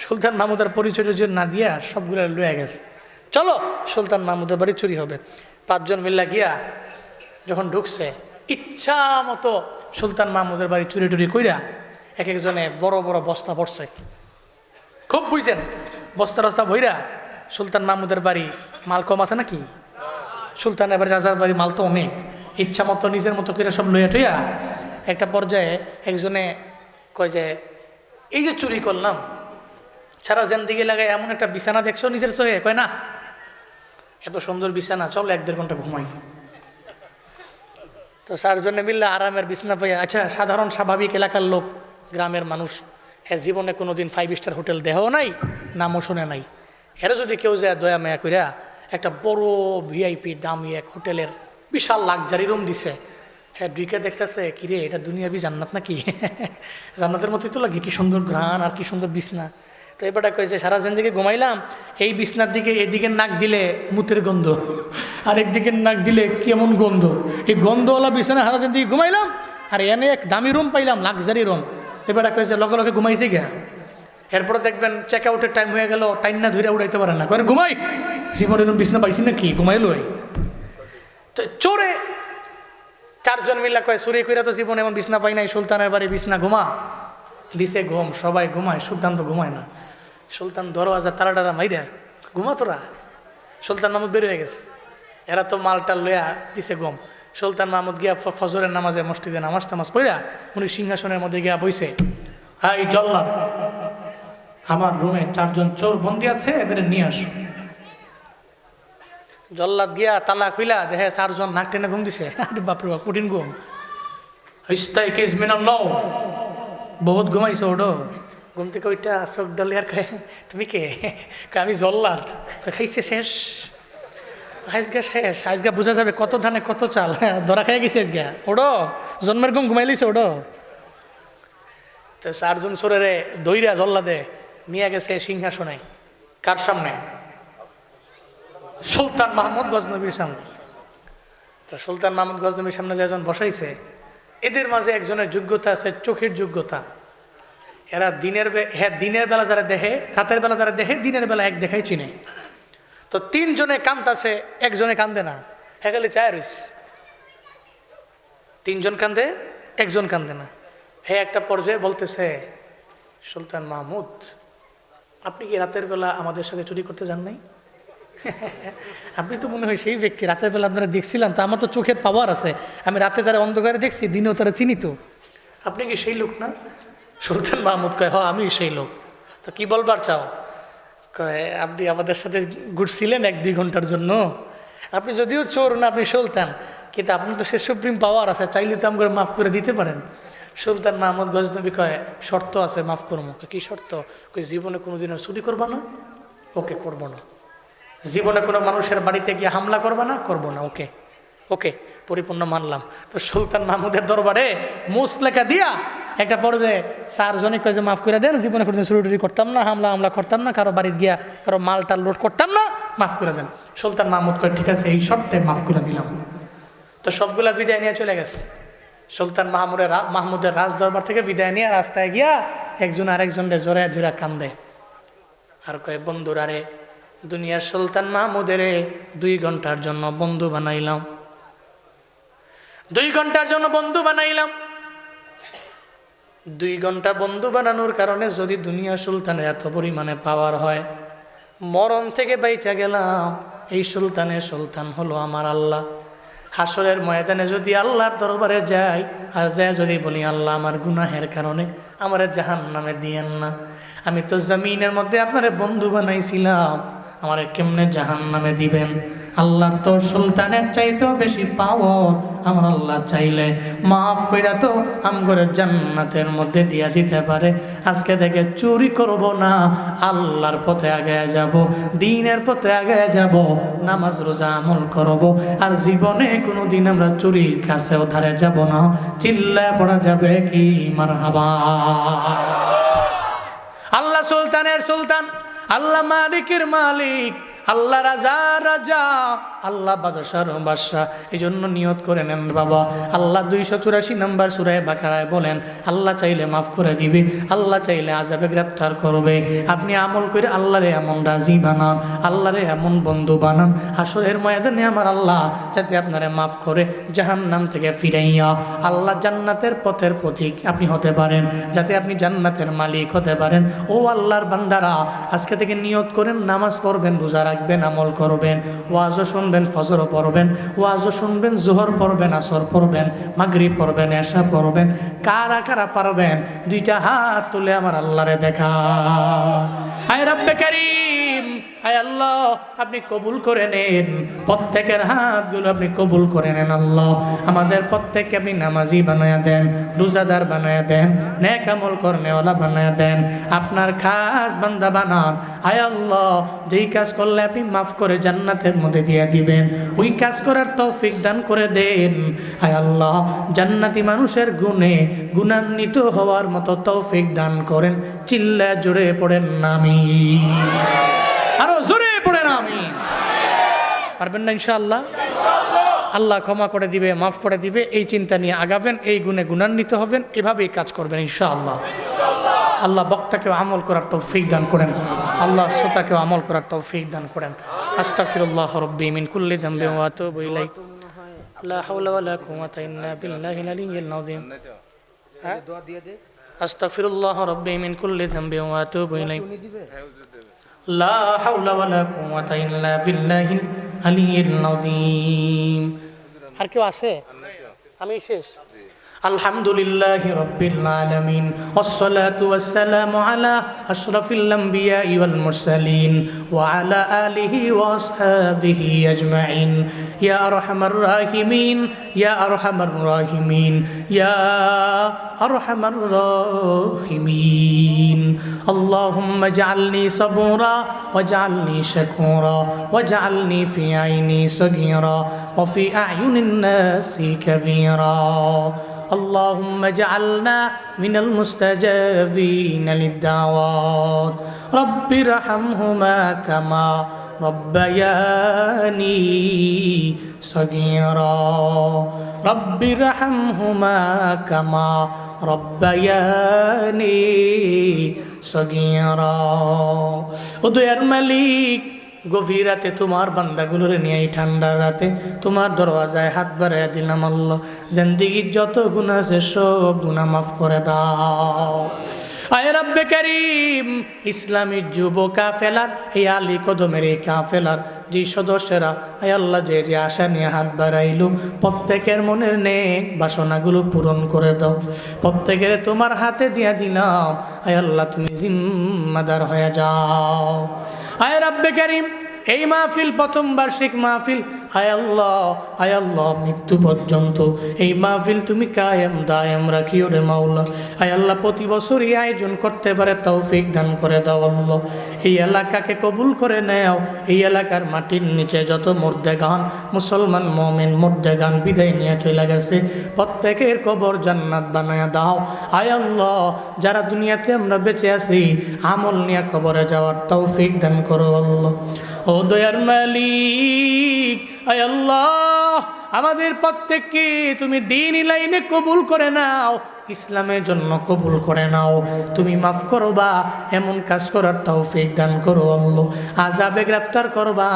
সুলতান মাহমুদের পরিচয় না দিয়া সবগুলো লয়ে গেছে, চলো সুলতান মাহমুদের বাড়ি চুরি হবে। 5 জন মিল্লা গিয়া যখন ঢুকছে, ইচ্ছা মতো সুলতান মাহমুদের বাড়ি চুরি টুরি কইরা এক একজনে বড় বড় বস্তা ভরছে। খুব বুঝছেন, বস্তা রস্তা ভইরা সুলতান মাহমুদের বাড়ি মাল কম আছে নাকি? সুলতানের বাড়ি, রাজার বাড়ি মাল তো অনেক। ইচ্ছা মতো নিজের মতো করে সব লইয়া টইয়া একটা পর্যায়ে একজনে কয় যে এই যে চুরি করলাম, সারা জিন্দেগি লাগায় এমন একটা বিছানা দেখছো নিজের চোখে? কয় না, এত সুন্দর বিছানা, চলো 1-1.5 ঘন্টা ঘুমাই। তো 4 জনে মিললে আরামের বিছনা পাইয়া, আচ্ছা সাধারণ স্বাভাবিক এলাকার লোক, গ্রামের মানুষ, হ্যাঁ জীবনে কোনোদিন 5 স্টার হোটেল দেখাও নাই, নামও শুনে নাই। এরা যদি কেউ যায় দয়া মায়া কইরা একটা বড় ভিআইপি দামি এক হোটেলের বিশাল লাক্সারি রুম দিছে, হ্যাঁ দুইকে দেখতেছে, কিরে এটা দুনিয়াবি জান্নাত নাকি? জান্নাতের মতোই তো লাগে, কি সুন্দর ঘ্রাণ আর কি সুন্দর বিছনা। তো এবারটা কয়েছে সারা জিন্দেগি ঘুমাইলাম, এই বিছনার দিকে এদিকে নাক দিলে মুতের গন্ধ, আর একদিকে নাক দিলে কেমন গন্ধ, এই গন্ধওয়ালা বিছানা সারা জিন্দেগি ঘুমাইলাম, আর এনে এক দামি রুম পাইলাম, লাক্সারি রুম। এবারটা কয়েছে লগে লগে ঘুমাইছে গিয়া। এরপরে দেখবেন চেক আউটের টাইম হয়ে গেল, টাইম না ধরে উড়াইতে পারে না, কয়ে ঘুমাই, জীবনে এরকম বিছনা পাইছি নাকি, ঘুমাইলো। তো চোরে 4 জন মিল্লা কয় চুরি কইরা তো জীবনে এমন বিছনা পাই নাই, সুলতানের বাড়ি বিছনা ঘুমা দিছে, ঘুম সবাই ঘুমায়, সুলতান তো ঘুমায় না। সুলতান দরওয়াজা তারা টারা মাইরা, ঘুমা তোরা। সুলতান মাহমুদ বের হয়ে গেছে, এরা তো মালটা লইয়া দিছে ঘুম। সুলতান মাহমুদ গিয়া ফজরের নামাজে মসজিদে নামাজ টামাজ পড়া উনি সিংহাসনের মধ্যে গিয়া বইছে, এই জল্লাদ আমার রুমে 4 জন চোর বন্দি আছে, এদের নিয়ে আসো। জল্লাদ গিয়া তালা খুইলা দেখে 4 জন নাক টেনে ঘুম দিছে। আরে বাপরে বাপ, কঠিন ঘুম। বহুত ঘুমাইছো ওডো, ঘুম থেকে ওইটা চোখ ডালি আর খায়, তুমি কে? আমি জল্লাদ। খাইছে শেষ, আজগা শেষ, আজগা বোঝা যাবে কত ধানে কত চাল, ধরা খাই গেছে আজগা। ওডো জন্মের ঘুম ঘুমাই লিছে ওডো। তো 4 জন চোরেরে দইরা জল্লাদে নিয়ে গেছে সিংহাসনে। কার সামনে? সুলতান মাহমুদ গজনবীর সামনে। তো সুলতান মাহমুদ গজনবীর সামনে যে একজন বসাইছে, এদের মাঝে একজনের যোগ্যতা আছে, চোখের যোগ্যতা। এরা দিনের বেলা যারা দেখে, রাতের বেলা যারা দেখে, দিনের বেলা এক দেখাই চিনে। তো 3 জনে কান্দতেছে, একজনে কান্দে না, হেখালি চায় রইছে। 3 জন কান্দে, একজন কান্দে না। হে একটা পর্যায়ে বলতেছে, সুলতান মাহমুদ আপনি কি রাতের বেলা আমাদের সাথে চুরি করতে যান নাই? আপনি তো মনে হয় সেই ব্যক্তি, রাতের বেলা আপনারা দেখছিলাম, তো আমার তো চোখের পাওয়ার আছে, আমি রাতে যারা অন্ধকারে দেখছি, দিনেও তারা চিনি, তো আপনি কি সেই লোক না? সুলতান মাহমুদ কয়, হ আমি সেই লোক। তো কি বলবার চাও? কয় আপনি আমাদের সাথে ঘুরছিলেন 1-2 ঘন্টার জন্য, আপনি যদিও চোর না, আপনি সুলতান, কিন্তু আপনি তো সে সুপ্রিম পাওয়ার আছে, চাইলে তো আমাকে মাফ করে দিতে পারেন। সুলতান মাহমুদ গজনবী কয়, শর্ত আছে, মাফ করবো। কি শর্ত? কই জীবনে কোনোদিন আর চুরি করবা না? ওকে, করবো না। জীবনে কোনো মানুষের বাড়িতে গিয়ে হামলা করবা না? করবো না। ওকে ওকে, পরিপূর্ণ মানলাম। তো সুলতান মাহমুদের দরবারে মুসলেখা দিয়া একটা পর্যায়ে 4 জনে কয় যে মাফ করে দেন, জীবনে কোনোদিন চুরি টুরি করতাম না, হামলা করতাম না, কারো বাড়িতে গিয়া কারো মালটা লোড করতাম না, মাফ করে দেন। সুলতান মাহমুদ কয় ঠিক আছে, এই শর্তে মাফ করে দিলাম। তো সবগুলা বিদায় নিয়ে চলে গেছে। সুলতান মাহমুদের রাজ দরবার থেকে বিদায় নিয়ে রাস্তায় গিয়া একজন আরেকজনকে জড়ায় ধরে কান্দে, আর কয় বন্ধুরা রে, দুনিয়ার সুলতান মাহমুদের 2 ঘন্টার জন্য বন্ধু বানাইলাম, 2 ঘন্টার জন্য বন্ধু বানাইলাম। 2 ঘন্টা বন্ধু বানানোর কারণে যদি দুনিয়া সুলতানের এত পরিমাণে পাওয়ার হয়, মরণ থেকে বাইচা গেলাম। এই সুলতানের সুলতান হলো আমার আল্লাহ। হাসরের ময়দানে যদি আল্লাহর দরবারে যাই, আর যাই যদি বলি আল্লাহ আমার গুনাহের কারণে আমারে জাহান্নামে দিয়েন না, আমি তো জমিনের মধ্যে আপনারে বন্ধু বানাইছিলাম, আমারে কেমনে জাহান্নামে দিবেন? আল্লাহর তো সুলতানের চাইতেও বেশি পাওয়ার। আমার আল্লাহ চাইলে মাফ কইরা তো আমগরে জান্নাতের মধ্যে দিয়া দিতে পারে। আজকে থেকে চুরি করব না, আল্লাহর পথে আগায় যাব, দ্বীনের পথে আগায় যাব, নামাজ রোজা আমল করব, আর জীবনে কোনোদিন আমরা চুরির কাছেও ধারে যাব না। চিল্লায় পড়া যাবে কি মারহাবা। আল্লাহ সুলতানের সুলতান, আল্লাহ মালিকের মালিক, আল্লাহ রাজা রাজা, আল্লাহ বাদশার বাদশা। এই জন্য নিয়ত করে নেন বাবা, আল্লাহ 284 নম্বর সূরা বাকারায় বলেন, আল্লাহ চাইলে মাফ করে দিবে, আল্লাহ চাইলে আযাবে গ্রেফতার করবে। আপনি আমল করে আল্লাহরে এমন রাজি বানান, আল্লাহরে এমন বন্ধু বানান, হাসরের ময়দানে আমার আল্লাহ যাতে আপনারে মাফ করে জাহান্নাম থেকে ফিরাইয়া আল্লাহ জান্নাতের পথের পথিক আপনি হতে পারেন, যাতে আপনি জান্নাতের মালিক হতে পারেন। ও আল্লাহর বান্দারা, আজকে থেকে নিয়ত করেন, নামাজ পড়বেন, রোজা রাখবেন, আমল করবেন, ওয়াজও শুনবেন, ফজরও পড়বেন, ওয়াজও শুনবেন, জোহর পড়বেন, আসর পড়বেন, মাগরিব পড়বেন, এশা পড়বেন। কারা কারা পারবেন 2টা হাত তুলে আমার আল্লাহরে দেখা। আয় রব্বে কারীম, আয় আল্লাহ আপনি কবুল করে নেন, প্রত্যেকের হাতগুলো আপনি কবুল করে নেন আল্লাহ। আমাদের প্রত্যেককে আপনি নামাজি বানায়া দেন, রোজাদার বানায়া দেন, নেক আমল করনেওয়ালা বানায়া দেন, আপনার খাস বান্দা বানান। আয় আল্লাহ যেই কাজ করলে আপনি মাফ করে জান্নাতের মধ্যে দিয়ে দিবেন, ওই কাজ করার তৌফিক দান করে দেন। আয় আল্লাহ জান্নাতি মানুষের গুণে গুণান্বিত হওয়ার মতো তৌফিক দান করেন। চিল্লা জোরে পড়েন আমিন, আরো জোরে পড়েন আমিন। পারবেন না ইনশাআল্লাহ? আল্লাহ ক্ষমা করে দিবে, মাফ করে দিবে, এই চিন্তা নিয়ে আগাবেন, এই গুণে গুণান্বিত হবেন, এভাবেই কাজ করবেন ইনশাআল্লাহ। আল্লাহ বক্তাকেও আমল করার তৌফিক দান করেন, আল্লাহ শ্রোতাকেও আমল করার তৌফিক দান করেন। আস্তাগফিরুল্লাহ রাব্বি মিন কুল্লি যামবিন ওয়া আতুবু ইলাইহি লা হাওলা ওয়ালা কুওয়াতা ইল্লা বিল্লাহিল আলিয়্যিল আযীম। দোয়া দিয়ে দে, আস্তাগফিরুল্লাহ রাব্বি মিন কুল্লি যামবিন ওয়া আতুবু ইলাইহি লা হাওলা ওয়ালা কুওয়াতা ইল্লা বিল্লাহিল আলিয়্যিল আযীম। আর কেউ আছে? আমি শেষ। আলহামদুলিল্লাহি রাব্বিল আলামিন ওয়াসসালাতু ওয়াসসালামু আলা আশরাফিল আমবিয়াই ওয়াল মুরসালিন ওয়া আলা আলিহি ওয়া আসহাবিহি আজমাইন। ইয়া আরহামার রাহিমিন, ইয়া আরহামার রাহিমিন, ইয়া আরহামার রাহিমিন। আল্লাহুম্মা জাআলনি সাবুরা ওয়াজআলনি শাকুরা ওয়াজআলনি ফি আইনি সগীরা ওয়া ফি আ'য়ুনিন নাসি কাবীরা। اللهم اجعلنا من المستجابين للدعوات رب ارحمهما كما ربياني صغيرا رب ارحمهما كما ربياني صغيرا। ও দয়ার মালিক, গভীর রাতে তোমার বান্দাগুলোর নিয়ে এই ঠান্ডা রাতে তোমার দরওয়াজায় হাত বাড়াইয়া দিলাম আল্লাহ। জিন্দেগির যত গুনাহ আছে সব গুনাহ মাফ করে দাও। আয় রব্বে করিম, ইসলামী যুব কাফেলার এই আলী কদমের এই কাফেলার যে সদস্যরা আয় আল্লাহ যে যে আশা নিয়ে হাত বাড়াইল, প্রত্যেকের মনের নেক বাসনাগুলো পূরণ করে দাও। প্রত্যেকের তোমার হাতে দিয়া দিলাম, আয় আল্লাহ তুমি জিম্মাদার হয়ে যাও। আয় রব্বে করিম, এই মাহফিল প্রথম বার্ষিক মাহফিল, আয় আল্লাহ মৃত্যু পর্যন্ত এই মাহফিল তুমি কায়েম দায়েম রাখিও রে মাওলা। আয় আল্লাহ প্রতি বছর এই আয়োজন করতে পারে তৌফিক দান করে দাও আল্লাহ। এই এলাকাকে কবুল করে নেও। এই এলাকার মাটির নিচে যত মুর্দেগান মুসলমান মুমিন মুর্দেগান বিদায় নিয়ে চলে গেছে, প্রত্যেকের কবর জান্নাত বানায়া দাও। আয় আল্লাহ যারা দুনিয়াতে আমরা বেঁচে আছি আমল নিয়ে কবরে যাওয়ার তৌফিক দান করো আল্লাহ। ও দয়ার মালিক, আয় আল্লাহ আমাদের প্রত্যেককে তুমি দ্বীনি লাইনে কবুল করে নাও, ইসলামের জন্য কবুল করে নাও। তুমি মাফ করবা এমন কাজ করার তৌফিক দান করো আল্লাহ। আযাবে গ্রেফতার করবা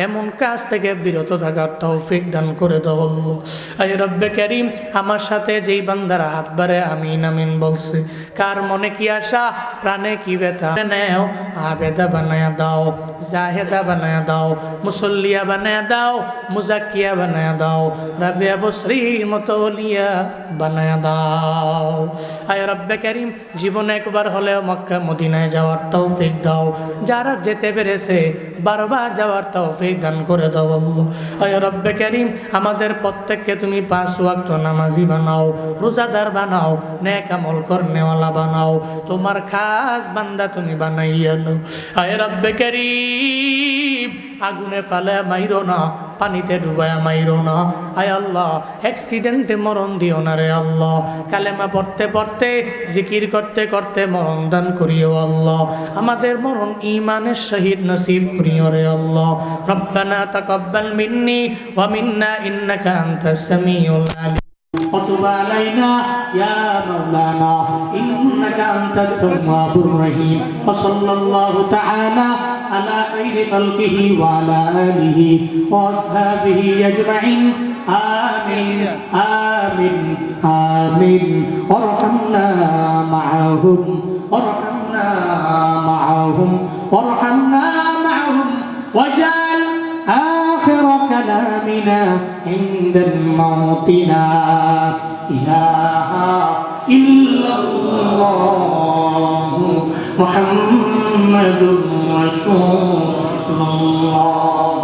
এমন কাজ থেকে বিরত থাকার তৌফিক দান করে দাও আল্লাহ। আয় রব্বে করিম, আমার সাথে যেই বান্দারা হাত বাড়ে আমিন আমিন বলছে, কার মনে কি আশা প্রাণে কি ব্যথা নেও, আবেদা বানায়া দাও, জাহেদা বানায়া দাও, মুসল্লিয়া বানায়া দাও, মুজাক্কিয়া বানায়া দাও, রাবিয়া বসরির মতো ওলিয়া বানায়া দাও। আয় রব্বে করিম, জীবনে একবার হলেও মক্কা মদিনায় যাওয়ার তৌফিক দাও। যারা যেতে পেরেছে বারবার যাওয়ার তৌফিক দান করে দাও আল্লাহ। আয় রব্বে করিম, আমাদের প্রত্যেককে তুমি 5 ওয়াক্ত নামাজি বানাও, রোজাদার বানাও, নেক আমল করনেওয়ালা বানাও, তোমার খাস বান্দা তুমি বানাইয়া নাও। আয় রব্বে করিম, আগুনে ফালে মাইরো না, পানিতে ডুবায়া মাইরো না। আয় আল্লাহ অ্যাক্সিডেন্টে মরণ দিও না রে আল্লাহ। কালেমা পড়তে পড়তে জিকির করতে করতে মরণ দান করিও আল্লাহ। আমাদের মরণ ঈমানের শহীদ নসিব করিও রে আল্লাহ। রব্বানা তাকাব্বাল মিন্নি ওয়া মিন্না ইন্নাকা আনতাস সামিউল আলিম وتب علينا يا مولانا إنك أنت التواب الرحيم وصلى الله تعالى على خير خلقه وعلى آله وأصحابه أجمعين آمين آمين آمين وارحمنا معهم وارحمنا معهم وارحمنا معهم واجعل آخر كلامنا عند الموت لا إله إلا الله محمد رسول أكبر الله